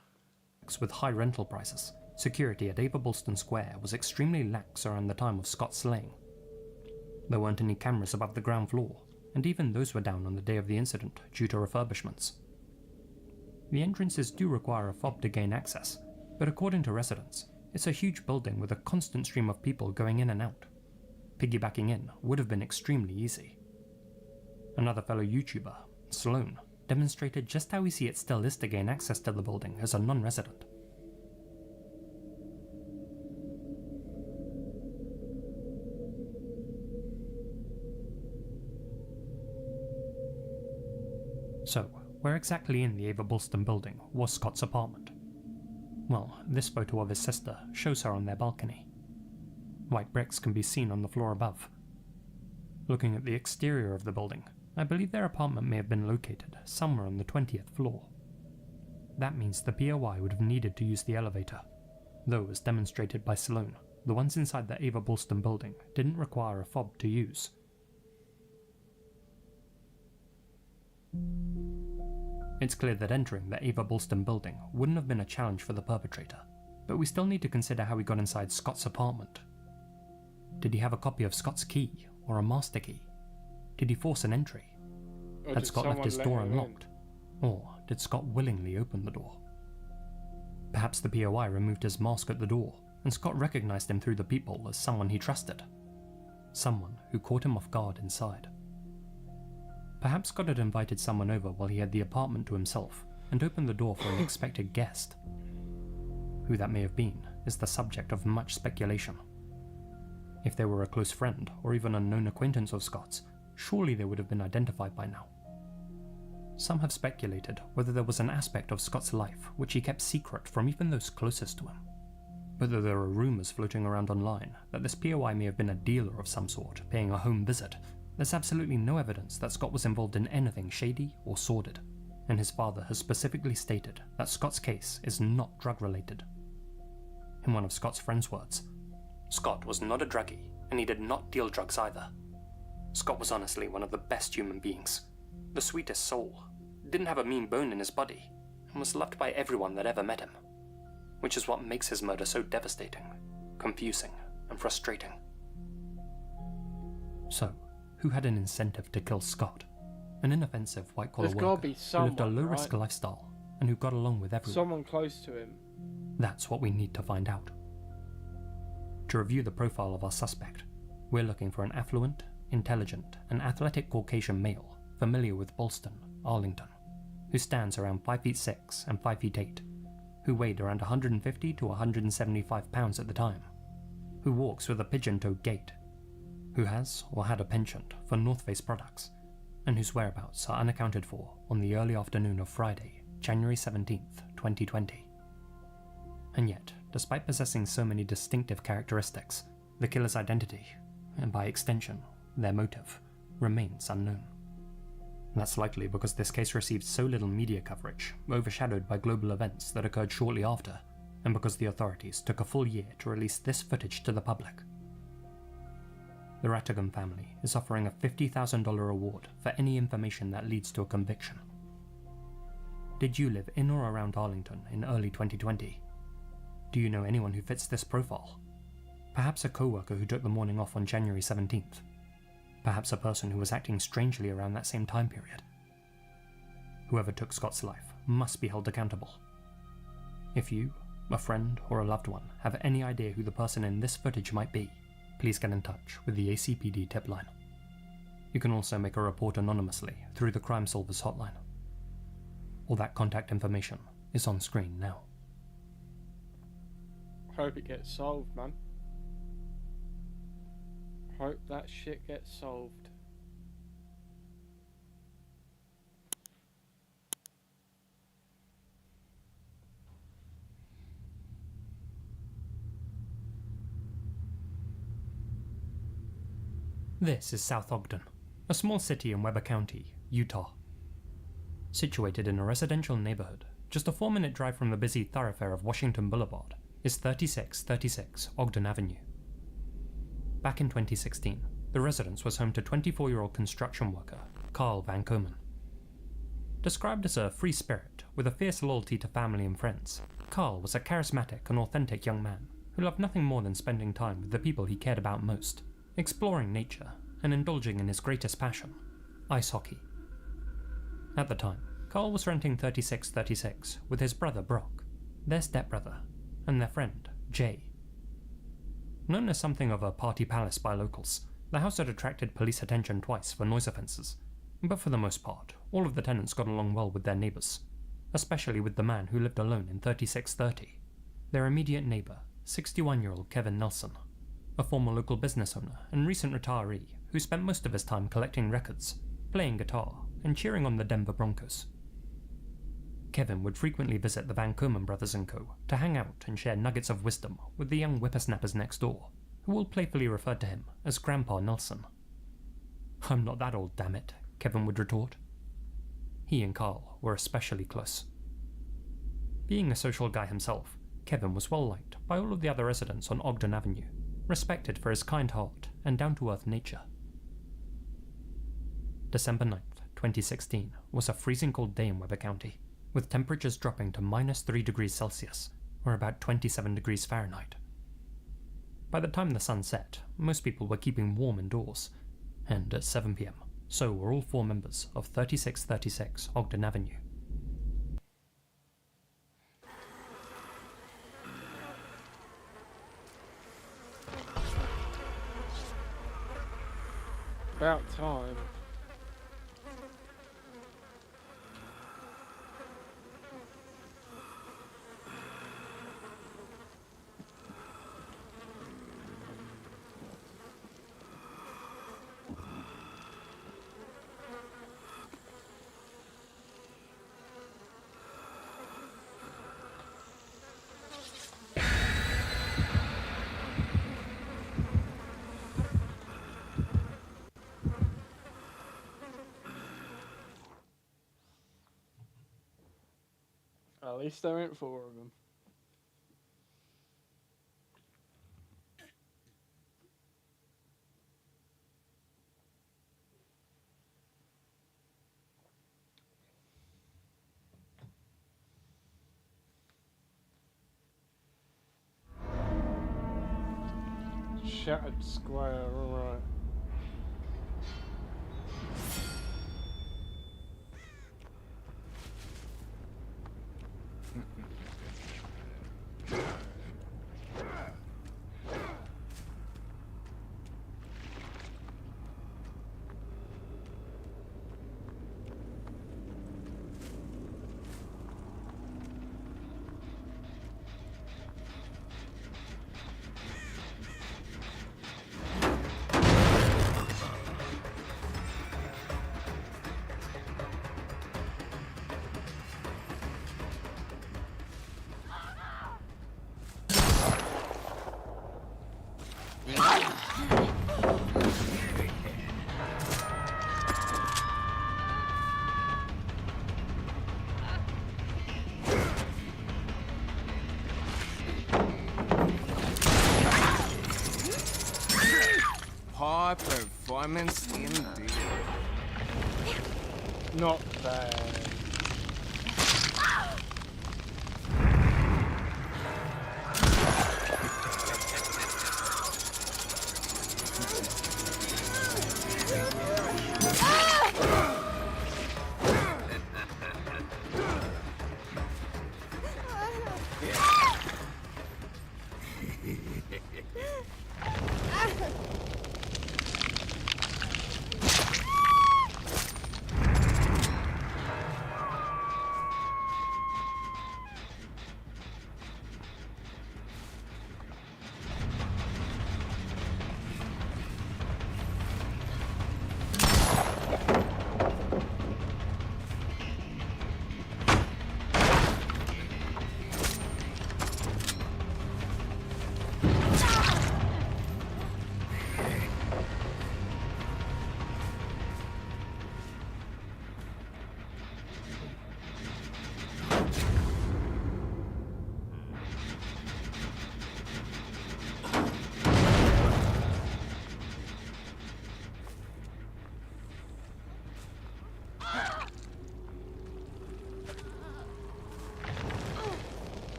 With high rental prices, security at Ava Bolston Square was extremely lax around the time of Scott's slaying. There weren't any cameras above the ground floor, and even those were down on the day of the incident due to refurbishments. The entrances do require a fob to gain access, but according to residents, it's a huge building with a constant stream of people going in and out. Piggybacking in would have been extremely easy. Another fellow YouTuber, Sloan, demonstrated just how easy it still is to gain access to the building as a non-resident. So, where exactly in the Ava Bolston building was Scott's apartment? Well, this photo of his sister shows her on their balcony. White bricks can be seen on the floor above. Looking at the exterior of the building, I believe their apartment may have been located somewhere on the 20th floor. That means the POI would have needed to use the elevator, though as demonstrated by Sloan, the ones inside the Ava Bolston building didn't require a fob to use. It's clear that entering the Ava Bolston building wouldn't have been a challenge for the perpetrator, but we still need to consider how he got inside Scott's apartment. Did he have a copy of Scott's key, or a master key? Did he force an entry? Had Scott left his door unlocked? Or did Scott willingly open the door? Perhaps the POI removed his mask at the door, and Scott recognized him through the people as someone he trusted. Someone who caught him off guard inside. Perhaps Scott had invited someone over while he had the apartment to himself, and opened the door for an expected guest. Who that may have been is the subject of much speculation. If they were a close friend, or even a known acquaintance of Scott's, surely they would have been identified by now. Some have speculated whether there was an aspect of Scott's life which he kept secret from even those closest to him. Whether there are rumours floating around online that this POI may have been a dealer of some sort paying a home visit, there's absolutely no evidence that Scott was involved in anything shady or sordid, and his father has specifically stated that Scott's case is not drug-related. In one of Scott's friends' words, Scott was not a druggie, and he did not deal drugs either. Scott was honestly one of the best human beings, the sweetest soul, didn't have a mean bone in his body, and was loved by everyone that ever met him, which is what makes his murder so devastating, confusing, and frustrating. So, who had an incentive to kill Scott? An inoffensive white-collar worker who lived a low-risk lifestyle and who got along with everyone. Someone close to him. That's what we need to find out. To review the profile of our suspect, we're looking for an affluent, intelligent, and athletic Caucasian male familiar with Bolston, Arlington, who stands around 5'6" and 5'8", who weighed around 150 to 175 pounds at the time, who walks with a pigeon-toed gait, who has or had a penchant for North Face products, and whose whereabouts are unaccounted for on the early afternoon of Friday, January 17th, 2020. And yet, despite possessing so many distinctive characteristics, the killer's identity, and by extension, their motive, remains unknown. That's likely because this case received so little media coverage, overshadowed by global events that occurred shortly after, and because the authorities took a full year to release this footage to the public. The Rattigan family is offering a $50,000 reward for any information that leads to a conviction. Did you live in or around Arlington in early 2020? Do you know anyone who fits this profile? Perhaps a co-worker who took the morning off on January 17th. Perhaps a person who was acting strangely around that same time period. Whoever took Scott's life must be held accountable. If you, a friend, or a loved one have any idea who the person in this footage might be, please get in touch with the ACPD tip line. You can also make a report anonymously through the Crime Solvers hotline. All that contact information is on screen now. Hope it gets solved, man. Hope that shit gets solved. This is South Ogden, a small city in Weber County, Utah. Situated in a residential neighborhood, just a 4-minute drive from the busy thoroughfare of Washington Boulevard, is 3636 Ogden Avenue. Back in 2016, the residence was home to 24-year-old construction worker Carl Van Komen. Described as a free spirit with a fierce loyalty to family and friends, Carl was a charismatic and authentic young man who loved nothing more than spending time with the people he cared about most, exploring nature and indulging in his greatest passion, ice hockey. At the time, Carl was renting 3636 with his brother Brock, their stepbrother, and their friend, Jay. Known as something of a party palace by locals, the house had attracted police attention twice for noise offences, but for the most part, all of the tenants got along well with their neighbours, especially with the man who lived alone in 3630, their immediate neighbour, 61-year-old Kevin Nelson, a former local business owner and recent retiree who spent most of his time collecting records, playing guitar, and cheering on the Denver Broncos. Kevin would frequently visit the Van Kerman brothers and co. to hang out and share nuggets of wisdom with the young whippersnappers next door, who all playfully referred to him as Grandpa Nelson. "I'm not that old, damn it," Kevin would retort. He and Carl were especially close. Being a social guy himself, Kevin was well liked by all of the other residents on Ogden Avenue, respected for his kind heart and down-to-earth nature. December 9th, 2016 was a freezing cold day in Weber County, with temperatures dropping to -3 degrees Celsius, or about 27 degrees Fahrenheit. By the time the sun set, most people were keeping warm indoors, and at 7 PM, so were all 4 members of 3636 Ogden Avenue. About time. At least there weren't 4 of them. Shattered Square, alright. Poor performance indeed. Not bad.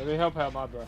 Let me help out my bro.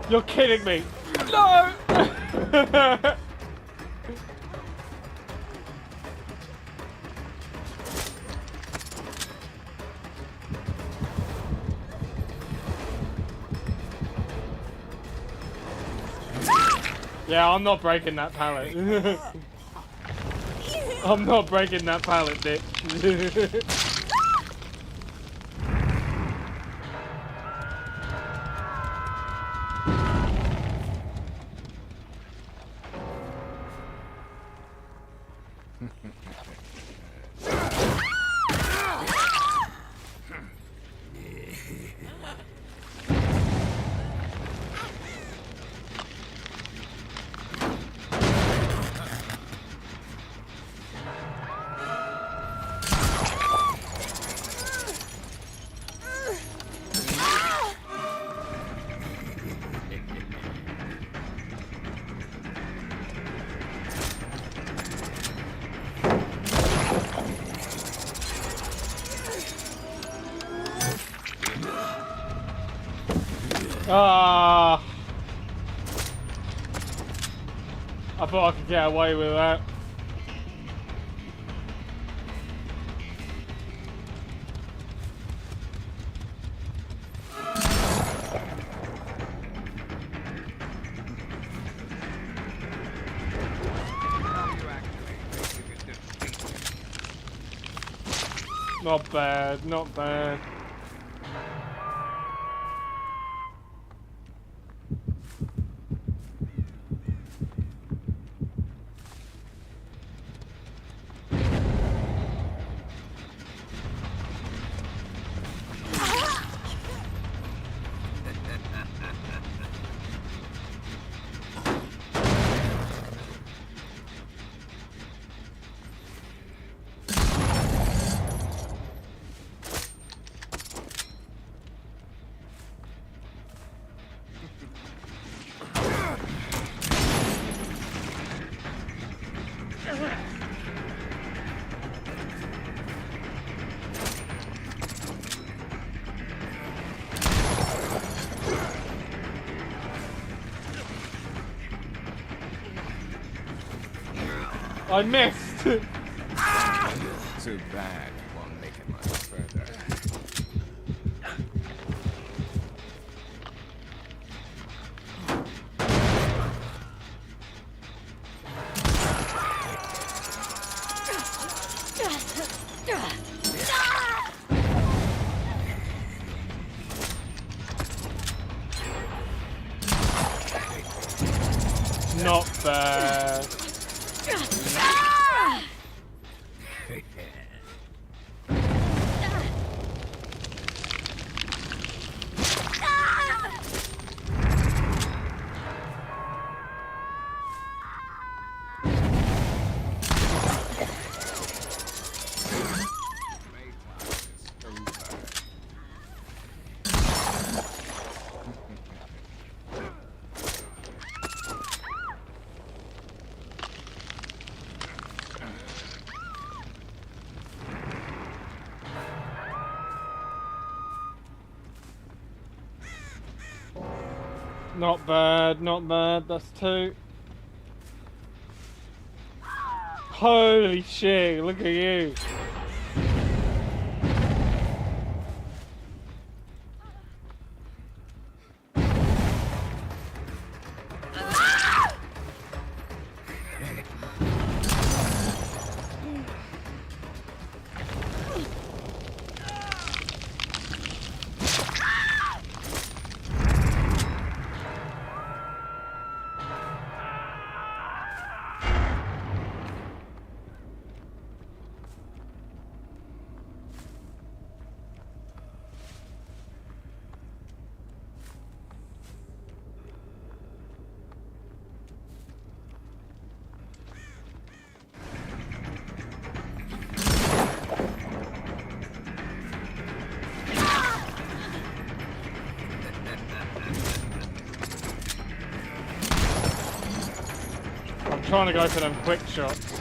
You're kidding me! No! Yeah, I'm not breaking that pallet. I'm not breaking that pallet, bitch. Ah! I thought I could get away with that. Not bad, not bad. I missed! Too bad you won't make it much further. Not bad. Not bad, not bad. That's two. Holy shit, look at you. trying to go for them quick shots.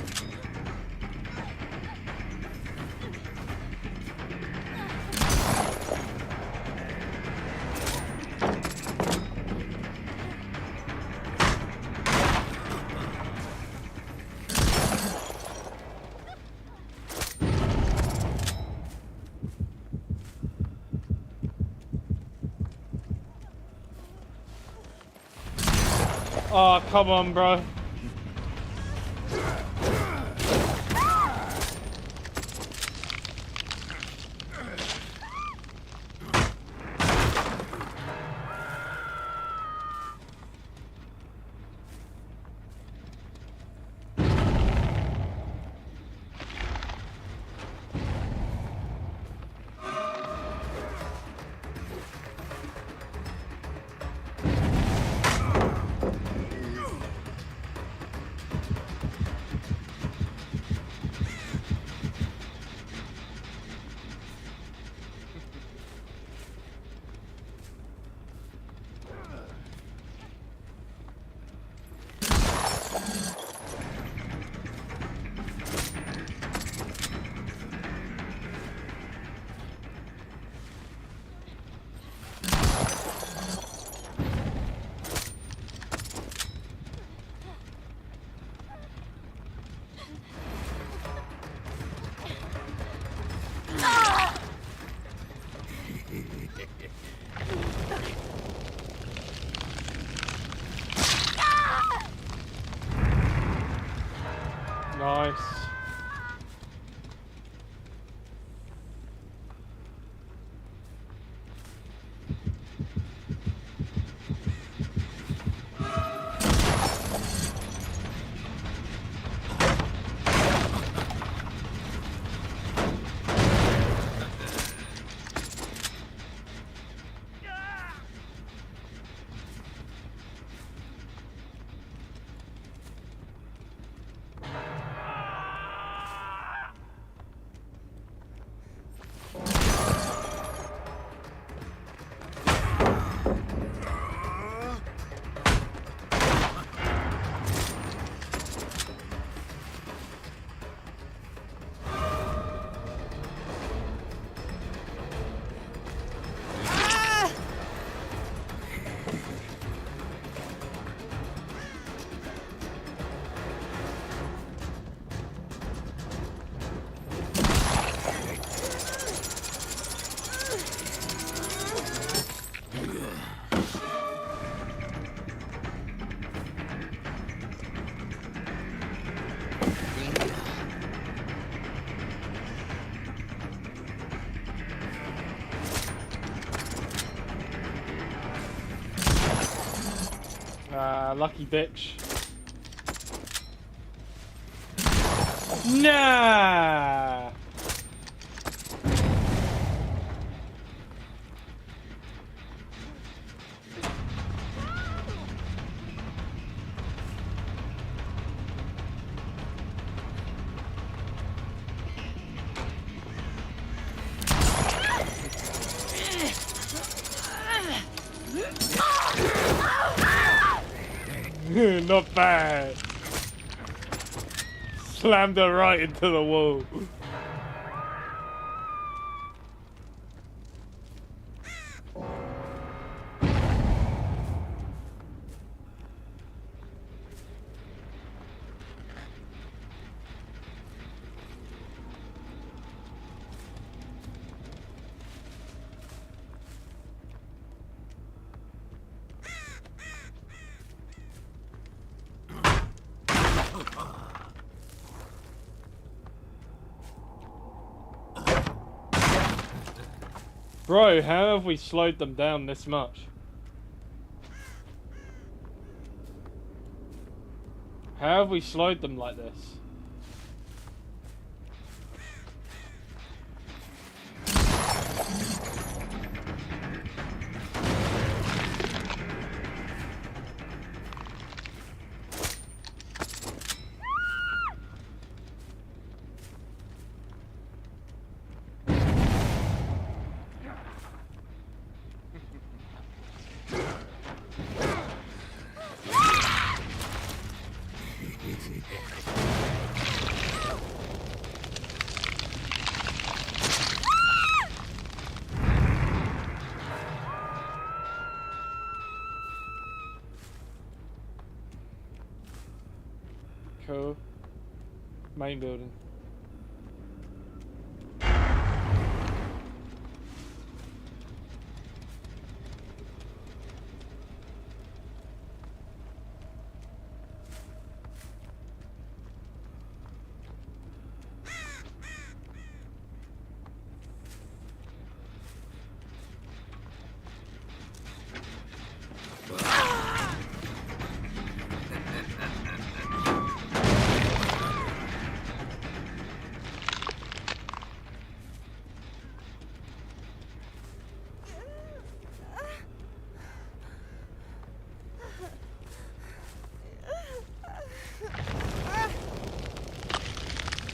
Oh, come on, bro. Nice. Lucky bitch. Nah. Not bad. Slammed her right into the wall. Bro, how have we slowed them down this much? How have we slowed them like this? Main building.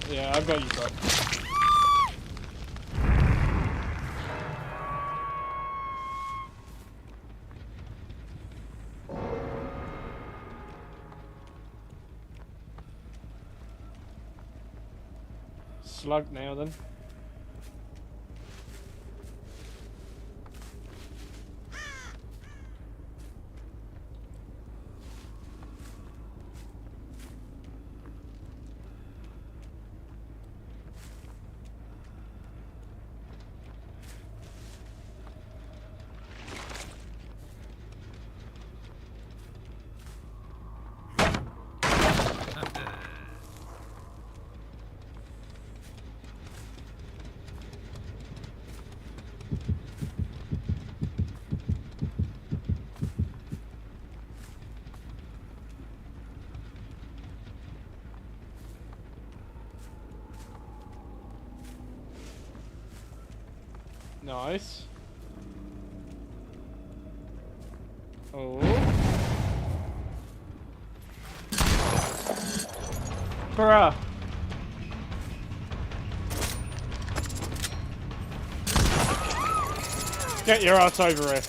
Yeah, I've got you, bro. Slug now then. Nice. Oh. Bruh. Get your ass over here.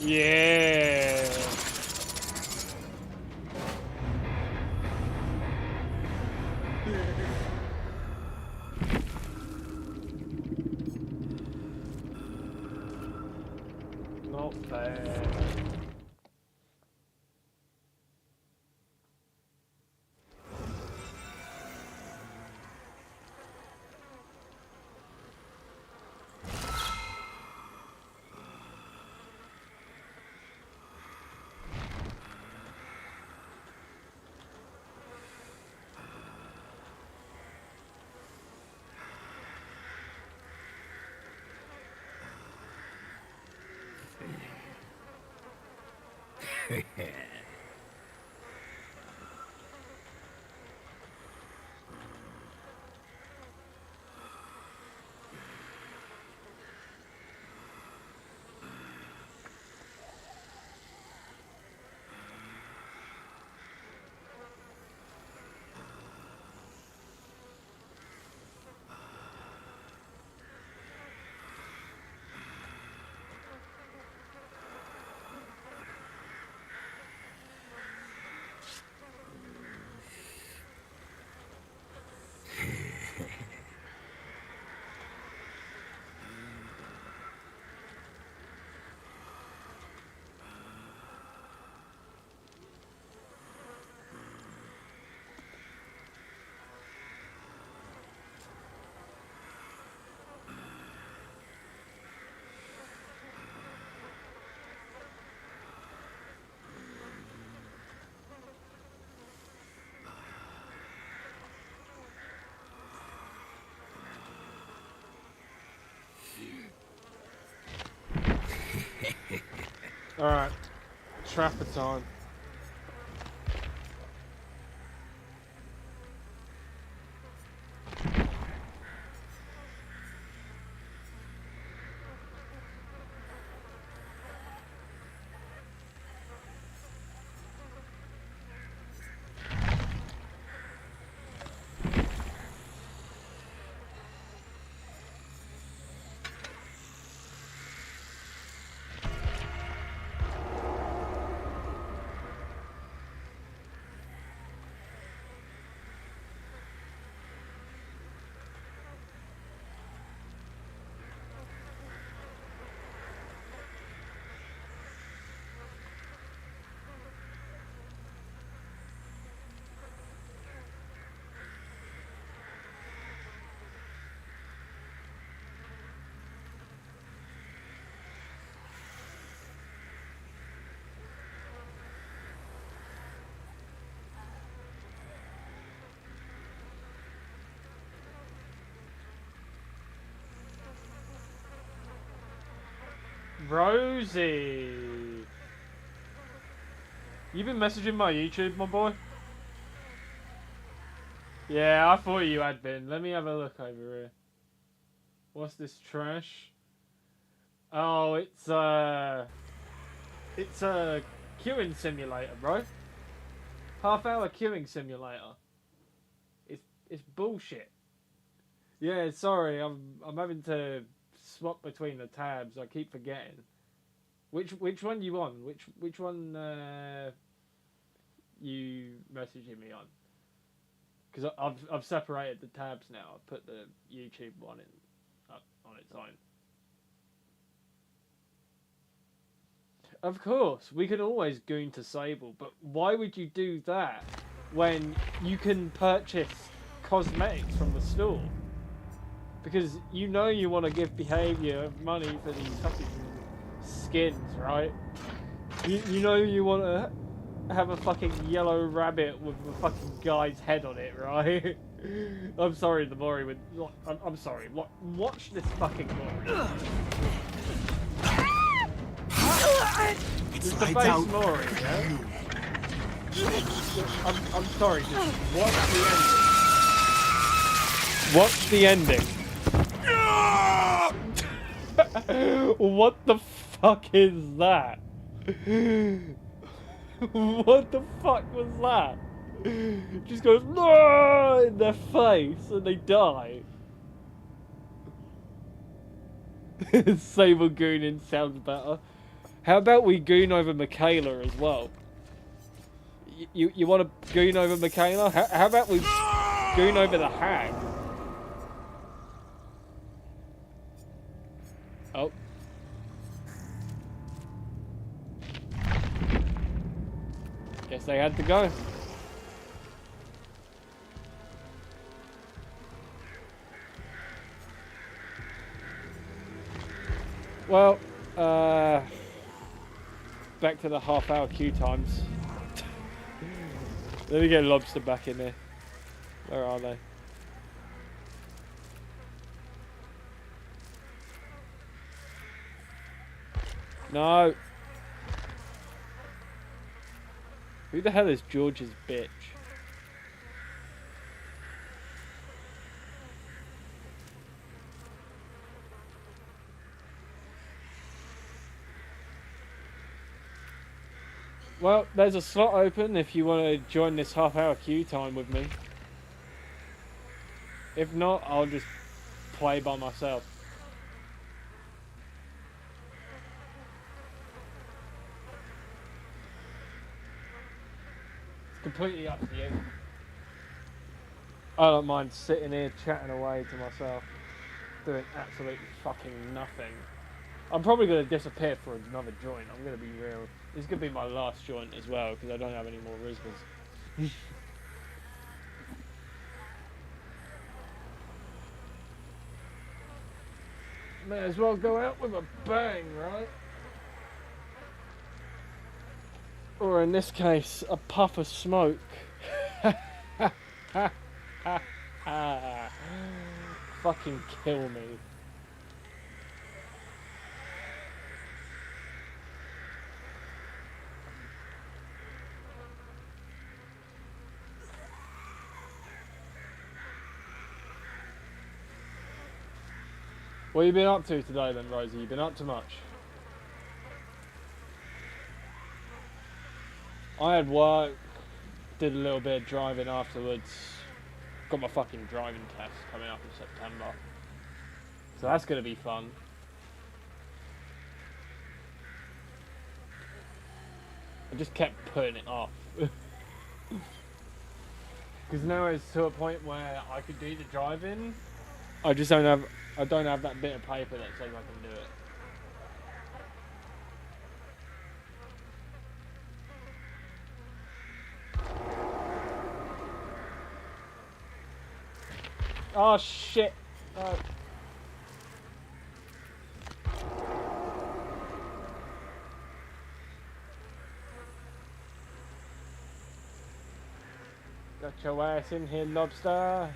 Yeah. Not bad. Alright. Trapper time. Rosie, you been messaging my YouTube, my boy? Yeah, I thought you had been. Let me have a look over here. What's this trash? Oh, it's a queuing simulator, bro. Half-hour queuing simulator. It's bullshit. Yeah, sorry, I'm having to swap between the tabs. I keep forgetting. Which one you on? Which one you messaging me on? Because I've separated the tabs now. I've put the YouTube one up on its own. Of course, we can always goon to Sable, but why would you do that when you can purchase cosmetics from the store? Because you know you want to give behaviour money for these fucking skins, right? You know you want to have a fucking yellow rabbit with a fucking guy's head on it, right? I'm sorry, the Mori would... I'm sorry. Watch this fucking Mori. It's the face Mori, yeah? I'm sorry, just watch the ending. Watch the ending. What the fuck is that? What the fuck was that? Just goes no in their face and they die. Sable gooning sounds better. How about we goon over Michaela as well? You want to goon over Michaela? How about we goon over the hag? Oh. Guess they had to go. Well, back to the half-hour queue times. Let me get Lobster back in there. Where are they? No. Who the hell is George's bitch? Well, there's a slot open if you want to join this half-hour queue time with me. If not, I'll just play by myself. It's completely up to you. I don't mind sitting here chatting away to myself, doing absolutely fucking nothing. I'm probably going to disappear for another joint, I'm going to be real. This is going to be my last joint as well, because I don't have any more Rizmas. May as well go out with a bang, right? Or in this case, a puff of smoke. Fucking kill me. What you been up to today then, Rosie? You been up to much? I had work, did a little bit of driving afterwards. Got my fucking driving test coming up in September. So that's gonna be fun. I just kept putting it off. Because now it's to a point where I could do the driving. I don't have that bit of paper that says I can do it. Oh shit. No. Got your ass in here, lobster.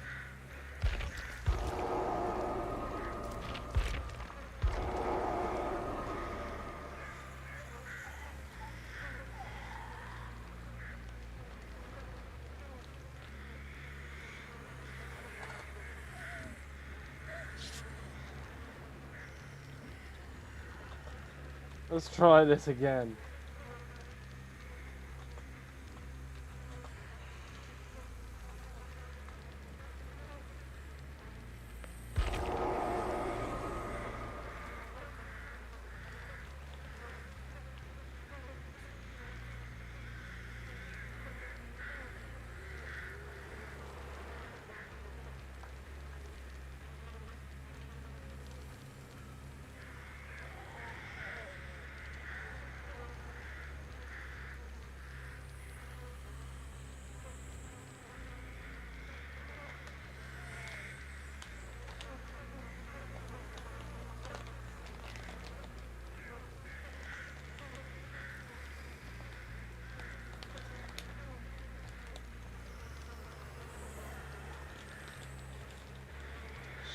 Let's try this again.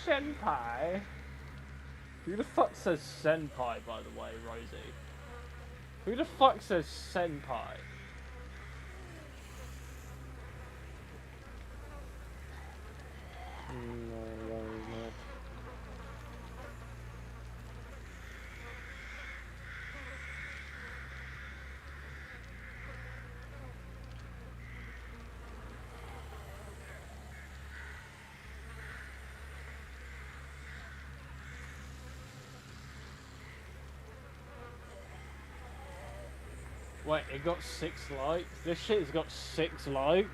Senpai? Who the fuck says senpai, by the way, Rosie? Who the fuck says senpai? No. Wait, it got 6 likes? This shit's got 6 likes?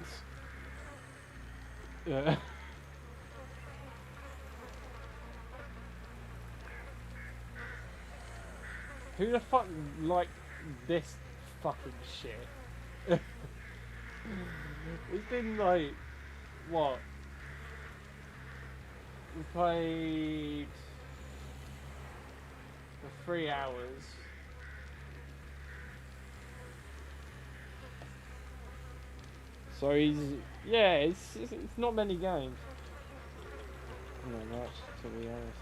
Yeah. Who the fuck liked this fucking shit? It's been like, what? We played for 3 hours. So it's not many games. No, much, to be honest.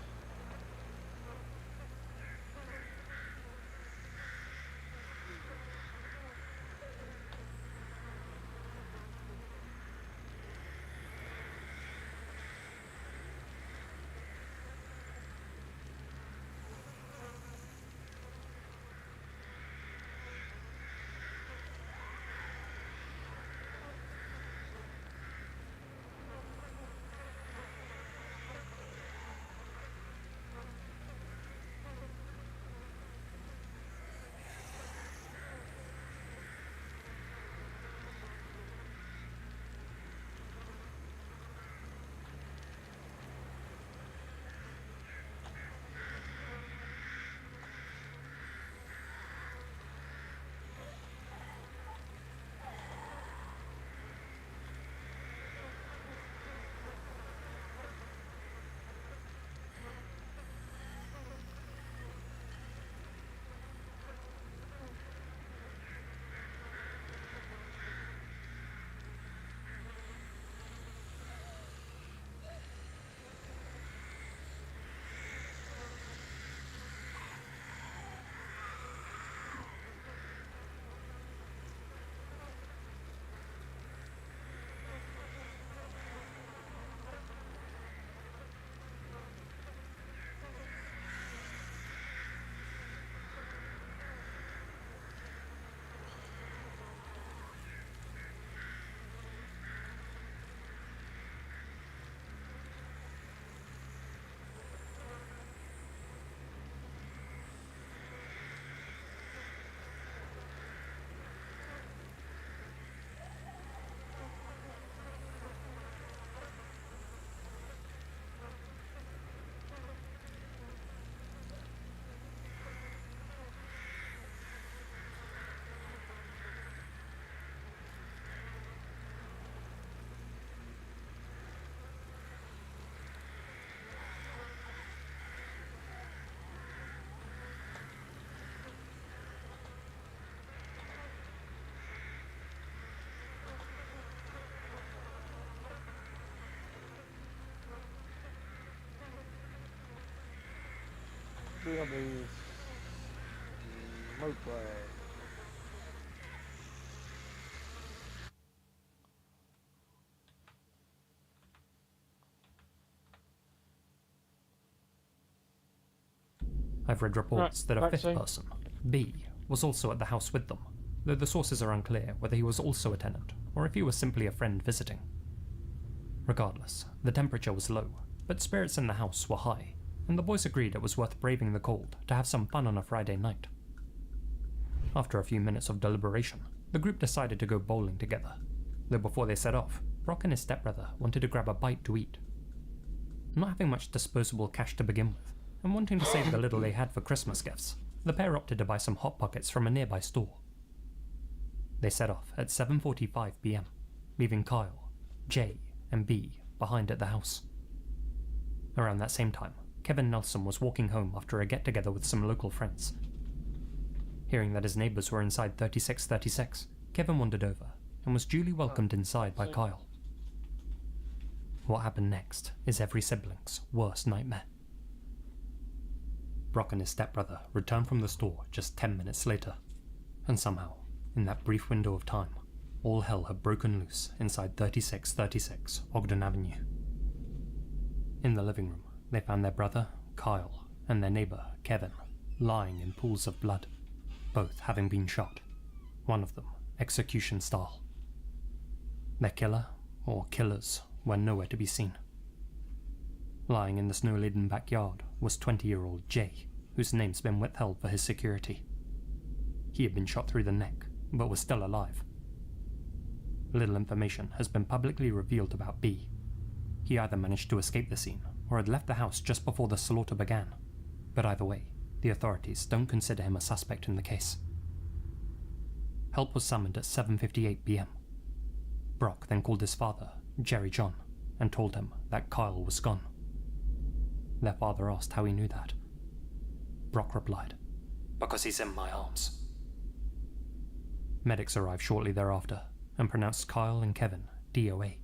Brothers. Moped. I've read reports that a fifth vaccine. person, B, was also at the house with them, though the sources are unclear whether he was also a tenant or if he was simply a friend visiting. Regardless, the temperature was low, but spirits in the house were high, and the boys agreed it was worth braving the cold to have some fun on a Friday night. After a few minutes of deliberation, the group decided to go bowling together, though before they set off, Brock and his stepbrother wanted to grab a bite to eat. Not having much disposable cash to begin with, and wanting to save the little they had for Christmas gifts, the pair opted to buy some Hot Pockets from a nearby store. They set off at 7:45 PM, leaving Kyle, Jay, and B behind at the house. Around that same time, Kevin Nelson was walking home after a get-together with some local friends. Hearing that his neighbours were inside 3636, Kevin wandered over and was duly welcomed inside by Kyle. What happened next is every sibling's worst nightmare. Brock and his stepbrother returned from the store just 10 minutes later, and somehow, in that brief window of time, all hell had broken loose inside 3636 Ogden Avenue. In the living room, they found their brother, Kyle, and their neighbour, Kevin, lying in pools of blood, both having been shot, one of them execution style. Their killer, or killers, were nowhere to be seen. Lying in the snow-laden backyard was 20-year-old Jay, whose name's been withheld for his security. He had been shot through the neck, but was still alive. Little information has been publicly revealed about B. He either managed to escape the scene, or had left the house just before the slaughter began, but either way, the authorities don't consider him a suspect in the case. Help was summoned at 7:58 PM. Brock then called his father, Jerry John, and told him that Kyle was gone. Their father asked how he knew that. Brock replied, "Because he's in my arms." Medics arrived shortly thereafter and pronounced Kyle and Kevin DOA.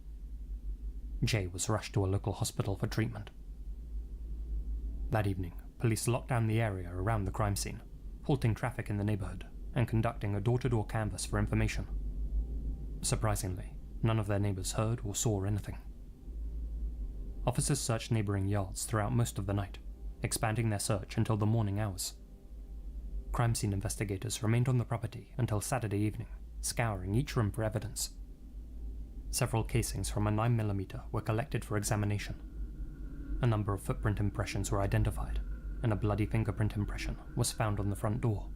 Jay was rushed to a local hospital for treatment. That evening, police locked down the area around the crime scene, halting traffic in the neighborhood and conducting a door-to-door canvass for information. Surprisingly, none of their neighbors heard or saw anything. Officers searched neighboring yards throughout most of the night, expanding their search until the morning hours. Crime scene investigators remained on the property until Saturday evening, scouring each room for evidence. Several casings from a 9mm were collected for examination. A number of footprint impressions were identified, and a bloody fingerprint impression was found on the front door.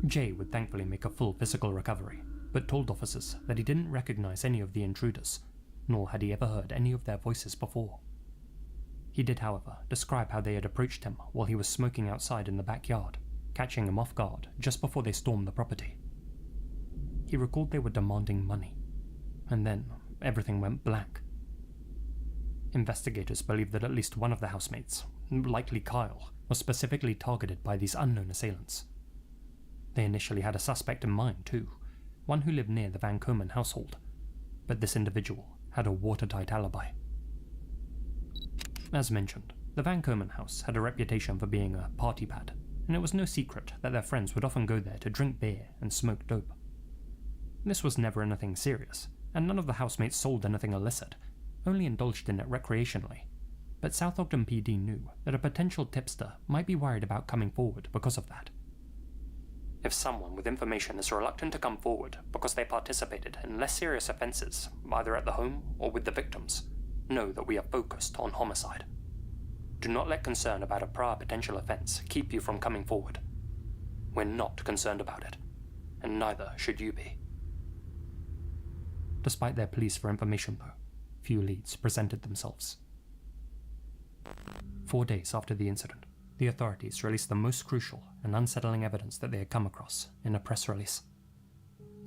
Jay would thankfully make a full physical recovery, but told officers that he didn't recognize any of the intruders, nor had he ever heard any of their voices before. He did, however, describe how they had approached him while he was smoking outside in the backyard, catching him off guard just before they stormed the property. He recalled they were demanding money, and then everything went black. Investigators believe that at least one of the housemates, likely Kyle, was specifically targeted by these unknown assailants. They initially had a suspect in mind too, one who lived near the Van Komen household, but this individual had a watertight alibi. As mentioned, the Van Komen house had a reputation for being a party pad, and it was no secret that their friends would often go there to drink beer and smoke dope. This was never anything serious, and none of the housemates sold anything illicit, only indulged in it recreationally, but South Ogden PD knew that a potential tipster might be worried about coming forward because of that. If someone with information is reluctant to come forward because they participated in less serious offences, either at the home or with the victims, know that we are focused on homicide. Do not let concern about a prior potential offence keep you from coming forward. We're not concerned about it, and neither should you be. Despite their pleas for information though, few leads presented themselves. 4 days after the incident, the authorities released the most crucial and unsettling evidence that they had come across in a press release.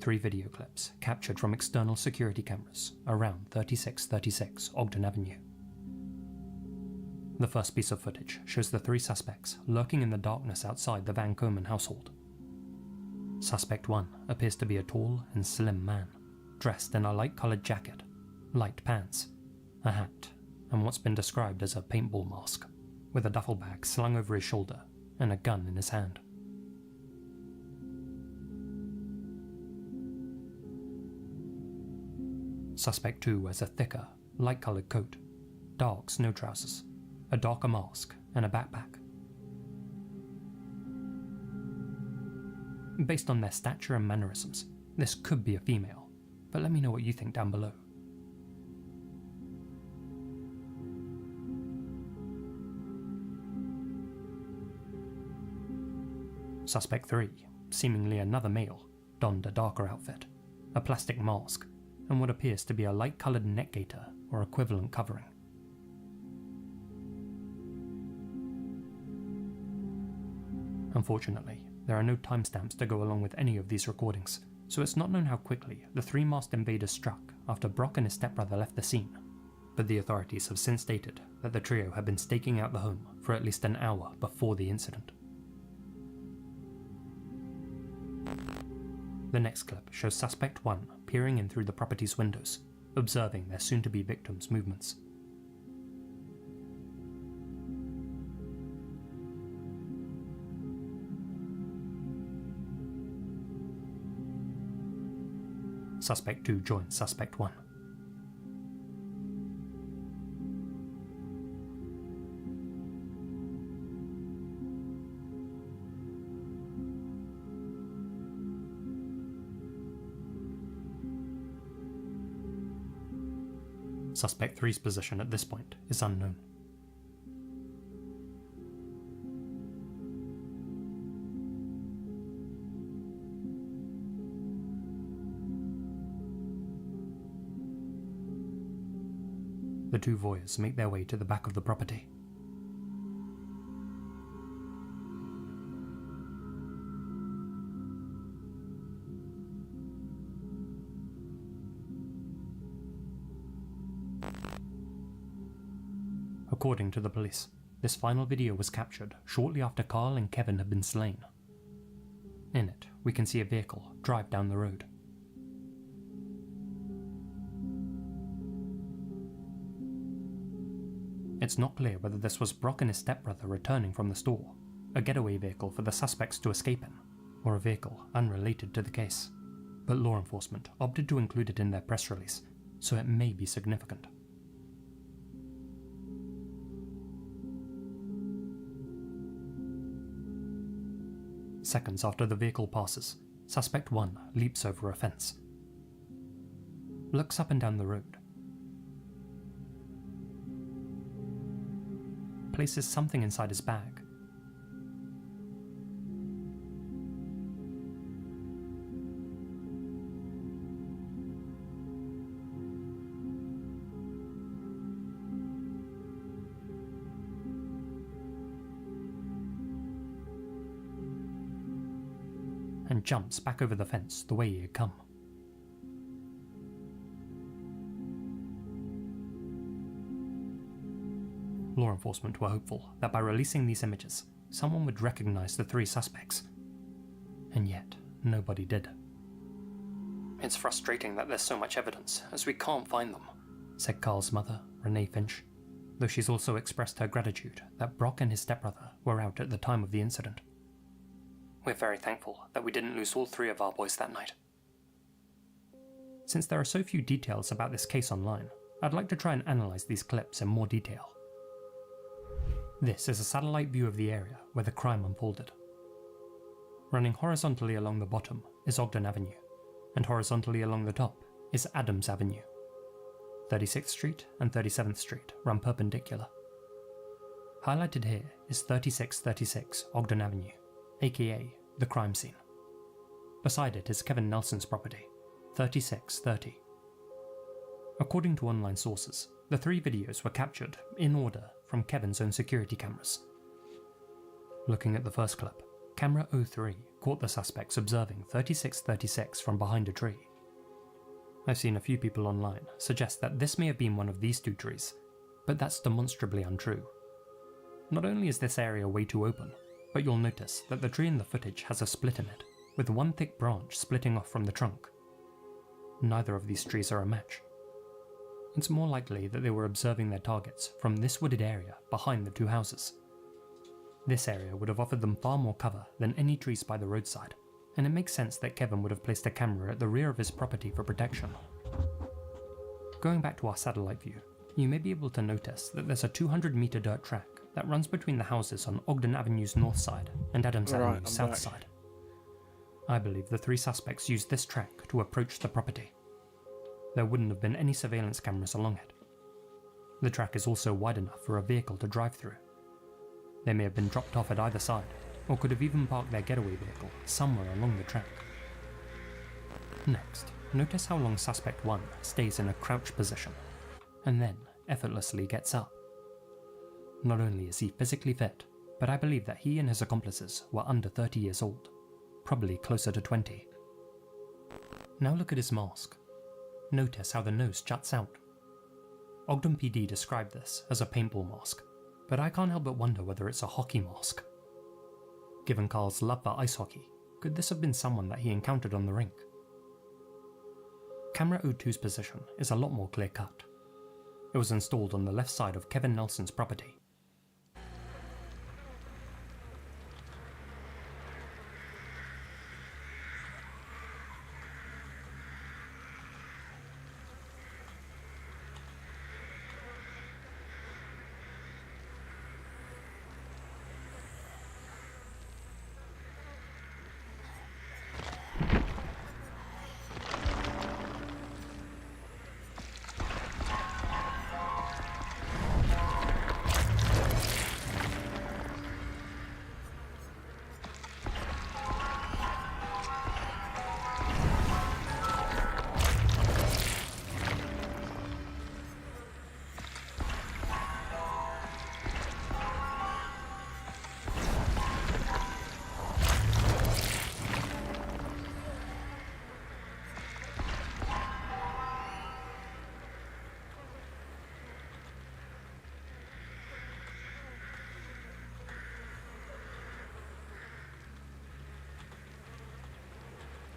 3 video clips captured from external security cameras around 3636 Ogden Avenue. The first piece of footage shows the 3 suspects lurking in the darkness outside the Van Komen household. Suspect 1 appears to be a tall and slim man, dressed in a light-coloured jacket, light pants, a hat, and what's been described as a paintball mask. with a duffel bag slung over his shoulder and a gun in his hand. Suspect 2 wears a thicker, light-coloured coat, dark snow trousers, a darker mask, and a backpack. Based on their stature and mannerisms, this could be a female, but let me know what you think down below. Suspect 3, seemingly another male, donned a darker outfit, a plastic mask, and what appears to be a light-coloured neck gaiter or equivalent covering. Unfortunately, there are no timestamps to go along with any of these recordings, so it's not known how quickly the three masked invaders struck after Brock and his stepbrother left the scene, but the authorities have since stated that the trio had been staking out the home for at least an hour before the incident. The next clip shows Suspect 1 peering in through the property's windows, observing their soon-to-be victims' movements. Suspect 2 joins Suspect 1. Suspect 3's position at this point is unknown. The two voyeurs make their way to the back of the property. According to the police, this final video was captured shortly after Carl and Kevin had been slain. In it, we can see a vehicle drive down the road. It's not clear whether this was Brock and his stepbrother returning from the store, a getaway vehicle for the suspects to escape in, or a vehicle unrelated to the case. But law enforcement opted to include it in their press release, so it may be significant. Seconds after the vehicle passes, Suspect 1 leaps over a fence, looks up and down the road, places something inside his bag, and jumps back over the fence the way he had come. Law enforcement were hopeful that by releasing these images, someone would recognize the three suspects. And yet, nobody did. "It's frustrating that there's so much evidence, as we can't find them," said Carl's mother, Renee Finch, though she's also expressed her gratitude that Brock and his stepbrother were out at the time of the incident. "We're very thankful that we didn't lose all three of our boys that night." Since there are so few details about this case online, I'd like to try and analyze these clips in more detail. This is a satellite view of the area where the crime unfolded. Running horizontally along the bottom is Ogden Avenue, and horizontally along the top is Adams Avenue. 36th Street and 37th Street run perpendicular. Highlighted here is 3636 Ogden Avenue, aka the crime scene. Beside it is Kevin Nelson's property, 3630. According to online sources, the three videos were captured in order from Kevin's own security cameras. Looking at the first clip, camera 03 caught the suspects observing 3636 from behind a tree. I've seen a few people online suggest that this may have been one of these two trees, but that's demonstrably untrue. Not only is this area way too open, but you'll notice that the tree in the footage has a split in it, with one thick branch splitting off from the trunk. Neither of these trees are a match. It's more likely that they were observing their targets from this wooded area behind the two houses, This area would have offered them far more cover than any trees by the roadside, and it makes sense that Kevin would have placed a camera at the rear of his property for protection. Going back to our satellite view, you may be able to notice that there's a 200-metre dirt track that runs between the houses on Ogden Avenue's north side and Adams Avenue's south side. I believe the three suspects used this track to approach the property. There wouldn't have been any surveillance cameras along it. The track is also wide enough for a vehicle to drive through. They may have been dropped off at either side, or could have even parked their getaway vehicle somewhere along the track. Next, notice how long suspect 1 stays in a crouch position, and then effortlessly gets up. Not only is he physically fit, but I believe that he and his accomplices were under 30 years old, probably closer to 20. Now look at his mask. Notice how the nose juts out. Ogden PD described this as a paintball mask, but I can't help but wonder whether it's a hockey mask. Given Carl's love for ice hockey, could this have been someone that he encountered on the rink? Camera 02's position is a lot more clear-cut. It was installed on the left side of Kevin Nelson's property.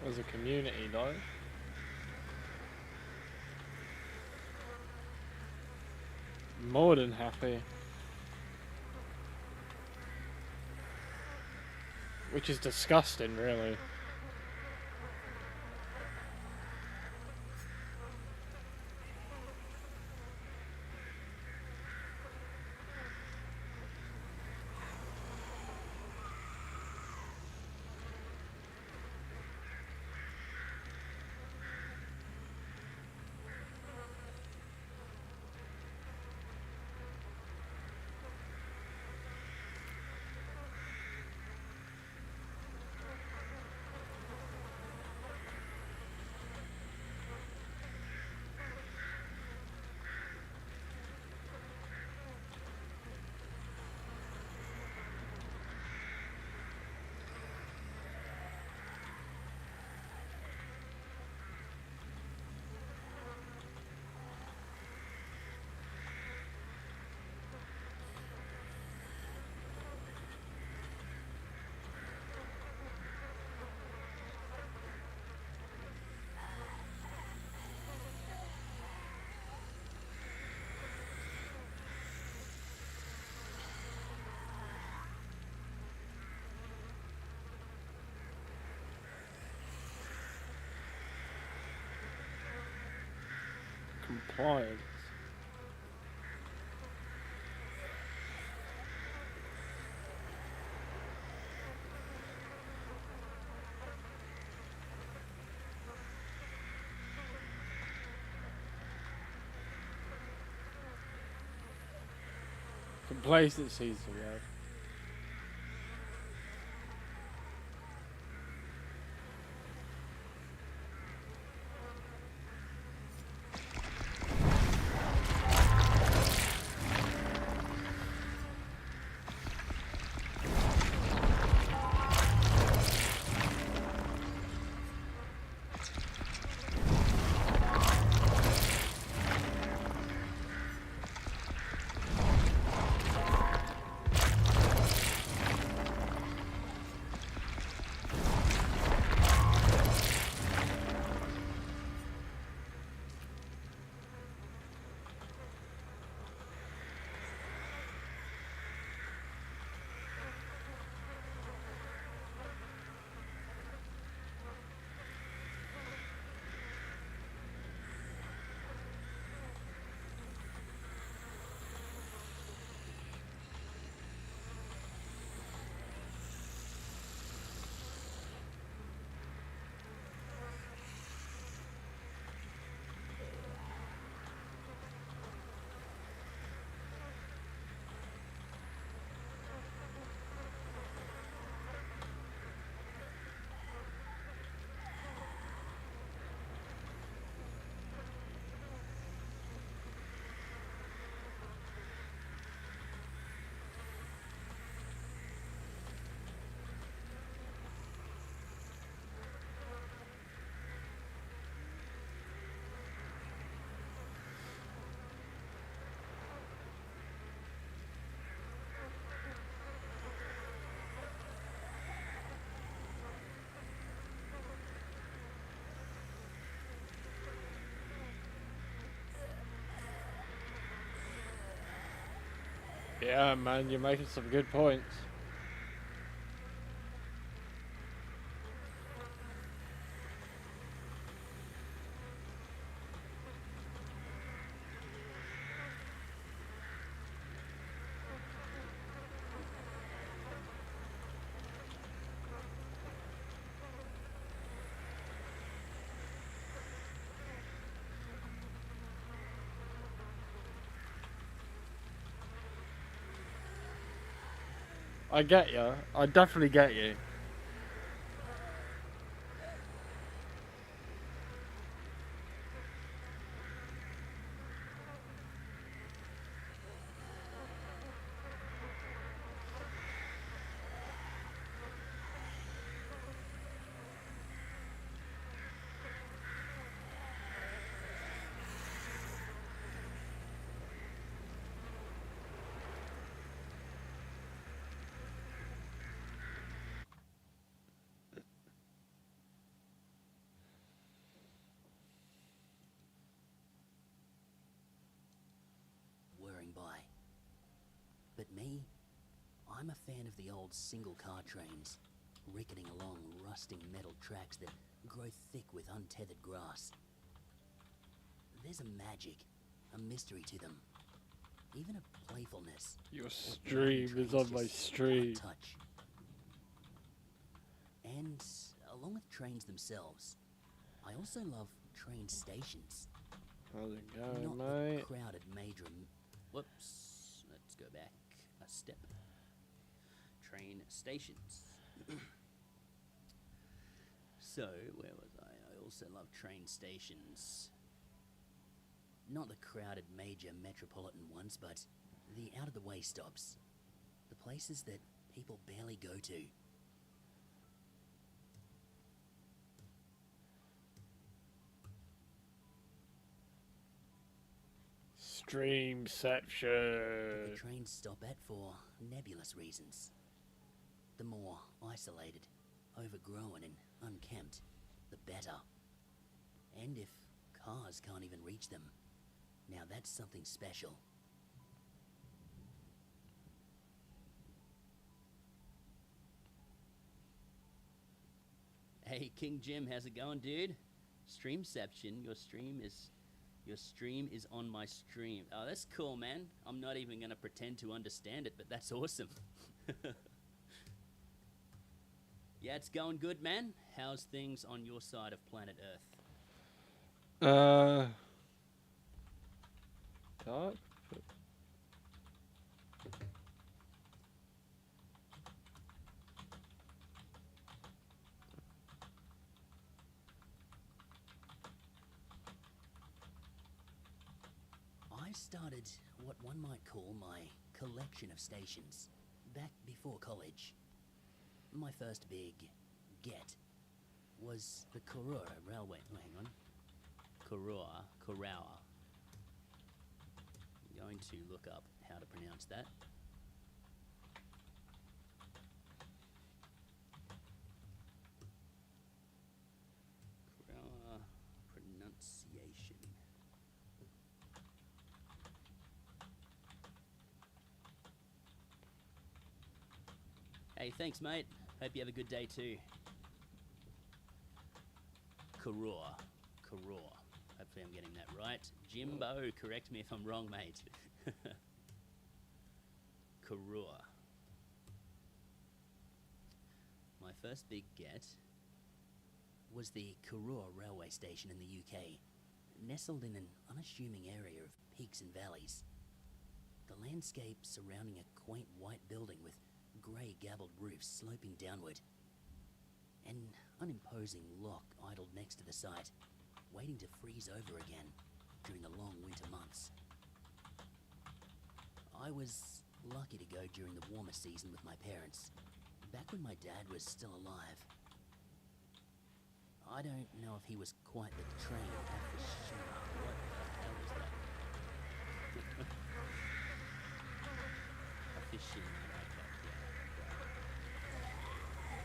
As a community though. More than happy. Which is disgusting, really. Compliance. Complacency is the word. Yeah, man, you're making some good points. I get you. I definitely get you. Whirring by. But me, I'm a fan of the old single-car trains, ricketing along rusting metal tracks that grow thick with untethered grass. There's a magic, a mystery to them, even a playfulness. Your stream is on my stream. Touch. And along with trains themselves, I also love train stations. How's it going, Not mate? the crowded major. Whoops. Let's go back a step. Train stations. So, where was I? I also love train stations. Not the crowded major metropolitan ones, but the out-of-the-way stops. The places that people barely go to. Streamception. The trains stop at for nebulous reasons. The more isolated, overgrown and unkempt, the better. And if cars can't even reach them, now that's something special. Hey, King Jim, how's it going, dude? Streamception, your stream is on my stream. Oh, that's cool, man. I'm not even gonna pretend to understand it, but that's awesome. Yeah, it's going good, man. How's things on your side of planet Earth? Dark? I started what one might call my collection of stations back before college. My first big get was the Korora Railway. Oh, hang on. Korora. I'm going to look up how to pronounce that. Korora pronunciation. Hey, thanks, mate. Hope you have a good day too. Korora. Hopefully I'm getting that right. Jimbo, correct me if I'm wrong, mate. Korora. My first big get was the Korora railway station in the UK, nestled in an unassuming area of peaks and valleys. The landscape surrounding a quaint white building with grey gabbled roofs sloping downward. An unimposing lock idled next to the site, waiting to freeze over again during the long winter months. I was lucky to go during the warmer season with my parents, back when my dad was still alive. I don't know if he was quite the train aficionado. What the hell is that? Aficionado.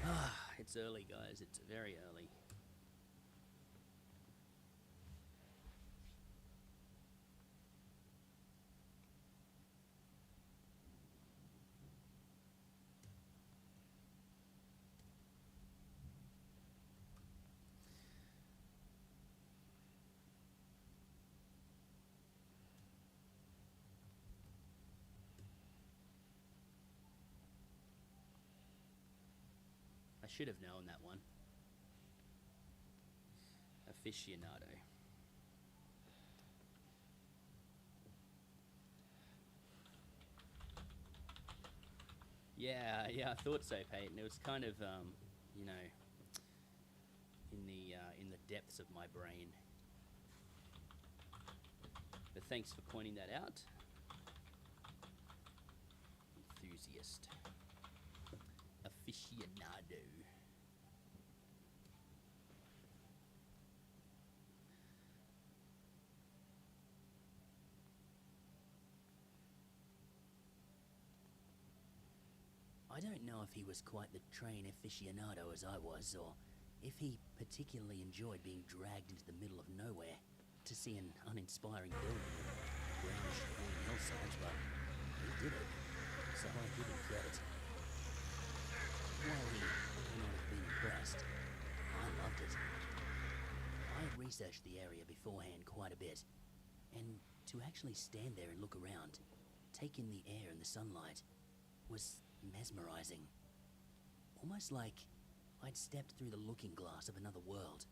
Ah, it's early, guys. It's very early. should have known that one. Aficionado. Yeah, I thought so, Peyton. It was kind of, you know, in the depths of my brain. But thanks for pointing that out. Enthusiast. Aficionado. I don't know if he was quite the train aficionado as I was, or if he particularly enjoyed being dragged into the middle of nowhere to see an uninspiring building with brownish green hillsides, but he did it, so I give him credit. While he may not have been impressed, I loved it. I had researched the area beforehand quite a bit, and to actually stand there and look around, take in the air and the sunlight, was mesmerizing. Almost like I'd stepped through the looking glass of another world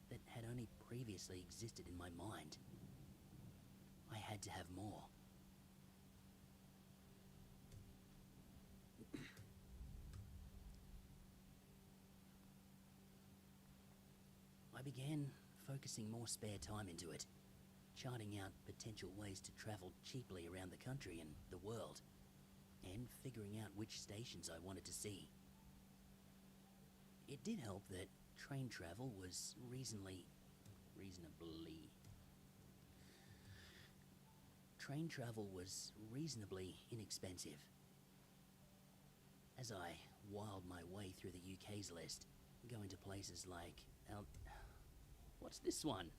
that had only previously existed in my mind. I had to have more. I began focusing more spare time into it, charting out potential ways to travel cheaply around the country and the world, and figuring out which stations I wanted to see. It did help that train travel was reasonably inexpensive. As I whiled my way through the UK's list, going to places like what's this one?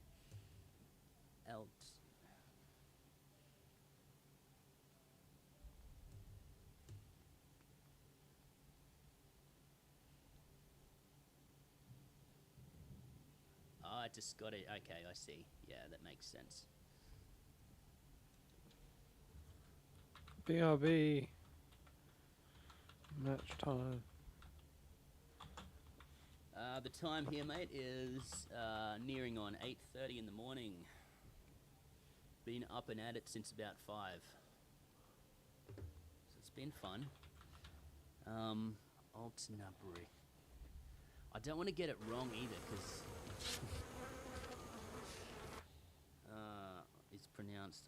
I just got it. Okay, I see. Yeah, that makes sense. BRB. Match time. The time here, mate, is nearing on 8:30 in the morning. Been up and at it since about 5. So it's been fun. Altnabri. I don't want to get it wrong either, because it's pronounced.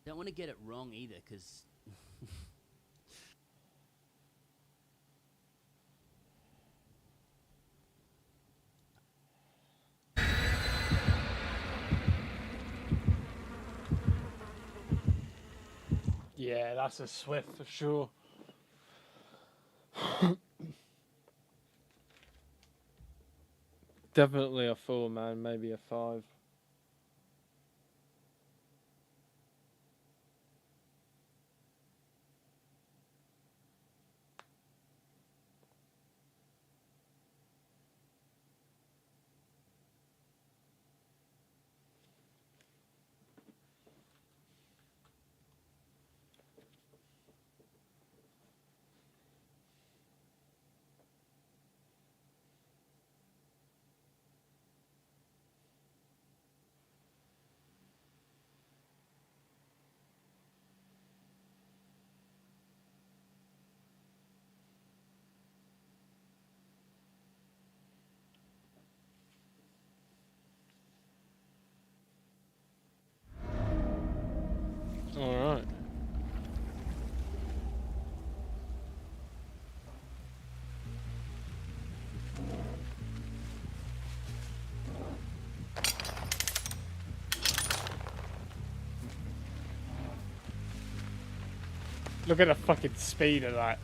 Don't want to get it wrong either, because yeah, that's a Swift for sure. Definitely a 4, man, maybe a 5. Alright. Look at the fucking speed of that.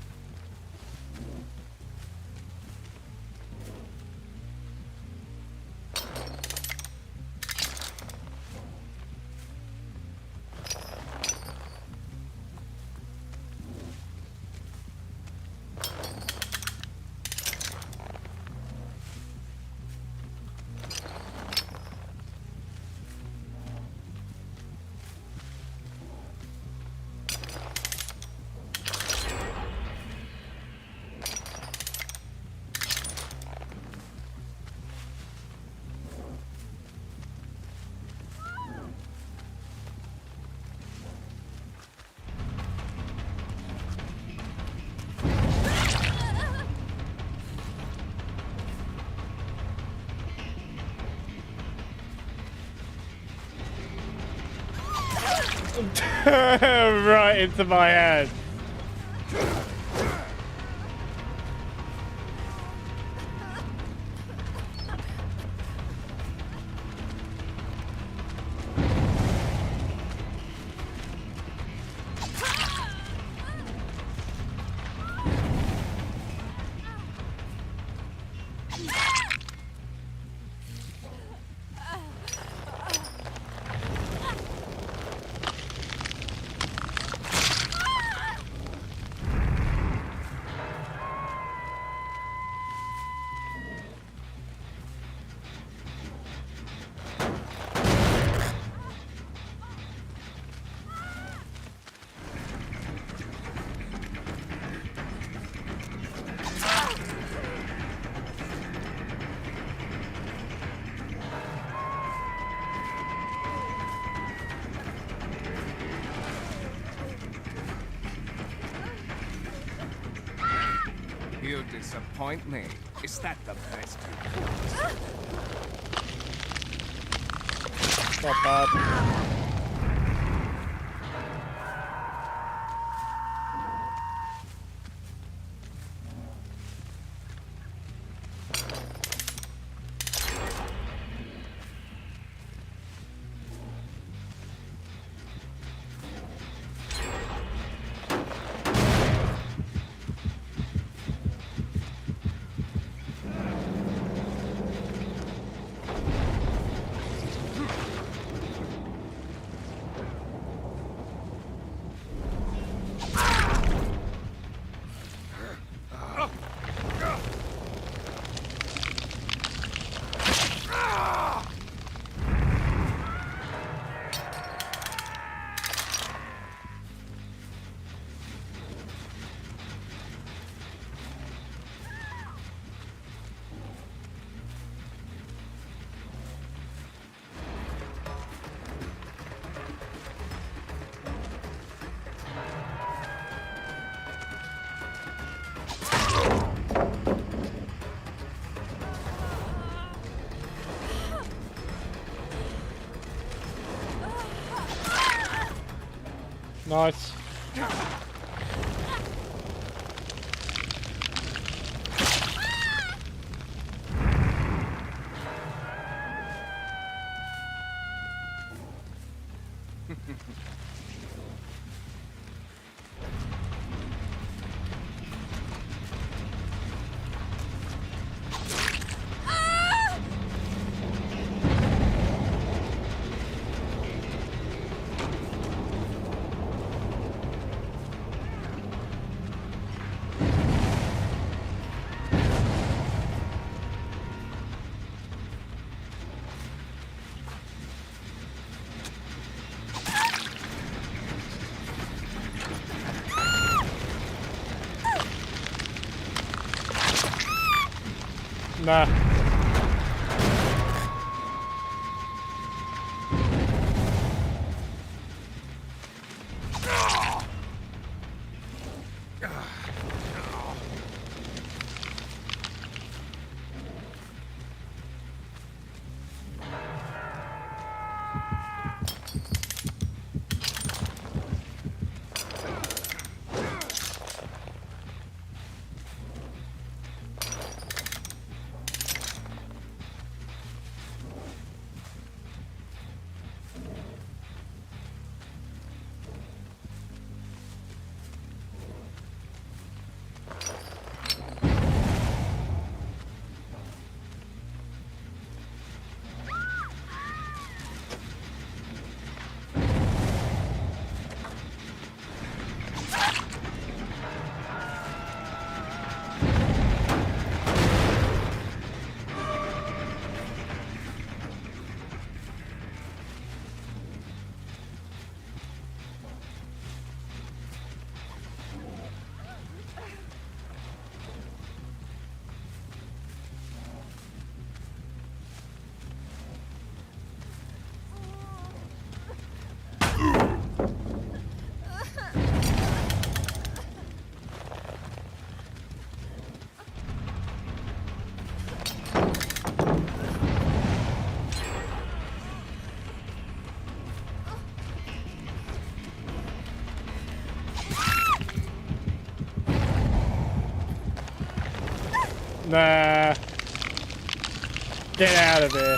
Right into my head. You disappoint me. Is that the best you Not bad. Nice. Nah. Nah. Get out of here.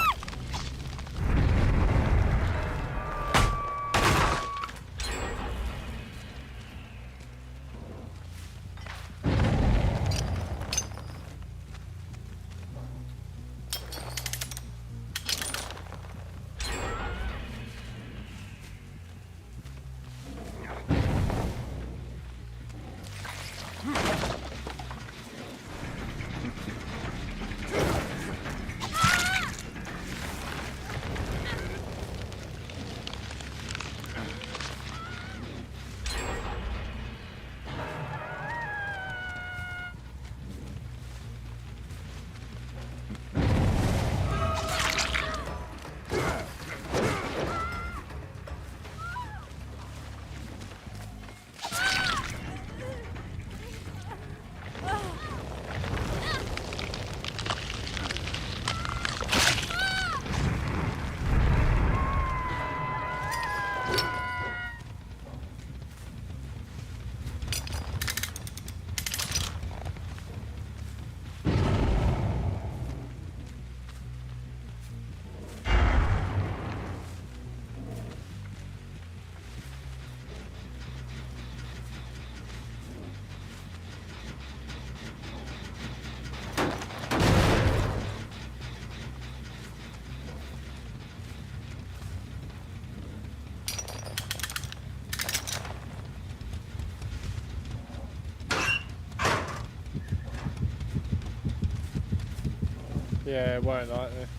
Yeah, it won't like this.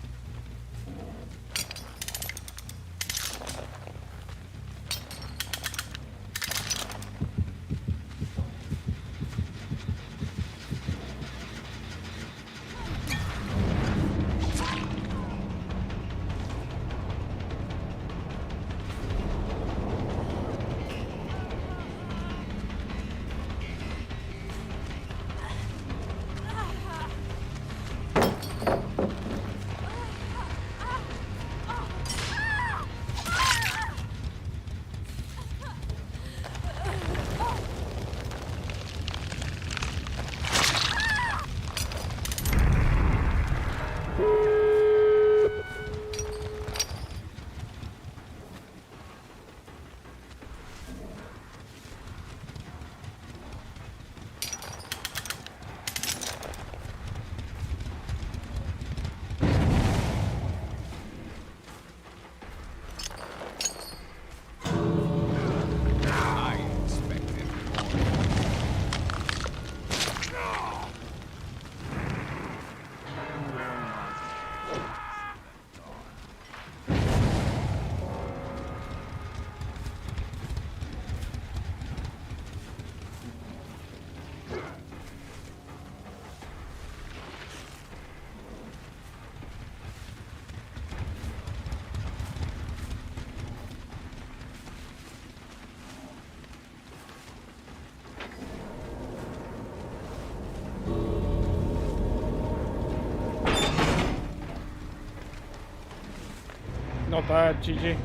Not bad, GG.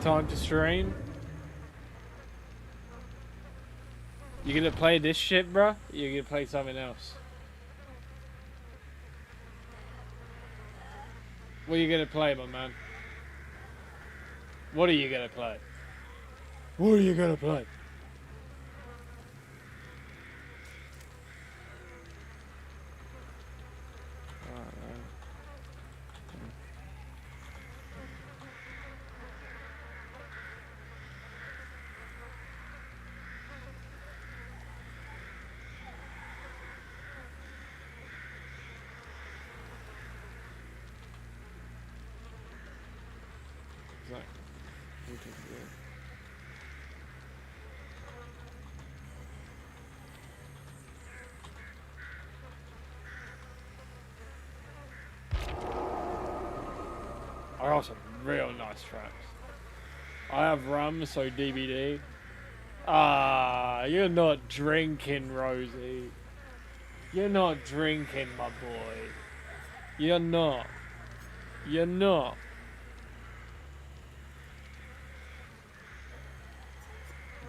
Time to stream. You gonna play this shit, bruh? You gonna play something else? What are you gonna play, my man? What are you gonna play? What are you gonna play? I got some real nice tracks. I have rum, so DVD. Ah, you're not drinking, Rosie. You're not drinking, my boy. You're not. You're not.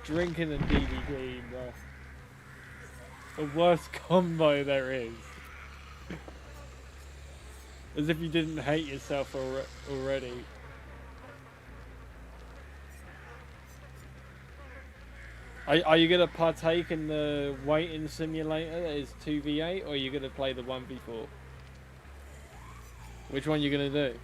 Drinking and DVD, bro. The worst combo there is. As if you didn't hate yourself already. Are you gonna partake in the waiting simulator that is 2v8, or are you gonna play the 1v4? Which one are you gonna do?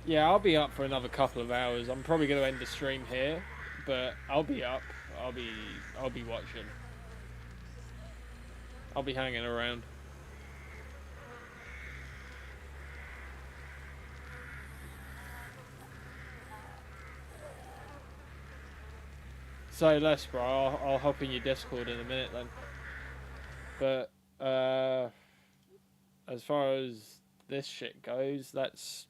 Yeah, I'll be up for another couple of hours. I'm probably going to end the stream here, but I'll be up. I'll be watching. I'll be hanging around. So, Les, bro, I'll hop in your Discord in a minute then. But, as far as this shit goes, that's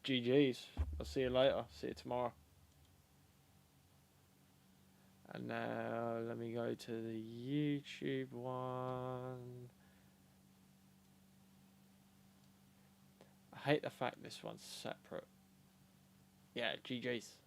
GG's. I'll see you later. See you tomorrow. And now let me go to the YouTube one. I hate the fact this one's separate. Yeah, GG's.